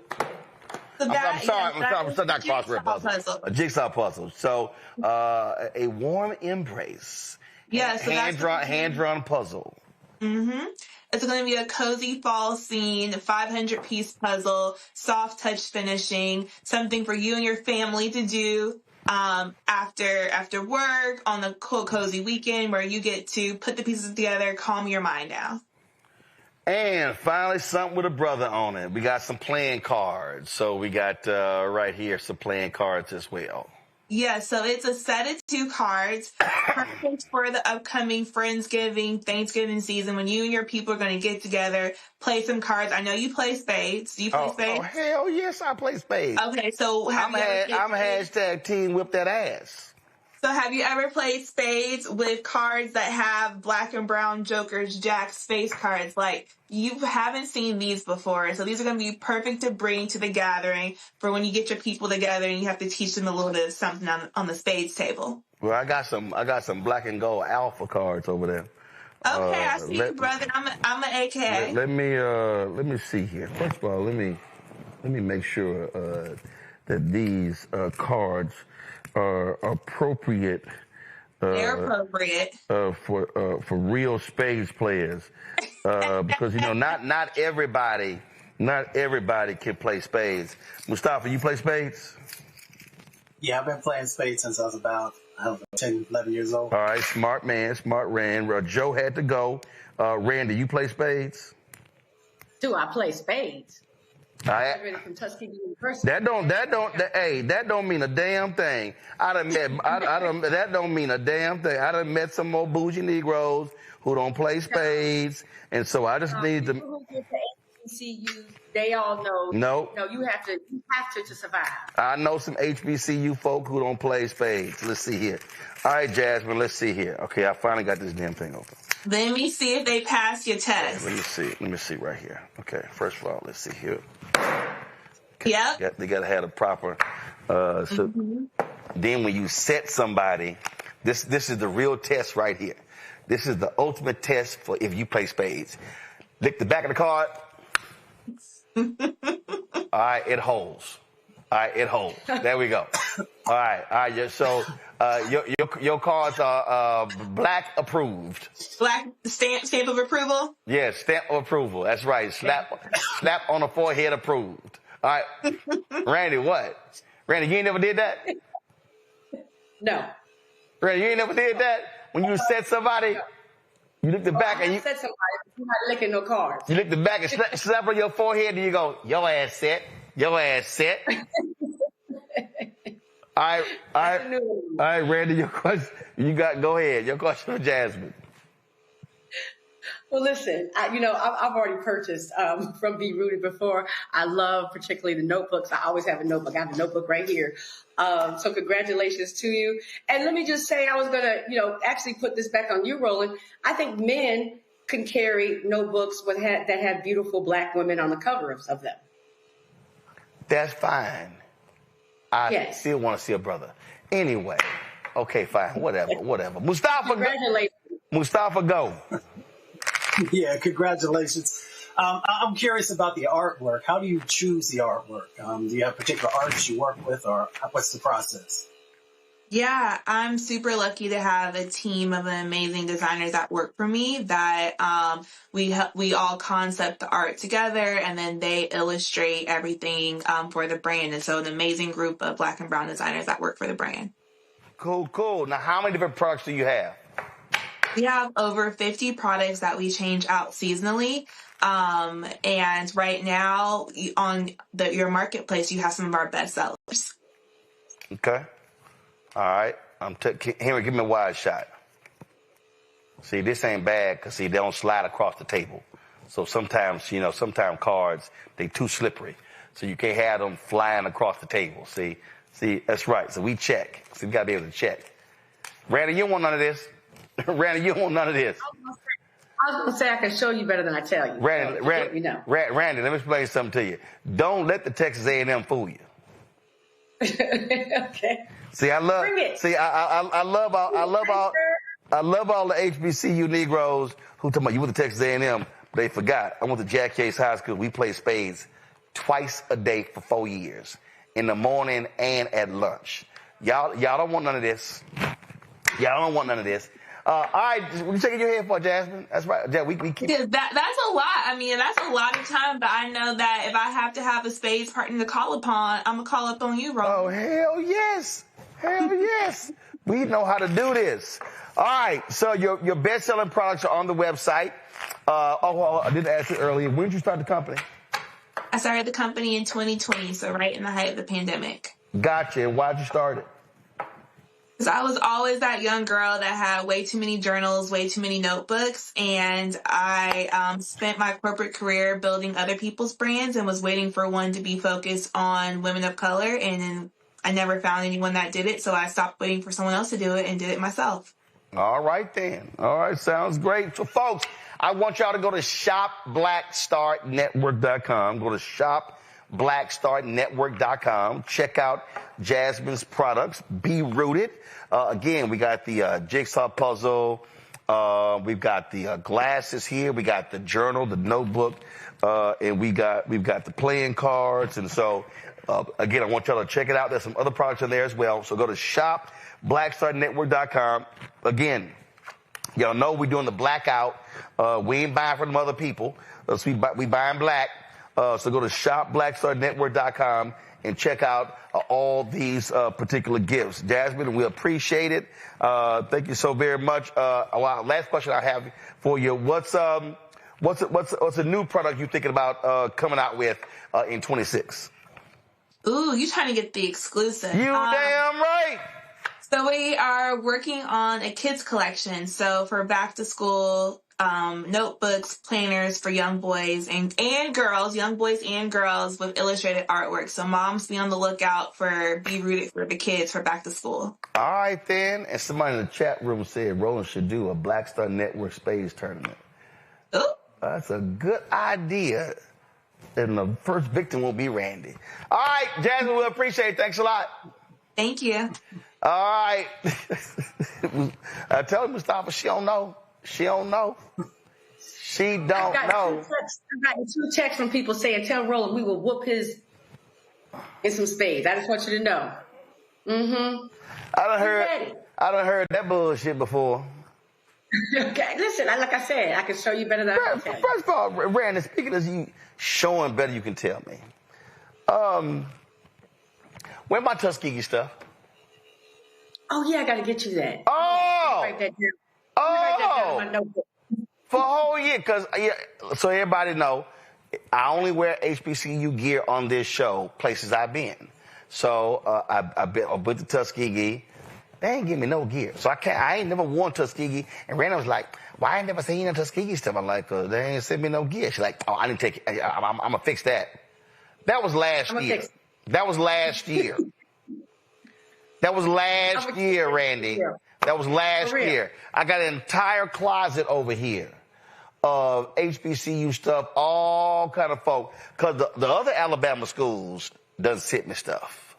I'm sorry, not crossword puzzle. A jigsaw puzzle. So, a warm embrace. Yeah, so hand-drawn puzzle. Mm-hmm. It's going to be a cozy fall scene, 500-piece puzzle, soft touch finishing, something for you and your family to do after work on the cozy weekend where you get to put the pieces together, calm your mind down. And finally, something with a brother on it. We got some playing cards. So we got right here some playing cards as well. Yeah, so it's a set of 2 cards, perfect for the upcoming Friendsgiving, Thanksgiving season when you and your people are going to get together, play some cards. I know you play spades. Do you play spades? Oh, hell yes, I play spades. Okay, so I'm hashtag team whip that ass. So have you ever played spades with cards that have black and brown jokers, jacks, face cards? Like, you haven't seen these before. So these are going to be perfect to bring to the gathering for when you get your people together and you have to teach them a little bit of something on the spades table. Well, I got some black and gold alpha cards over there. Okay, I see you, brother. I'm an AKA. Let me see here. First of all, let me make sure that these cards are appropriate. They're appropriate for real spades players, because not everybody can play spades. Mustafa, you play spades? Yeah, I've been playing spades since I was about 10, 11 years old. All right, smart man, smart Rand. Joe had to go. Randy, you play spades? Do I play spades? From Tuskegee University. That don't mean a damn thing. That don't mean a damn thing. I done met some more bougie Negroes who don't play spades, and so I just need to. People who get to HBCUs, they all know. No, you have to survive. I know some HBCU folk who don't play spades. Let's see here. All right, Jasmine, let's see here. Okay, I finally got this damn thing open. Let me see if they pass your test. Let me see right here. Okay, first of all, let's see here. Yep. They got to have a proper. Then when you set somebody, this is the real test right here. This is the ultimate test for if you play spades. Lick the back of the card. All right, it holds. All right, it holds. There we go. All right. Yeah, so your cards are black approved. Black stamp of approval? Yeah, stamp of approval. That's right. Slap on the forehead approved. All right. Randy, what? Randy, you ain't never did that? No. Randy, you ain't never did that? When you set somebody, you look the back and you set somebody, you're not licking no cards. You look the back and slap on your forehead and you go, your ass set. Your ass set. All right, Randy, your question. Go ahead. Your question for Jasmine. Well, listen, I've already purchased from Be Rooted before. I love particularly the notebooks. I always have a notebook. I have a notebook right here. So congratulations to you. And let me just say, I was going to, actually put this back on you, Roland. I think men can carry notebooks that have beautiful black women on the covers of them. That's fine. I still want to see a brother. Anyway, okay, fine, whatever. Mustafa, congratulations. Mustafa, go. Yeah, congratulations. I'm curious about the artwork. How do you choose the artwork? Do you have particular artists you work with, or what's the process? Yeah, I'm super lucky to have a team of amazing designers that work for me that we all concept the art together, and then they illustrate everything for the brand. And so an amazing group of black and brown designers that work for the brand. Cool. Now, how many different products do you have? We have over 50 products that we change out seasonally. And right now on your marketplace, you have some of our best sellers. Okay. All right. Henry, give me a wide shot. See, this ain't bad because, they don't slide across the table. So sometimes cards, they too slippery. So you can't have them flying across the table. See, that's right. So we check. So you got to be able to check. Randy, you don't want none of this. Randy, you don't want none of this. I was going to say I can show you better than I tell you. Randy, let me explain something to you. Don't let the Texas A&M fool you. Okay. See, I love all the HBCU Negroes who talking about you went to Texas A&M, but they forgot. I went to Jack Case High School. We played spades twice a day for 4 years, in the morning and at lunch. Y'all don't want none of this. Y'all don't want none of this. All right, what you shaking your head for, Jasmine? That's right. Yeah, we keep. That's a lot. I mean, that's a lot of time. But I know that if I have to have a spades partner to call upon, I'm gonna call up on you, Roland. Oh, hell yes. We know how to do this. All right, so your best-selling products are on the website. I didn't ask you earlier. When did you start the company? I started the company in 2020, so right in the height of the pandemic. Gotcha. And why'd you start it? Because I was always that young girl that had way too many journals, way too many notebooks, and I spent my corporate career building other people's brands and was waiting for one to be focused on women of color, and then I never found anyone that did it, so I stopped waiting for someone else to do it and did it myself. All right, then. All right, sounds great. So, folks, I want y'all to go to shopblackstartnetwork.com. Go to shopblackstartnetwork.com. Check out Jasmine's products. Be Rooted. Again, we got the jigsaw puzzle. We've got the glasses here. We got the journal, the notebook, and we've got the playing cards. And so, again, I want y'all to check it out. There's some other products in there as well. So go to shopblackstartnetwork.com. Again, y'all know we're doing the blackout. We ain't buying from other people. So we buying black. So go to shopblackstartnetwork.com and check out all these particular gifts. Jasmine, we appreciate it. Thank you so very much. Last question I have for you: What's a new product you're thinking about coming out with in 26? Ooh, you trying to get the exclusive? You damn right. So we are working on a kids collection. So for back to school, notebooks, planners for young boys and girls, young boys and girls with illustrated artwork. So moms, be on the lookout for Be Rooted for the kids for back to school. All right, then. And somebody in the chat room said Roland should do a Black Star Network Spades tournament. Oh. That's a good idea. And the first victim will be Randy. All right, Jasmine, we appreciate it. Thanks a lot. Thank you. All right. Tell her, Mustafa, she don't know. She don't know. She don't know. I got two texts from people saying, tell Roland we will whoop his in some spades. I just want you to know. Mm-hmm. I done heard that bullshit before. Okay, listen, like I said, I can show you better than I can tell you. First of all, Brandon, speaking of you showing better, you can tell me. Where my Tuskegee stuff? Oh, yeah, I got to get you that. Oh! Write that down. For a whole year, because, so everybody know, I only wear HBCU gear on this show, places I've been. So I went to Tuskegee. They ain't give me no gear. So I ain't never worn Tuskegee. And Randall was like, why I ain't never seen no Tuskegee stuff? I'm like, they ain't sent me no gear. She's like, oh, I didn't take it. I'm going to fix that. That was last year. That was last year. That was last year, Randy. That was last year. I got an entire closet over here of HBCU stuff, all kind of folk. Because the other Alabama schools doesn't send me stuff.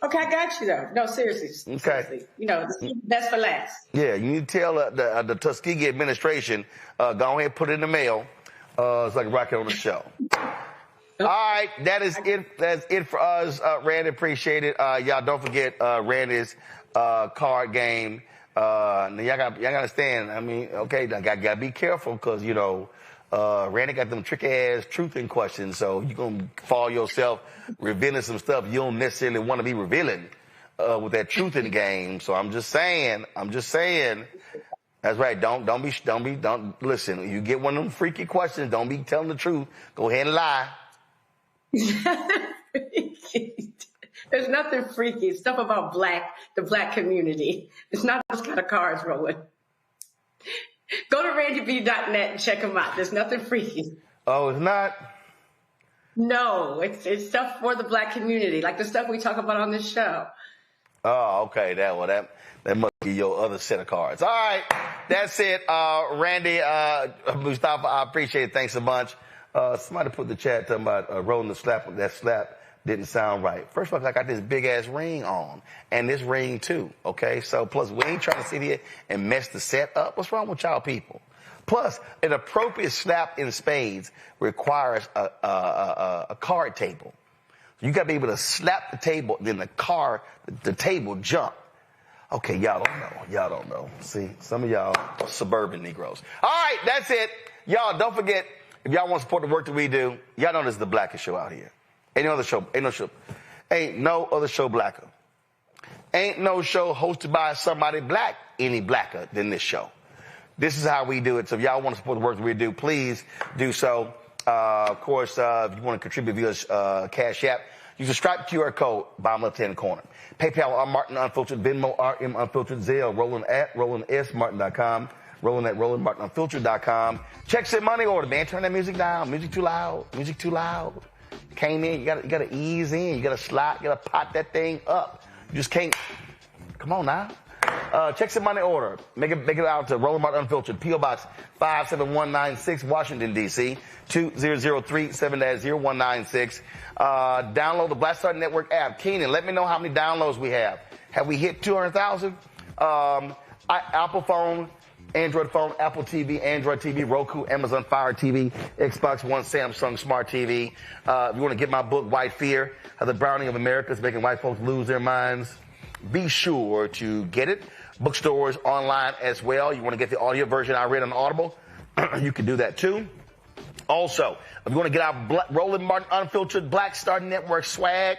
Okay, I got you, though. No, seriously. Okay. Seriously. You know, that's for last. Yeah, you need to tell the Tuskegee administration, go ahead and put it in the mail so I can rock it on the show. All right, that is it. That's it for us. Randy, appreciate it. Y'all don't forget Randy's card game. Y'all gotta understand. I mean, okay, I gotta be careful because Randy got them tricky ass truthing questions, so you're gonna fall yourself revealing some stuff you don't necessarily want to be revealing with that truthing game. So I'm just saying. That's right. Don't listen. You get one of them freaky questions. Don't be telling the truth. Go ahead and lie. There's nothing freaky. It's stuff about the black community. It's not those kind of cards, Roland. Go to randyb.net and check them out. There's nothing freaky. Oh, it's not? No, it's stuff for the black community, like the stuff we talk about on this show. Oh, okay. That must be your other set of cards. All right, that's it. Randy, Mustafa, I appreciate it. Thanks a bunch. Somebody put in the chat talking about rolling the slap. That slap didn't sound right. First of all, I got this big ass ring on, and this ring too. Okay, so plus we ain't trying to sit here and mess the set up. What's wrong with y'all people? Plus, an appropriate slap in spades requires a card table. You got to be able to slap the table, then the table jump. Okay, y'all don't know. See, some of y'all are suburban Negroes. All right, that's it. Y'all, don't forget, if y'all want to support the work that we do, y'all know this is the blackest show out here. Ain't no other show blacker. Ain't no show hosted by somebody black any blacker than this show. This is how we do it. So if y'all want to support the work that we do, please do so. Of course, if you want to contribute via Cash App, use the Stripe QR code, bottom left-hand corner. PayPal, R. Martin Unfiltered, Venmo, RM Unfiltered, Zelle, Roland at RolandSMartin.com, Roland at RolandMartinUnfiltered.com. Check some money order, man. Turn that music down. Music too loud. Came in, you gotta ease in. You gotta slide, you gotta pop that thing up. You just can't. Come on now. Check some money order. Make it out to Roland Martin Unfiltered, P.O. Box 57196, Washington, D.C. 20037-0196. Download the Black Star Network app. Keenan, let me know how many downloads we have. Have we hit 200,000? Apple phone, Android phone, Apple TV, Android TV, Roku, Amazon Fire TV, Xbox One, Samsung Smart TV. If you want to get my book, White Fear, How the Browning of America is Making White Folks Lose Their Minds, be sure to get it. Bookstores online as well. You want to get the audio version I read on Audible, you can do that too. Also, if you want to get our Roland Martin Unfiltered Black Star Network swag,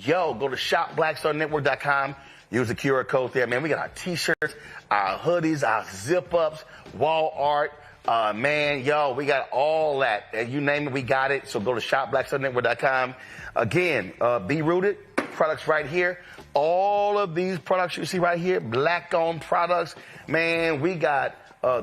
go to shopblackstarnetwork.com. Use the QR code there, man. We got our t-shirts, our hoodies, our zip-ups, wall art. We got all that. You name it, we got it. So go to shopblackstarnetwork.com. Again, Be Rooted, products right here. All of these products you see right here, black-owned products. Man, we got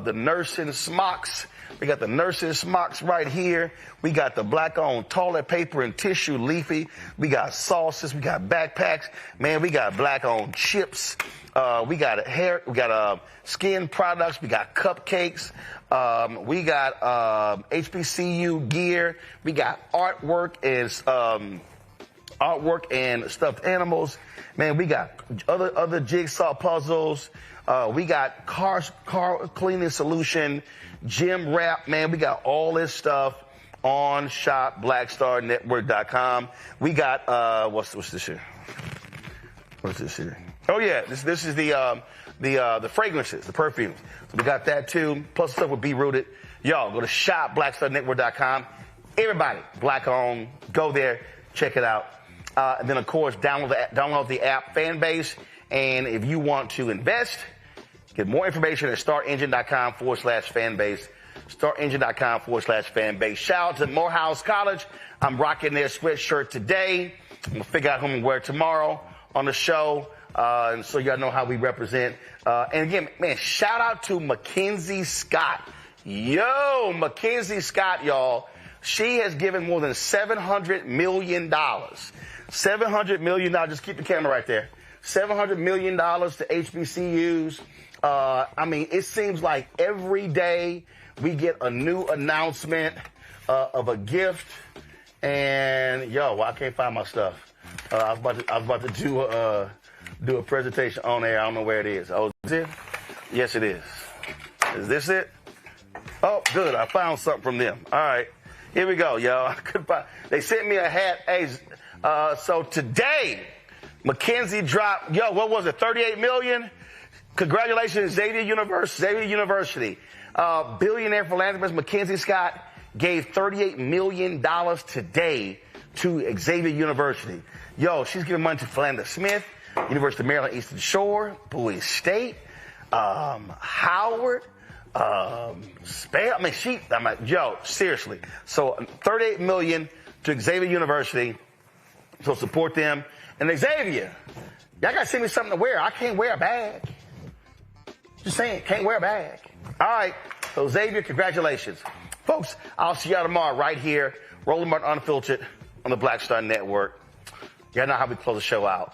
the nursing smocks. We got the nursing smocks right here. We got the black-owned toilet paper and tissue leafy. We got sauces. We got backpacks. Man, we got black-owned chips. We got hair. We got skin products. We got cupcakes. We got HBCU gear. We got artwork and stuffed animals. Man, we got other jigsaw puzzles. We got car cleaning solution, gym wrap. Man, we got all this stuff on shopblackstarnetwork.com. We got what's this here? What's this here? Oh yeah, this is the fragrances, the perfumes. So we got that too. Plus stuff with Be Rooted. Y'all go to shopblackstarnetwork.com. Everybody, black owned. Go there, check it out. And then of course download the app Fanbase. And if you want to invest, get more information at startengine.com/fanbase. Startengine.com/fanbase. Shout out to Morehouse College. I'm rocking their sweatshirt today. I'm gonna figure out who I'm gonna wear tomorrow on the show. And so y'all know how we represent. And again, man, shout out to Mackenzie Scott. Yo, Mackenzie Scott, y'all. She has given more than $700 million. $700 million. Just keep the camera right there. $700 million to HBCUs. I mean, it seems like every day we get a new announcement of a gift. And yo, well, I can't find my stuff. I was about to do a presentation on air. I don't know where it is. Oh, is it? Yes, it is. Is this it? Oh, good. I found something from them. All right. Here we go, y'all. They sent me a hat. Hey, so today, Mackenzie dropped, what was it, 38 million? Congratulations, Xavier University. Billionaire philanthropist Mackenzie Scott gave $38 million today to Xavier University. Yo, she's giving money to Philander Smith, University of Maryland Eastern Shore, Bowie State, Howard, Spell. Yo, seriously. So 38 million to Xavier University. So support them. And Xavier, y'all gotta send me something to wear. I can't wear a bag. Just saying, can't wear a bag. All right. So Xavier, congratulations. Folks, I'll see y'all tomorrow right here. Roland Martin Unfiltered on the Black Star Network. Y'all know how we close the show out.